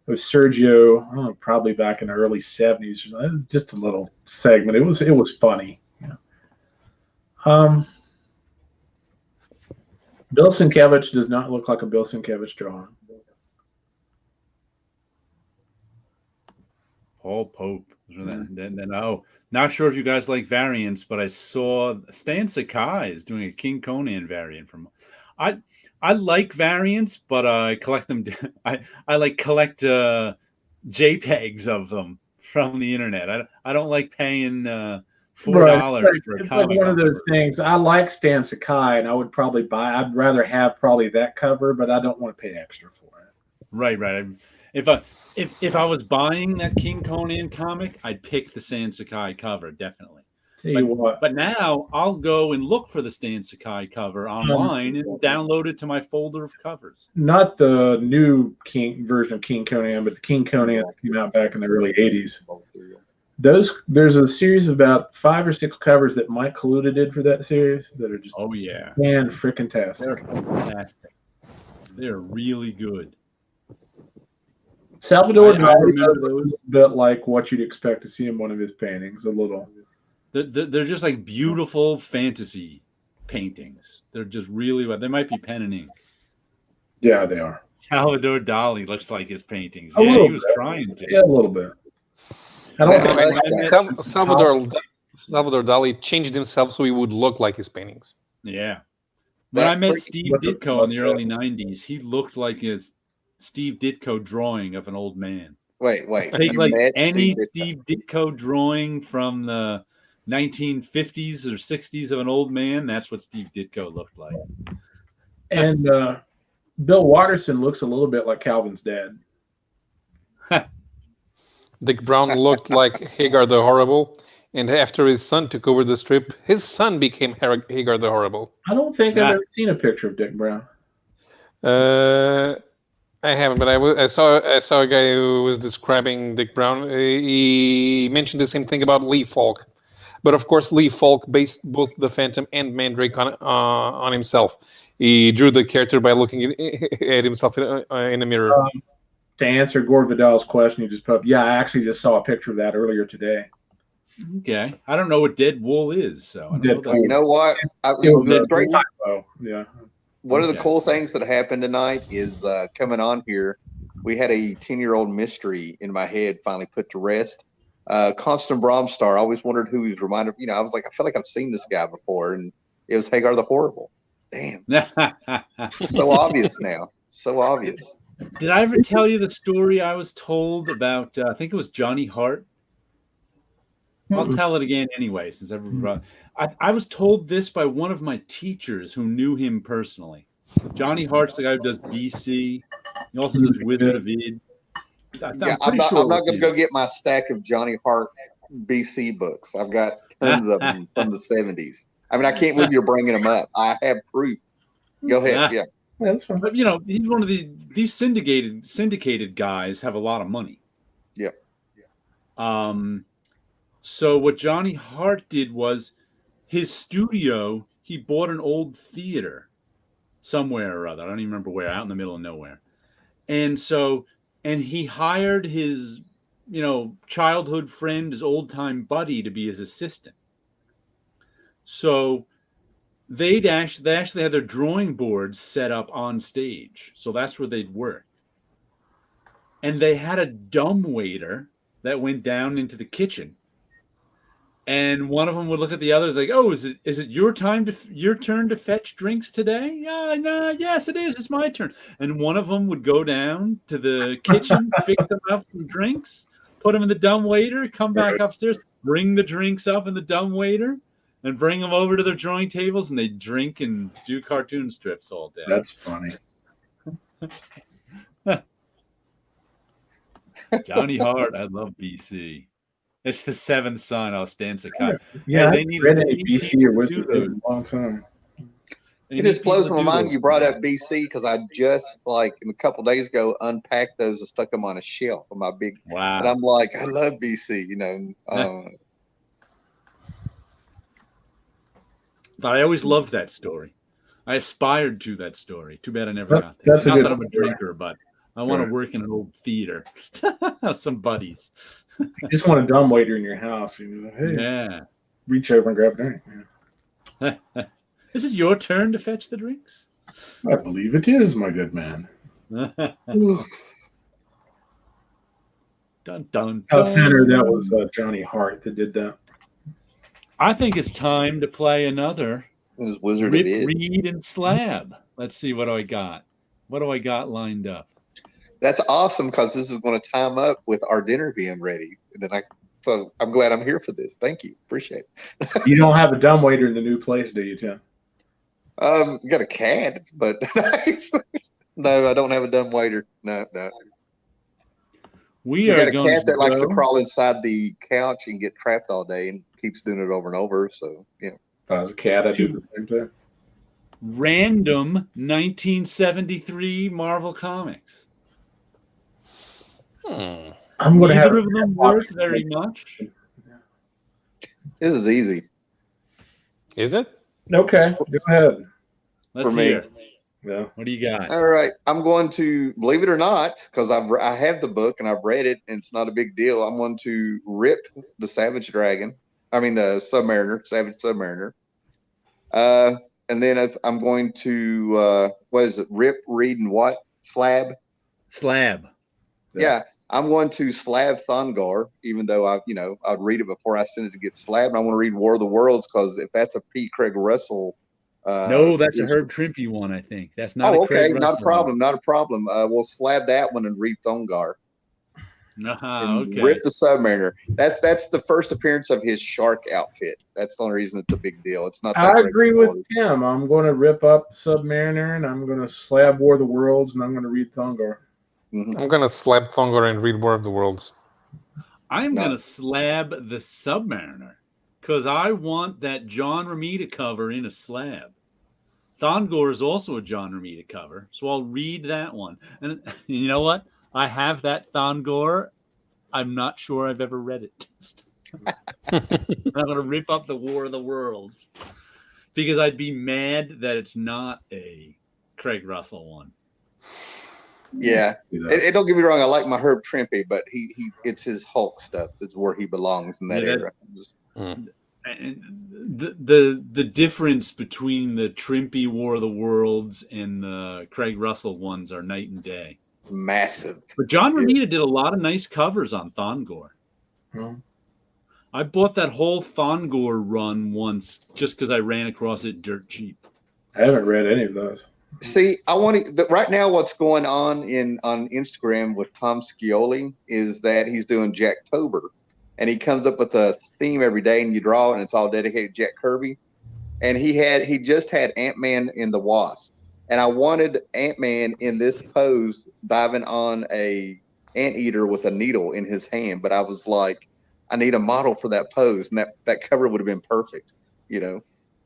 with Sergio. I don't know, probably back in the early 70s. It was just a little segment. It was funny. Yeah. Bill Sienkiewicz does not look like a Bill Sienkiewicz drawing. Paul Pope. Then not sure if you guys like variants, but I saw Stan Sakai is doing a King Conan variant from. I like variants, but I collect them. I like collect JPEGs of them from the internet. I don't like paying $4 for a it's comic. Like one of those things. I like Stan Sakai, and I would probably buy. I'd rather have probably that cover, but I don't want to pay extra for it. Right. If I was buying that King Conan comic, I'd pick the Stan Sakai cover definitely. Tell you what. But now I'll go and look for the Stan Sakai cover online and download it to my folder of covers. Not the new version of King Conan, but the King Conan that came out back in the early '80s. There's a series of about 5 or 6 covers that Mike Kaluta did for that series that are just man frickin' tastic. They're fantastic. They're really good. Salvador Dali does a little bit like what you'd expect to see in one of his paintings. A little. They're just like beautiful fantasy paintings. They're just really they might be pen and ink. Yeah, they are. Salvador Dali looks like his paintings. He was trying to. Yeah, a little bit. I don't think Salvador Dali changed himself so he would look like his paintings. Yeah. When I met Steve Ditko in the early '90s, he looked like his Steve Ditko drawing of an old man. Wait. Take like any Steve Ditko drawing from the 1950s or 60s of an old man. That's what Steve Ditko looked like. And Bill Watterson looks a little bit like Calvin's dad. Dick Brown looked like Hagar the Horrible, and after his son took over the strip, his son became Hagar the Horrible. I don't think I've ever seen a picture of Dick Brown. I haven't, but I saw a guy who was describing Dick Brown. He mentioned the same thing about Lee Falk, but of course Lee Falk based both the Phantom and Mandrake on himself. He drew the character by looking at himself in a mirror. To answer Gore Vidal's question, you just put up, I actually just saw a picture of that earlier today. Okay, I don't know what dead wool is, so you know what? It was great. Yeah. One of the cool things that happened tonight is coming on here. We had a 10-year-old mystery in my head finally put to rest. Constant Bromstar. I always wondered who he was reminded. I was like, I feel like I've seen this guy before, and it was Hagar the Horrible. Damn, so obvious now. So obvious. Did I ever tell you the story I was told about? I think it was Johnny Hart. I'll tell it again anyway, since I was told this by one of my teachers who knew him personally. Johnny Hart's the guy who does BC. He also does Wizard of Id. I'm not going to go get my stack of Johnny Hart BC books. I've got tons of them from the 70s. I mean, I can't believe you're bringing them up. I have proof. Go ahead. Yeah. That's fine. But he's one of these syndicated guys have a lot of money. Yep. So what Johnny Hart did was his studio, he bought an old theater somewhere or other. I don't even remember where, out in the middle of nowhere. And he hired his, childhood friend, his old time buddy to be his assistant. So they actually had their drawing boards set up on stage. So that's where they'd work. And they had a dumbwaiter that went down into the kitchen. And one of them would look at the others like, "Oh, is it your turn to fetch drinks today?" No, yes, it is. It's my turn. And one of them would go down to the kitchen, fix them up some drinks, put them in the dumbwaiter, come back upstairs, bring the drinks up in the dumbwaiter, and bring them over to their drawing tables, and they drink and do cartoon strips all day. That's funny. Johnny Hart, I love BC. It's the seventh son. I'll Stan Sakai. Yeah, they need BC or Wizard in a long time. It just blows my mind you brought up BC because I just a couple days ago unpacked those and stuck them on a shelf on my big. Wow. And I'm like, I love BC, But I always loved that story. I aspired to that story. Too bad I never got there. That's Not that I'm a drinker, but I want to work in an old theater. Some buddies. You just want a dumbwaiter in your house. You're like, hey, yeah. Reach over and grab a drink. Yeah. Is it your turn to fetch the drinks? I believe it is, my good man. Dun, dun, Fenner, that dun. was Johnny Hart that did that. I think it's time to play another It was Wizard Rip, of Id. Read, and Slab. Let's see what I got. What do I got lined up? That's awesome because this is going to time up with our dinner being ready. And then so I'm glad I'm here for this. Thank you. Appreciate it. You don't have a dumbwaiter in the new place, do you, Tim? Got a cat, but no, I don't have a dumb waiter. No. We got are a going cat that likes to go- crawl inside the couch and get trapped all day and keeps doing it over and over. So, yeah. If I was a cat, I'd do the same thing. Random 1973 Marvel Comics. Hmm. I'm going to have Neither of them worth very much. This is easy. Is it? Okay, go ahead. Let's For me. hear. Yeah. What do you got? All right. I'm going to, believe it or not, because I have the book and I've read it and it's not a big deal. I'm going to rip the Savage Dragon. I mean, the Submariner, Savage Submariner. And then I'm going to, what is it? Rip, read, and what? Slab? Slab. Yeah. I'm going to slab Thongar, even though I'd read it before I send it to get slabbed. I want to read War of the Worlds because if that's a P. Craig Russell. No, that's a Herb Trimpe one, I think. That's not a okay. Craig Not a Russell problem. Not a problem. We'll slab that one and read Thongar. one. And Okay. Rip the Submariner. That's the first appearance of his shark outfit. That's the only reason it's a big deal. It's not. I agree with Tim. I'm going to rip up Submariner, and I'm going to slab War of the Worlds, and I'm going to read Thongar. Mm-hmm. I'm gonna slap Thongar and read War of the Worlds. I'm No. going to slab the Submariner because I want that John Romita cover in a slab. Thongor is also a John Romita cover, so I'll read that one. And you know what? I have that Thongor. I'm not sure I've ever read it. I'm going to rip up the War of the Worlds because I'd be mad that it's not a Craig Russell one. Yeah. And don't get me wrong. I like my Herb Trimpe, but it's his Hulk stuff. It's where he belongs in that era. And the difference between the Trimpe War of the Worlds and the Craig Russell ones are night and day. Massive. But John Romita did a lot of nice covers on Thongor. Hmm. I bought that whole Thongor run once just because I ran across it dirt cheap. I haven't read any of those. See, I want to right now. What's going on on Instagram with Tom Scioli is that he's doing Jacktober, and he comes up with a theme every day, and you draw it, and it's all dedicated to Jack Kirby. And he just had Ant-Man in the Wasp, and I wanted Ant-Man in this pose diving on a anteater with a needle in his hand, but I was like, I need a model for that pose, and that cover would have been perfect. I'm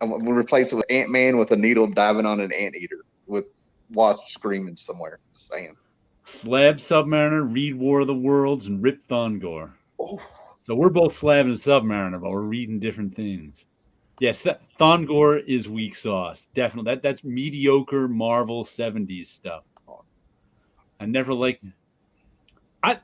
going to replace it with Ant-Man with a needle diving on an anteater with Wasp screaming somewhere. Just saying. Slab Submariner, read War of the Worlds, and rip Thongor. Oh. So we're both Slab and Submariner, but we're reading different things. Yes, Thongor is weak sauce. Definitely. That's mediocre Marvel 70s stuff. I never liked it.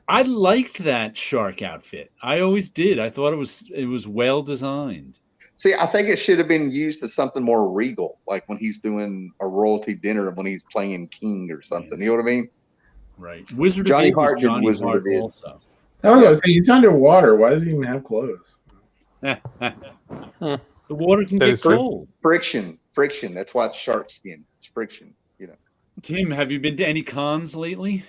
I liked that shark outfit. I always did. I thought it was well designed. See, I think it should have been used as something more regal, like when he's doing a royalty dinner, when he's playing king or something. You know what I mean? Right. Wizard Johnny of Id was Hart did Johnny Wizard Hart of Id. also. I was going to say, he's underwater. Why does he even have clothes? The water can That get is true. cold. Friction. That's why it's shark skin. It's friction. Tim, have you been to any cons lately?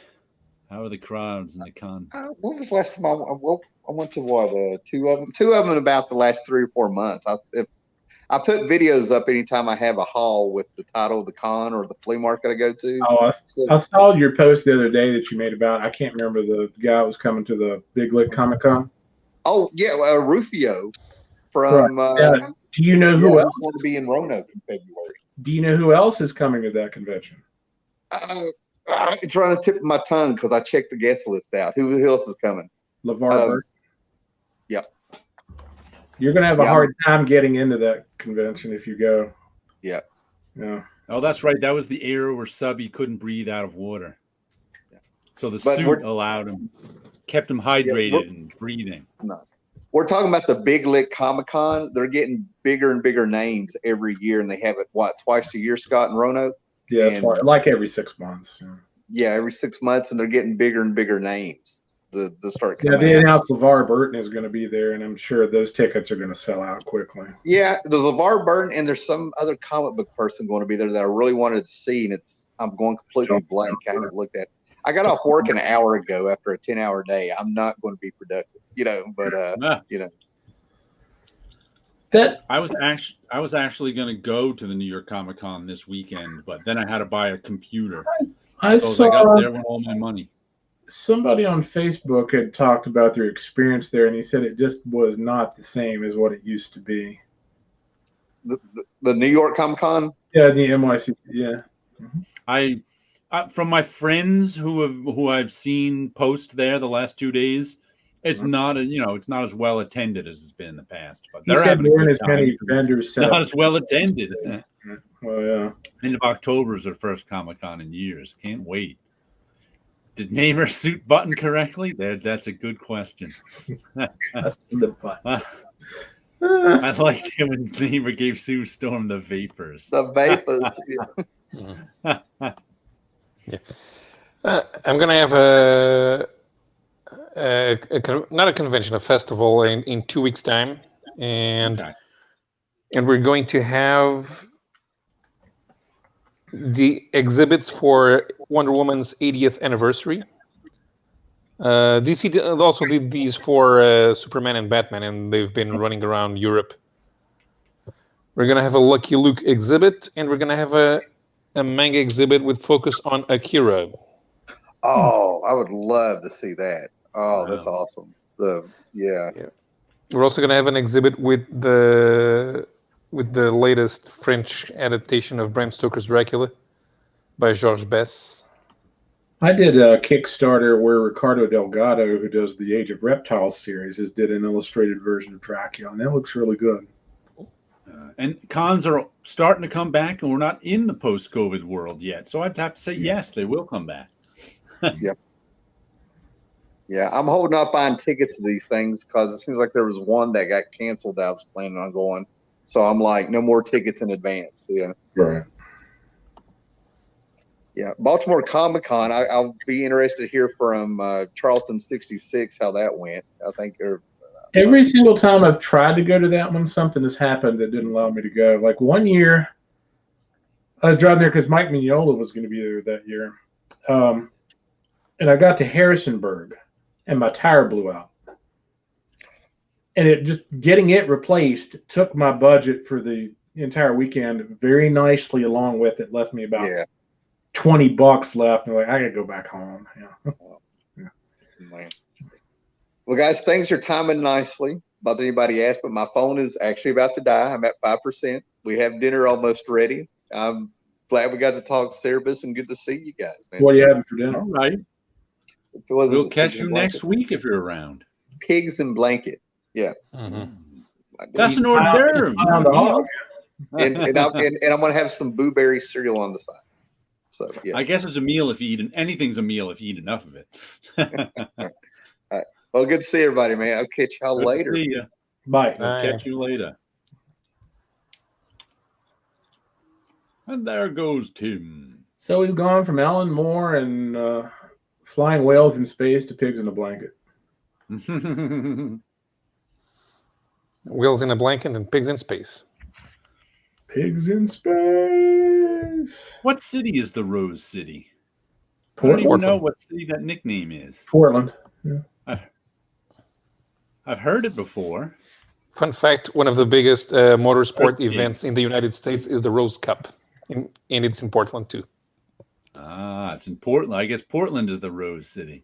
How are the crowds in the con? When was the last time I went to what? Two of them. Two of them in about the last 3 or 4 months. I put videos up anytime I have a haul with the title of the con or the flea market I go to. Oh, I saw your post the other day that you made about, I can't remember the guy who was coming to the Big Lick Comic Con. Oh, yeah, Rufio from. Yeah. Do you know who else? Want to be in Roanoke in February? Do you know who else is coming to that convention? It's right on the tip of my tongue because I checked the guest list out. Who else is coming? LeVar Burton. Yep. You're going to have a hard time getting into that convention if you go. Yeah. Yeah. Oh, that's right. That was the era where Subby couldn't breathe out of water. Yeah. So the suit allowed him, kept him hydrated and breathing. Nice. We're talking about the Big Lick Comic Con. They're getting bigger and bigger names every year, and they have it, twice a year, Scott, in Roanoke? Yeah, like every 6 months. Yeah, every 6 months, and they're getting bigger and bigger names. start Yeah, coming they out. announced LeVar Burton is going to be there, and I'm sure those tickets are going to sell out quickly. Yeah, there's LeVar Burton, and there's some other comic book person going to be there that I really wanted to see, and I'm going completely blank. I haven't looked at. I got off work an hour ago after a 10-hour day. I'm not going to be productive, but That I was actually going to go to the New York Comic Con this weekend, but then I had to buy a computer. I So saw I got there with all my money. somebody on Facebook had talked about their experience there, and he said it just was not the same as what it used to be. the New York Comic Con. Yeah, the NYC. Yeah. I from my friends who I've seen post there the last 2 days, it's not it's not as well attended as it's been in the past. But He they're said having a there weren't good as time. many It's vendors set not up. as well attended. Well, yeah. End of October is their first Comic Con in years. Can't wait. Did Namer suit Button correctly? That's a good question. That's the button. I liked it when Namer gave Sue Storm the vapors. The vapors. Yeah. I'm gonna have not a convention, a festival in 2 weeks' time, and we're going to have the exhibits for Wonder Woman's 80th anniversary. DC also did these for Superman and Batman, and they've been running around Europe. We're gonna have a Lucky Luke exhibit, and we're gonna have a manga exhibit with focus on Akira. Oh, I would love to see that. Oh, that's awesome. Yeah. We're also gonna have an exhibit with the latest French adaptation of Bram Stoker's Dracula by Georges Bess. I did a Kickstarter where Ricardo Delgado, who does the Age of Reptiles series, did an illustrated version of Dracula, and that looks really good. And cons are starting to come back, and we're not in the post-COVID world yet. So I'd have to say yes, they will come back. Yep. Yeah, I'm holding up buying tickets to these things because it seems like there was one that got canceled that I was planning on going. So I'm like, no more tickets in advance. Yeah. Right. Yeah. Baltimore Comic Con, I'll be interested to hear from Charleston 66 how that went. I think every single time I've tried to go to that one, something has happened that didn't allow me to go. Like one year, I was driving there because Mike Mignola was going to be there that year. And I got to Harrisonburg, and my tire blew out. And getting it replaced took my budget for the entire weekend very nicely along with it. Left me about $20 left. And I'm like, I got to go back home. Yeah. Well, guys, things are timing nicely. Not that anybody asked, but my phone is actually about to die. I'm at 5%. We have dinner almost ready. I'm glad we got to talk Cerebus and good to see you guys, man. What are you having for dinner? All right. We'll catch you next week if you're around. Pigs and blanket. Yeah. Mm-hmm. That's an hors d'oeuvre. And I'm going to have some blueberry cereal on the side. So, yeah. I guess it's a meal if you eat anything's a meal if you eat enough of it. All right. Well, good to see everybody, man. I'll catch y'all later. See you. Bye. We'll catch you later. And there goes Tim. So we've gone from Alan Moore and flying whales in space to pigs in a blanket. Wheels in a blanket and pigs in space. Pigs in space. What city is the Rose City? Portland. I don't even know what city that nickname is. Portland. Yeah. I've heard it before. Fun fact, one of the biggest motorsport events in the United States is the Rose Cup. And it's in Portland, too. Ah, it's in Portland. I guess Portland is the Rose City.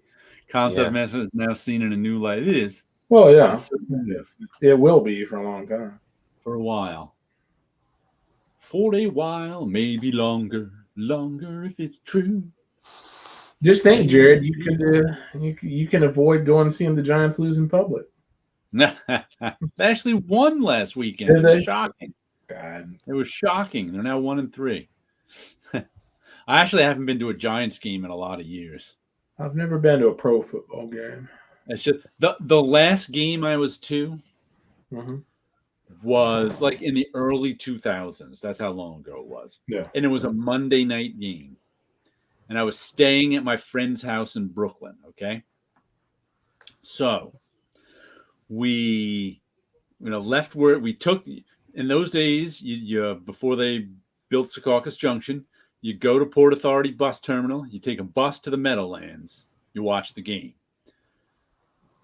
Concept Method is now seen in a new light. It is. Well, yeah. It is. It will be for a long time. For a while. For a while, maybe longer. Longer if it's true. Just think, Jared, you can avoid going and seeing the Giants lose in public. They actually won last weekend. Did It was they? shocking. God. It was shocking. They're now 1-3. I actually haven't been to a Giants game in a lot of years. I've never been to a pro football game. It's just the last game I was to was like in the early 2000s. That's how long ago it was. Yeah. And it was a Monday night game. And I was staying at my friend's house in Brooklyn, okay? So we, left where we took. In those days, you before they built Secaucus Junction, you go to Port Authority bus terminal. You take a bus to the Meadowlands. You watch the game.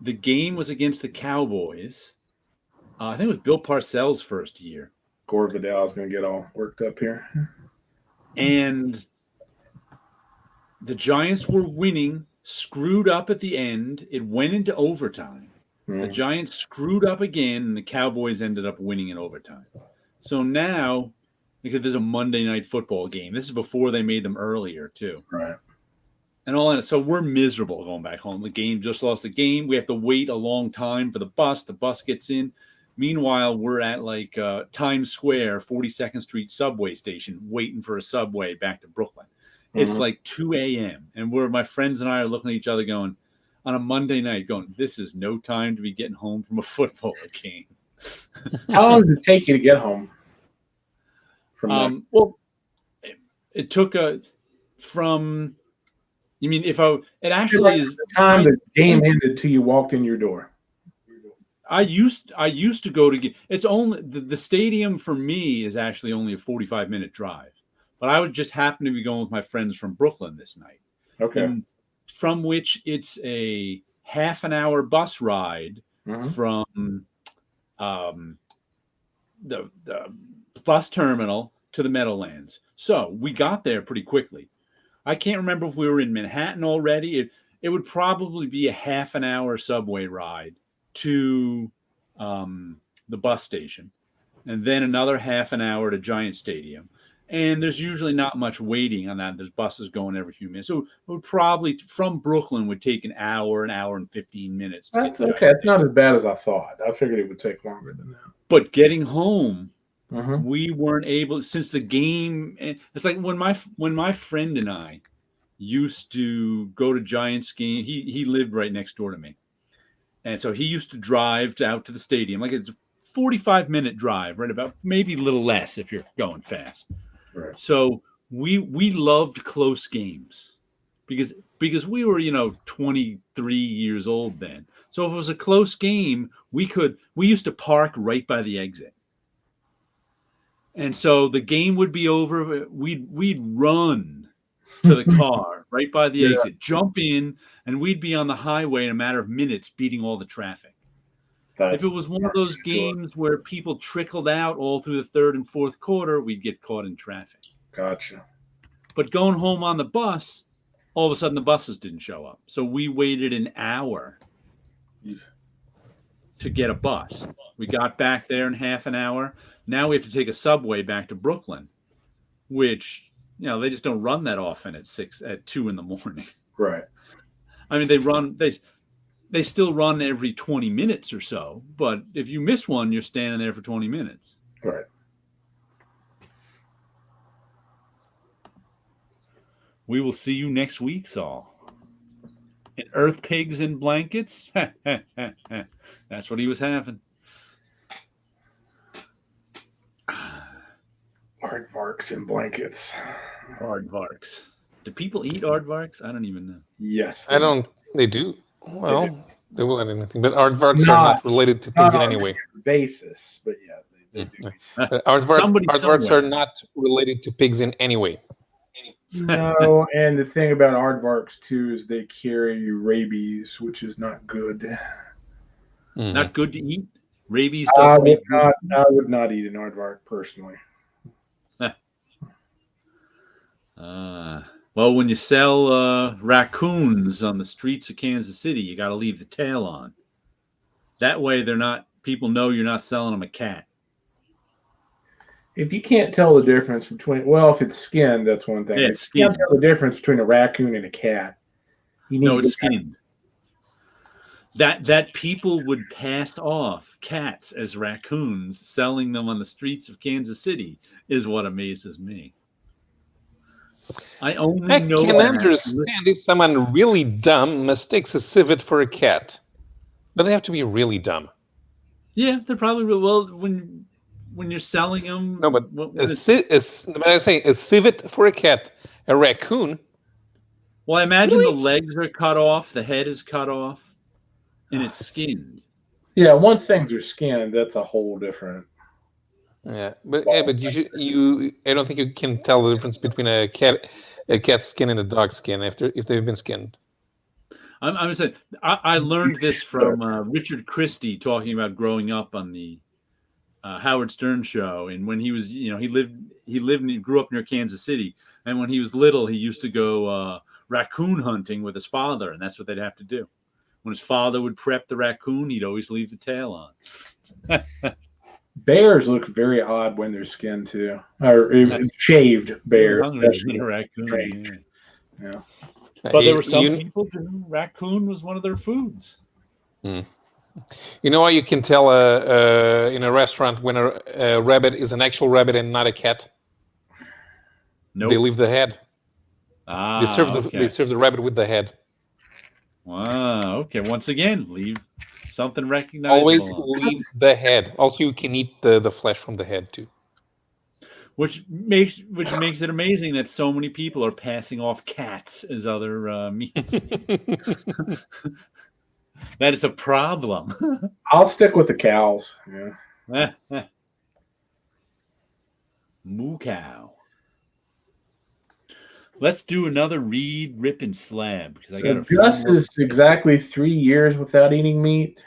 The game was against the Cowboys. I think it was Bill Parcells' first year. Gore Vidal's going to get all worked up here. And the Giants were winning, screwed up at the end. It went into overtime. The Giants screwed up again, and the Cowboys ended up winning in overtime. So now, because there's a Monday night football game. This is before they made them earlier, too. Right. And all that. So we're miserable going back home. The game just lost the game. We have to wait a long time for the bus. The bus gets in. Meanwhile, we're at Times Square, 42nd Street subway station, waiting for a subway back to Brooklyn. It's like 2 a.m. And my friends and I are looking at each other going, on a Monday night, going, this is no time to be getting home from a football game. How long does it take you to get home? Well, it took from. You mean it actually is the time the game ended till you walked in your door? I used to go to. It's only the stadium for me is actually only a 45-minute drive, but I would just happen to be going with my friends from Brooklyn this night. Okay. And from which it's a half an hour bus ride from the bus terminal to the Meadowlands. So we got there pretty quickly. I can't remember if we were in Manhattan already. It would probably be a half an hour subway ride to the bus station, and then another half an hour to Giant Stadium. And there's usually not much waiting on that. There's buses going every few minutes. So it would probably, from Brooklyn, would take an hour and 15 minutes. That's okay. It's not as bad as I thought. I figured it would take longer than that. But getting home, we weren't able, since the game, it's like when my friend and I used to go to Giants game, he lived right next door to me. And so he used to drive out to the stadium. Like it's a 45-minute drive, right? About maybe a little less if you're going fast. Right. So we loved close games because we were 23 years old then. So if it was a close game, we used to park right by the exit, and so the game would be over. We'd run to the car right by the exit, jump in, and we'd be on the highway in a matter of minutes, beating all the traffic. If it was one of those games where people trickled out all through the third and fourth quarter, we'd get caught in traffic. Gotcha. But going home on the bus, all of a sudden the buses didn't show up. So we waited an hour to get a bus. We got back there in half an hour. Now we have to take a subway back to Brooklyn, which, they just don't run that often at 2 in the morning. Right. I mean, they still run every 20 minutes or so, but if you miss one, you're standing there for 20 minutes. Right. We will see you next week, Saul. In Earth Pigs and Blankets? That's what he was having. Aardvarks and blankets. Aardvarks. Do people eat aardvarks? I don't even know. Yes. They do. Well, they will eat anything. But aardvarks are not related to pigs in any way. Basis, but yeah, they do. Aardvarks are not related to pigs in any way. No, and the thing about aardvarks too is they carry rabies, which is not good. Not good to eat? Rabies I doesn't would not eat an aardvark personally. Well, when you sell raccoons on the streets of Kansas City, you got to leave the tail on. That way, people know you're not selling them a cat. If you can't tell the difference between, if it's skinned, that's one thing. Yeah, if you can't tell the difference between a raccoon and a cat, it's skinned. That people would pass off cats as raccoons, selling them on the streets of Kansas City, is what amazes me. I can understand if someone really dumb mistakes a civet for a cat, but they have to be really dumb. Yeah, they're probably when you're selling them. No, but I say a civet for a cat, a raccoon. Well, I imagine the legs are cut off, the head is cut off. and it's skinned. Yeah, once things are skinned, that's a whole different. But I don't think you can tell the difference between a cat's skin and a dog's skin if they've been skinned. I'm saying I learned this from Richard Christie talking about growing up on the Howard Stern show, and when he was, he grew up near Kansas City, and when he was little, he used to go raccoon hunting with his father, and that's what they'd have to do. When his father would prep the raccoon, he'd always leave the tail on. Bears look very odd when they're skinned too, or shaved bears. Raccoon, yeah. But there were some people who raccoon was one of their foods. You know how you can tell in a restaurant when a rabbit is an actual rabbit and not a cat? Nope. They leave the head. They serve the rabbit with the head. Wow. Okay. Once again, leave something recognizable. Always leaves the head. Also, you can eat the flesh from the head too. Which makes it amazing that so many people are passing off cats as other meats. That is a problem. I'll stick with the cows. Yeah. Moo cow. Let's do another read, rip, and slab. Because Gus is exactly 3 years without eating meat.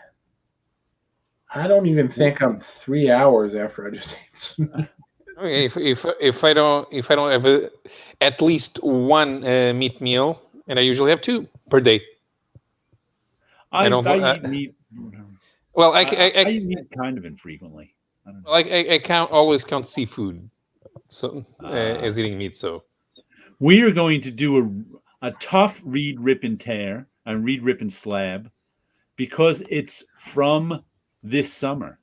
I don't even think I'm 3 hours after I just ate some. Okay, if I don't have at least one meat meal, and I usually have 2 per day. I eat meat. Well, I eat meat kind of infrequently. I don't know. I always count seafood, so as eating meat. So we are going to do a tough read, rip, and tear, and read, rip, and slab, because it's from this summer.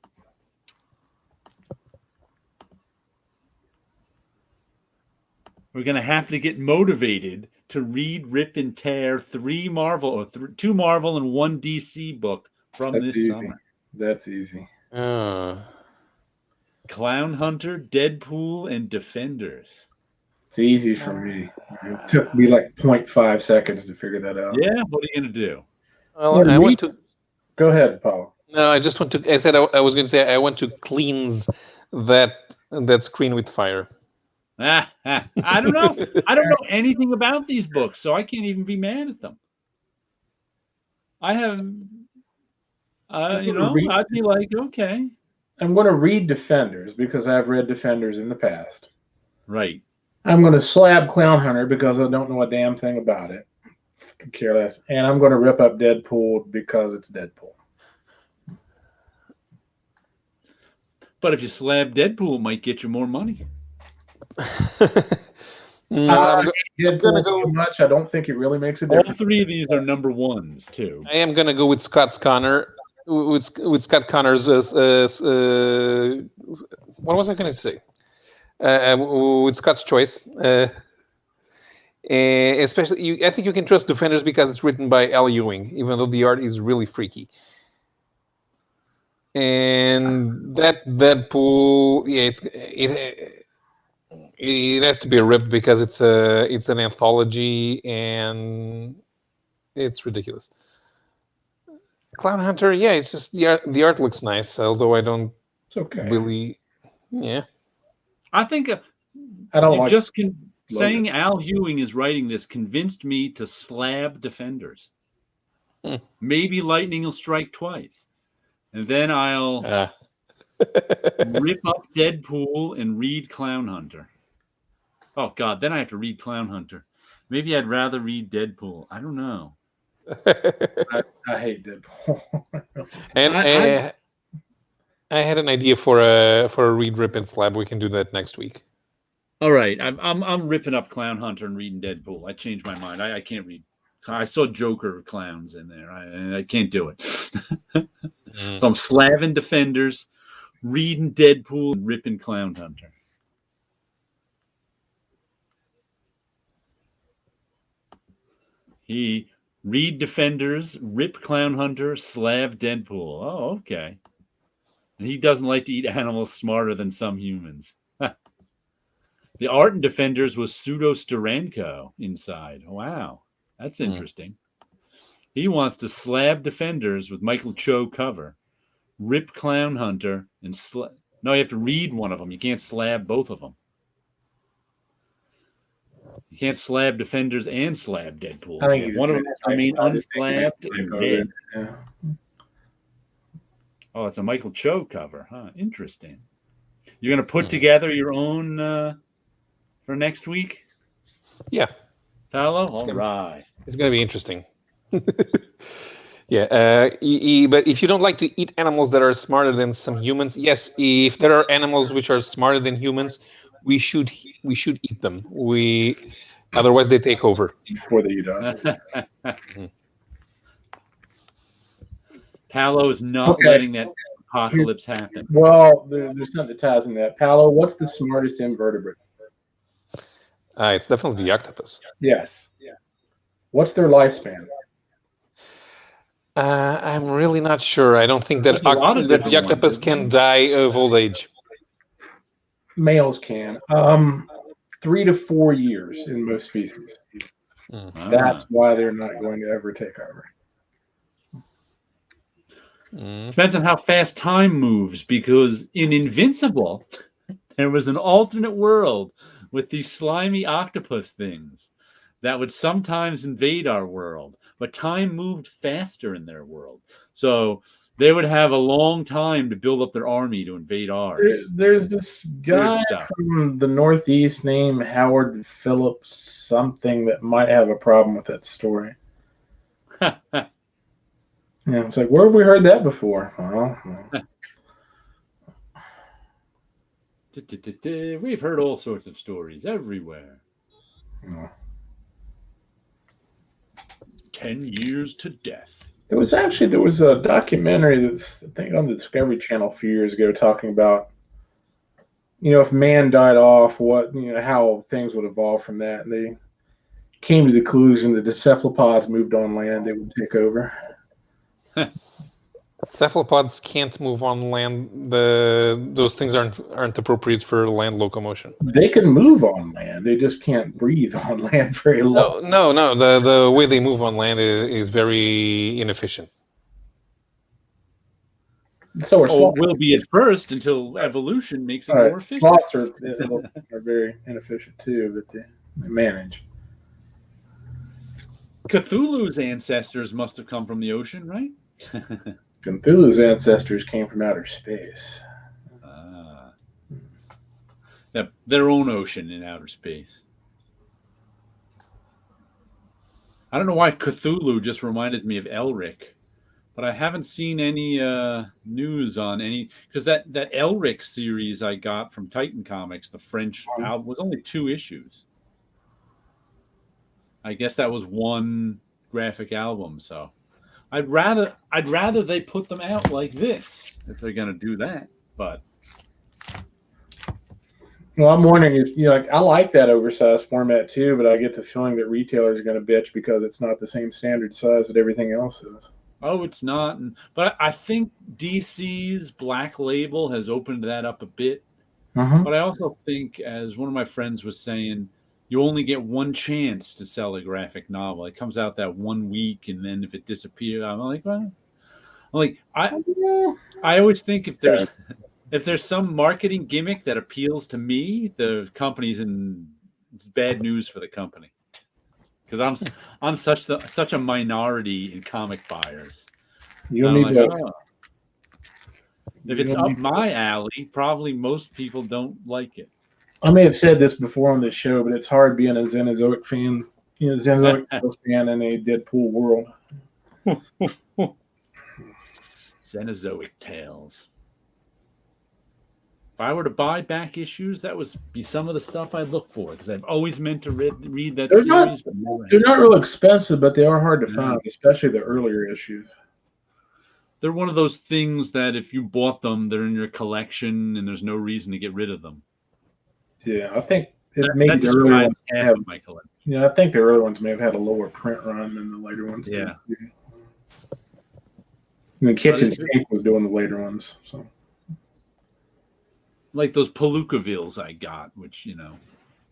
We're going to have to get motivated to read, rip, and tear 2 Marvel and 1 DC book from this summer. That's easy. Clown Hunter, Deadpool, and Defenders. It's easy for me. It took me like 0.5 seconds to figure that out. Yeah, what are you going to do? Well, I want to. Go ahead, Paul. No, I just want to. I said I was going to say I want to cleanse that screen with fire. I don't know. I don't know anything about these books, so I can't even be mad at them. I have, I'd be like, okay. I'm going to read Defenders because I've read Defenders in the past. Right. I'm going to slab Clown Hunter because I don't know a damn thing about it. Could care less. And I'm going to rip up Deadpool because it's Deadpool. But if you slab Deadpool, it might get you more money. I'm gonna go too much. I don't think it really makes a difference. All 3 of these are number 1s too. I am gonna go with Scott Connor. With Scott Connor's. What was I gonna say? With Scott's choice. Especially, I think you can trust Defenders because it's written by Al Ewing, even though the art is really freaky. And that Deadpool, it has to be ripped because it's an anthology and it's ridiculous. Clown Hunter, it's just the art looks nice, although I don't. It's okay. Really, yeah. I think I don't like just saying Al Ewing is writing this convinced me to slab Defenders. Maybe lightning will strike twice, and then I'll rip up Deadpool and read Clown Hunter. Oh God, then I have to read Clown Hunter. Maybe I'd rather read Deadpool. I don't know. I hate Deadpool. And I had an idea for a read, rip, and slab. We can do that next week. All right, I'm ripping up Clown Hunter and reading Deadpool. I changed my mind. I can't read. I saw Joker clowns in there. I can't do it. So I'm slabbing Defenders, reading Deadpool, and ripping Clown Hunter. He read Defenders, rip Clown Hunter, slab Deadpool. Oh, okay. And he doesn't like to eat animals smarter than some humans. The art in Defenders was Pseudo Steranko inside. Wow, that's interesting. He wants to slab Defenders with Michael Cho cover, rip Clown Hunter, and No, you have to read one of them. You can't slab both of them. You can't slab Defenders and slab Deadpool. I think One of them has to remain unslabbed and dead. Yeah. Oh, it's a Michael Cho cover, huh? Interesting. You're going to put together your own for next week? Yeah. Paolo? All right. It's going to be interesting. Yeah. But if you don't like to eat animals that are smarter than some humans, yes, if there are animals which are smarter than humans, we should eat them. Otherwise they take over. Before they eat us. Paolo is not letting that apocalypse happen. Well, there's something that ties in that. Paolo, what's the smartest invertebrate? It's definitely the octopus. Yes. What's their lifespan? I'm really not sure. I don't think that There's the octopus can die of old age. Males can. 3 to 4 years in most species. That's why they're not going to ever take over. Depends on how fast time moves, because in Invincible, there was an alternate world with these slimy octopus things that would sometimes invade our world, but time moved faster in their world. So they would have a long time to build up their army to invade ours. There's this guy from the Northeast named Howard Phillips something that might have a problem with that story. Yeah, it's like, where have we heard that before? We've heard all sorts of stories everywhere. 10 years to death. There was a documentary that's, I think, on the Discovery Channel a few years ago talking about, if man died off, how things would evolve from that. And they came to the conclusion that the cephalopods moved on land, they would take over. Cephalopods can't move on land. Those things aren't appropriate for land locomotion. They can move on land. They just can't breathe on land very long. No. The way they move on land is very inefficient. So it will be at first until evolution makes it more efficient. Sloths are very inefficient too, but they manage. Cthulhu's ancestors must have come from the ocean, right? Cthulhu's ancestors came from outer space. Their own ocean in outer space. I don't know why Cthulhu just reminded me of Elric, but I haven't seen any news on any, because that Elric series I got from Titan Comics, the French album, was only 2 issues. I guess that was one graphic album, so I'd rather they put them out like this if they're gonna do that. But well, I'm wondering if I like that oversized format too, but I get the feeling that retailers are going to bitch because it's not the same standard size that everything else is. Oh, it's not. But I think DC's Black Label has opened that up a bit. But I also think, as one of my friends was saying, you only get one chance to sell a graphic novel. It comes out that 1 week, and then if it disappears, I'm like, well, I always think if there's some marketing gimmick that appeals to me, the company's it's bad news for the company, because I'm such a minority in comic buyers. If it's up my alley, probably most people don't like it. I may have said this before on this show, but it's hard being a Xenozoic fan, Xenozoic fan in a Deadpool world. Xenozoic Tales. If I were to buy back issues, that would be some of the stuff I'd look for, because I've always meant to read that series. They're not real expensive, but they are hard to find, especially the earlier issues. They're one of those things that if you bought them, they're in your collection, and there's no reason to get rid of them. Yeah, I think maybe the early ones have my collection. Yeah, I think the early ones may have had a lower print run than the later ones. Yeah. The Kitchen Sink was doing the later ones, so. Like those Palookaville's I got, which,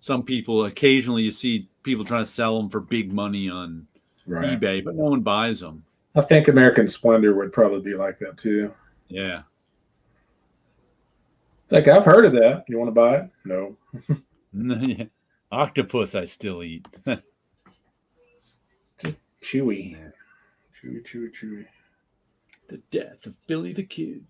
some people, occasionally you see people trying to sell them for big money on Right. eBay, but no one buys them. I think American Splendor would probably be like that too. Yeah. It's like, I've heard of that. You want to buy it? No. Octopus I still eat. Just chewy. Chewy. The death of Billy the Kid.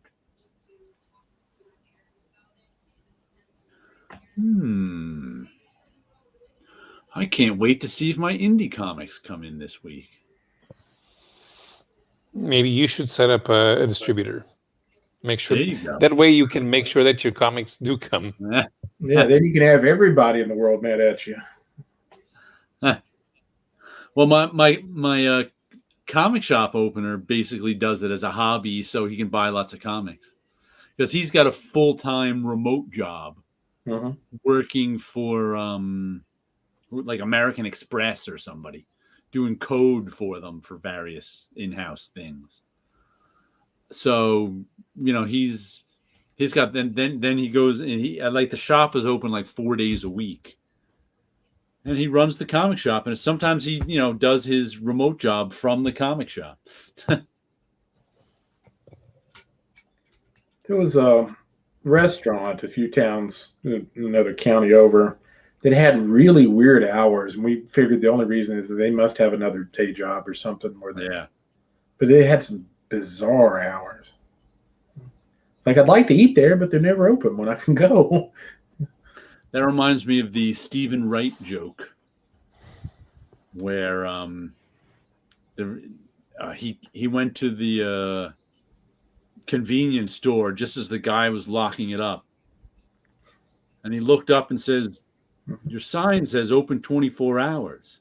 I can't wait to see if my indie comics come in this week. Maybe you should set up a distributor. Make sure There you go. that way you can make sure that your comics do come. Yeah, then you can have everybody in the world mad at you. Well, my comic shop opener basically does it as a hobby so he can buy lots of comics. Because he's got a full-time remote job working for like American Express or somebody, doing code for them for various in-house things. So, he's got then he goes and he like the shop is open like 4 days a week. And he runs the comic shop, and sometimes he, does his remote job from the comic shop. There was a restaurant a few towns, another county over, that had really weird hours, and we figured the only reason is that they must have another day job or something more than. Yeah. But they had some bizarre hours. Like, I'd like to eat there, but they're never open when I can go. That reminds me of the Stephen Wright joke, where he went to the convenience store just as the guy was locking it up, and he looked up and says, "Your sign says open 24 hours,"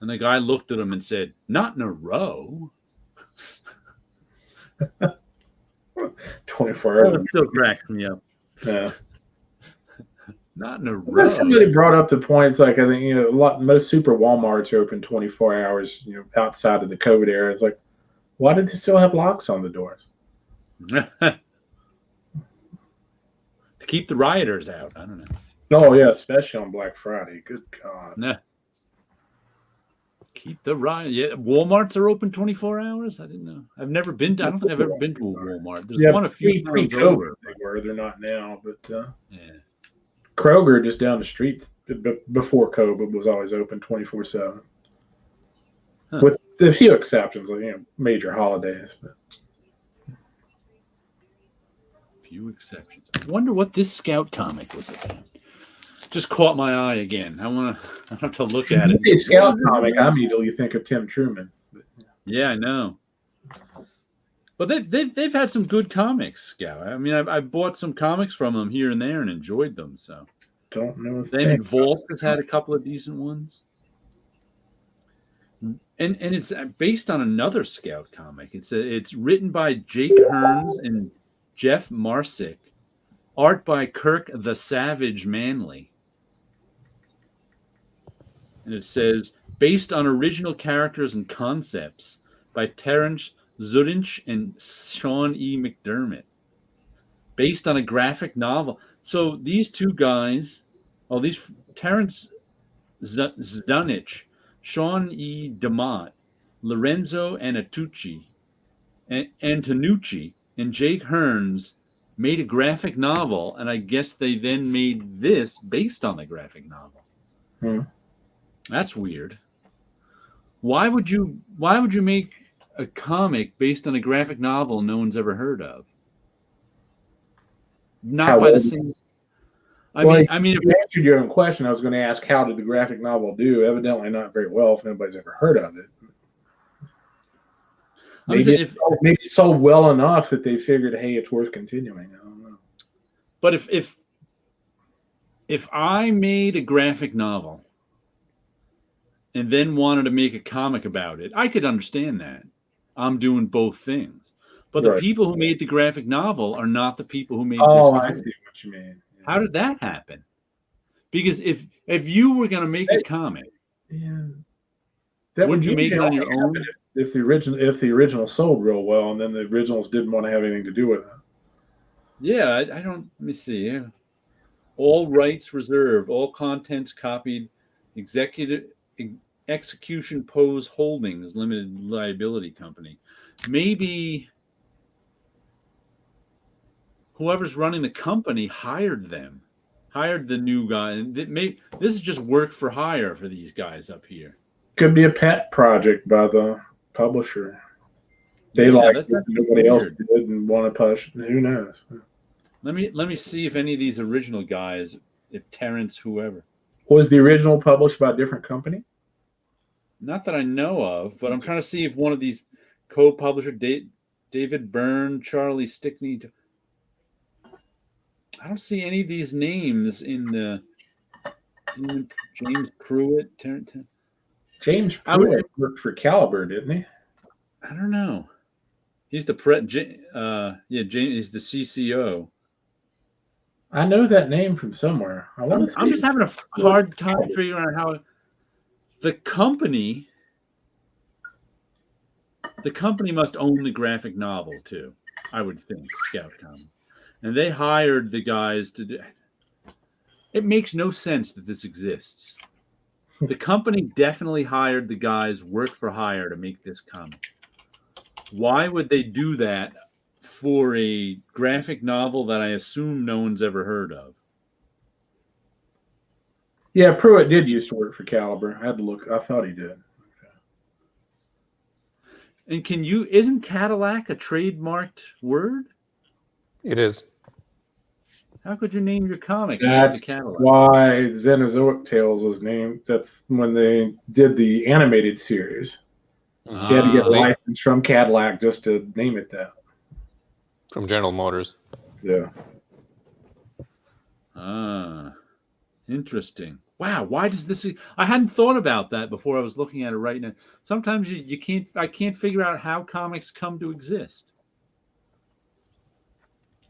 and the guy looked at him and said, "Not in a row." 24 hours. It still cracks me up. Yeah. Not in a row. Somebody brought up the points, like, I think, most super Walmarts are open 24 hours, outside of the COVID era. It's like, why did they still have locks on the doors? To keep the rioters out. I don't know. Oh, yeah, especially on Black Friday. Good God. Nah. Keep the riot. Yeah, Walmarts are open 24 hours? I didn't know. I've never been to, I don't think I've ever been to a Walmart. There's one a few times over. They were. They're not now, but yeah. Kroger just down the street before COVID was always open 24/7, with a few exceptions, like major holidays. But few exceptions. I wonder what this Scout comic was about. Just caught my eye again. I have to look at it. When you say Scout comic, I immediately think of Tim Truman. Yeah, I know. But they've had some good comics, Scout. I mean, I bought some comics from them here and there and enjoyed them. So don't know. Then Volk has had a couple of decent ones, and it's based on another Scout comic. It's written by Jake Hearns and Jeff Marsick, art by Kirk the Savage Manley, and it says based on original characters and concepts by Terence Zudinch and Sean E. McDermott, based on a graphic novel. So these two guys, Terence Zudinch, Sean E. DeMott, Lorenzo Antonucci, and Jake Hearns made a graphic novel, and I guess they then made this based on the graphic novel. That's weird. Why would you make a comic based on a graphic novel no one's ever heard of? Not by the same. I mean, if you answered your own question, I was going to ask, how did the graphic novel do? Evidently, not very well if nobody's ever heard of it. Maybe it sold well enough that they figured, hey, it's worth continuing. I don't know. But if I made a graphic novel and then wanted to make a comic about it, I could understand that. I'm doing both things. But the people who made the graphic novel are not the people who made this comic. I see what you mean. Yeah. How did that happen? Because if you were going to make a comic, wouldn't you make it on your own? If the original sold real well, and then the originals didn't want to have anything to do with it. Yeah, I don't. Let me see. Yeah. All rights reserved. All contents copied. Execution Pose Holdings Limited Liability Company. Maybe whoever's running the company hired them, hired the new guy. And this is just work for hire for these guys up here. Could be a pet project by the publisher. They like it, nobody else did and want to push. Who knows? Let me see if any of these original guys, if Terrence, whoever. Was the original published by a different company? Not that I know of, but I'm trying to see if one of these co-publisher, David Byrne, Charlie Stickney. I don't see any of these names in the James Pruitt. James Pruitt worked for Caliber, didn't he? I don't know. He's the James is the CCO. I know that name from somewhere. I'm just having a hard time figuring out how the company must own the graphic novel too. I would think Scout Comics, and they hired the guys to do. It makes no sense that this exists. The company definitely hired the guys work for hire to make this comic. Why would they do that for a graphic novel that I assume no one's ever heard of? Yeah, Pruitt did used to work for Caliber. I had to look. I thought he did. And isn't Cadillac a trademarked word? It is. How could you name your comic? That's why Xenozoic Tales was named. That's when they did the animated series. You had to get a license from Cadillac just to name it that. From General Motors. Yeah. Interesting. Wow, why does this? I hadn't thought about that before. I was looking at it right now. Sometimes you can't. I can't figure out how comics come to exist.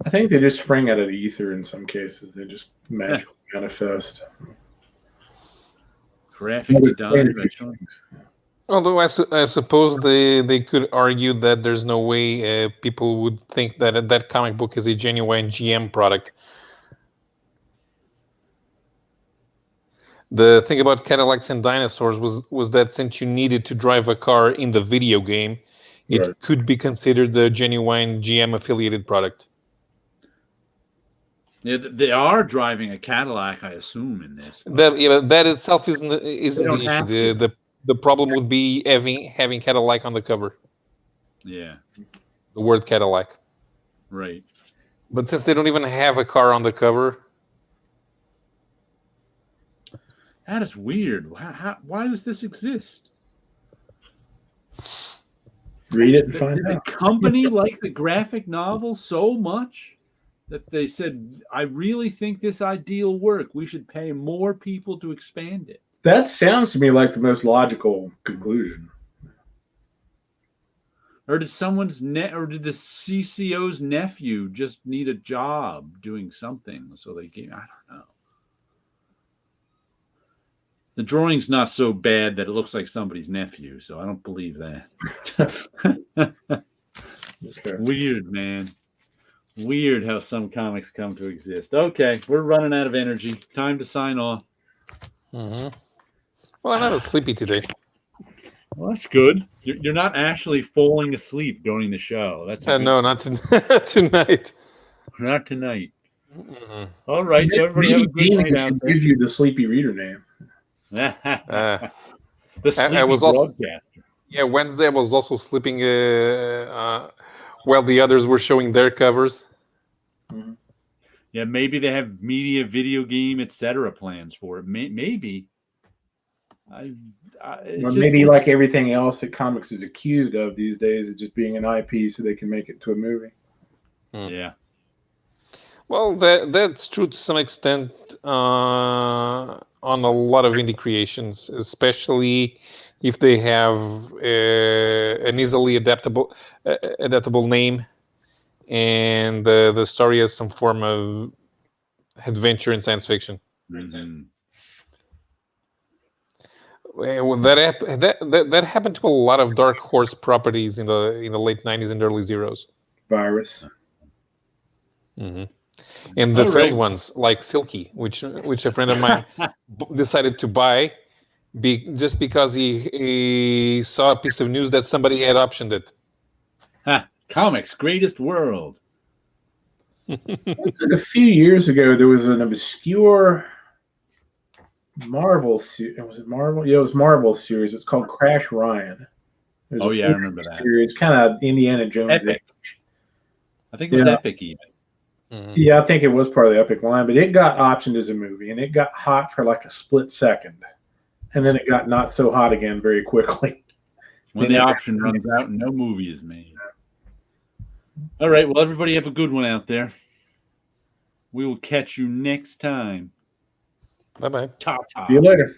I think they just spring out of the ether in some cases. They just magically manifest. Graphic design. Although I suppose they could argue that there's no way people would think that that comic book is a genuine GM product. The thing about Cadillacs and Dinosaurs was that since you needed to drive a car in the video game, it could be considered the genuine GM affiliated product. Yeah, they are driving a Cadillac, I assume, in this. That itself isn't the issue. The problem would be having Cadillac on the cover. Yeah. The word Cadillac. Right. But since they don't even have a car on the cover. That is weird. Why does this exist? Read it and find out. The company liked the graphic novel so much that they said, I really think this idea will work. We should pay more people to expand it. That sounds to me like the most logical conclusion. Or did did the CCO's nephew just need a job doing something? So they gave, I don't know. The drawing's not so bad that it looks like somebody's nephew, so I don't believe that. Okay. Weird, man. Weird how some comics come to exist. Okay, we're running out of energy. Time to sign off. Mm-hmm. Well, I'm not sleepy today. Well, that's good. You're not actually falling asleep during the show. That's no, not tonight. Not tonight. Mm-hmm. All right, so everybody have a good night out there. Give you the sleepy reader name. The sleepy I was broadcaster. Yeah, Wednesday I was also sleeping while the others were showing their covers. Mm-hmm. Yeah, maybe they have media, video game, etc. plans for it. Maybe. Maybe like everything else that comics is accused of these days, of just being an IP so they can make it to a movie. Yeah. Well, that's true to some extent on a lot of indie creations, especially if they have an easily adaptable name, and the story has some form of adventure and science fiction. Mm-hmm. Well, that happened to a lot of Dark Horse properties in the late 90s and early zeros. Virus. Mm-hmm. And the failed ones like Silky, which a friend of mine decided to buy just because he saw a piece of news that somebody had optioned it. Ha! Comics Greatest World. It was like a few years ago. There was an obscure Marvel series. Was it Marvel? Yeah, it was Marvel series. It's called Crash Ryan. Oh yeah, I remember that. Series, kind of Indiana Jones. Epic. I think it was Epic even. Mhm. Yeah, I think it was part of the Epic line, but it got optioned as a movie, and it got hot for like a split second, and then it got not so hot again very quickly. When the option runs out and no movie is made. All right, well, everybody have a good one out there. We will catch you next time. Bye-bye. Ta-ta. See you later.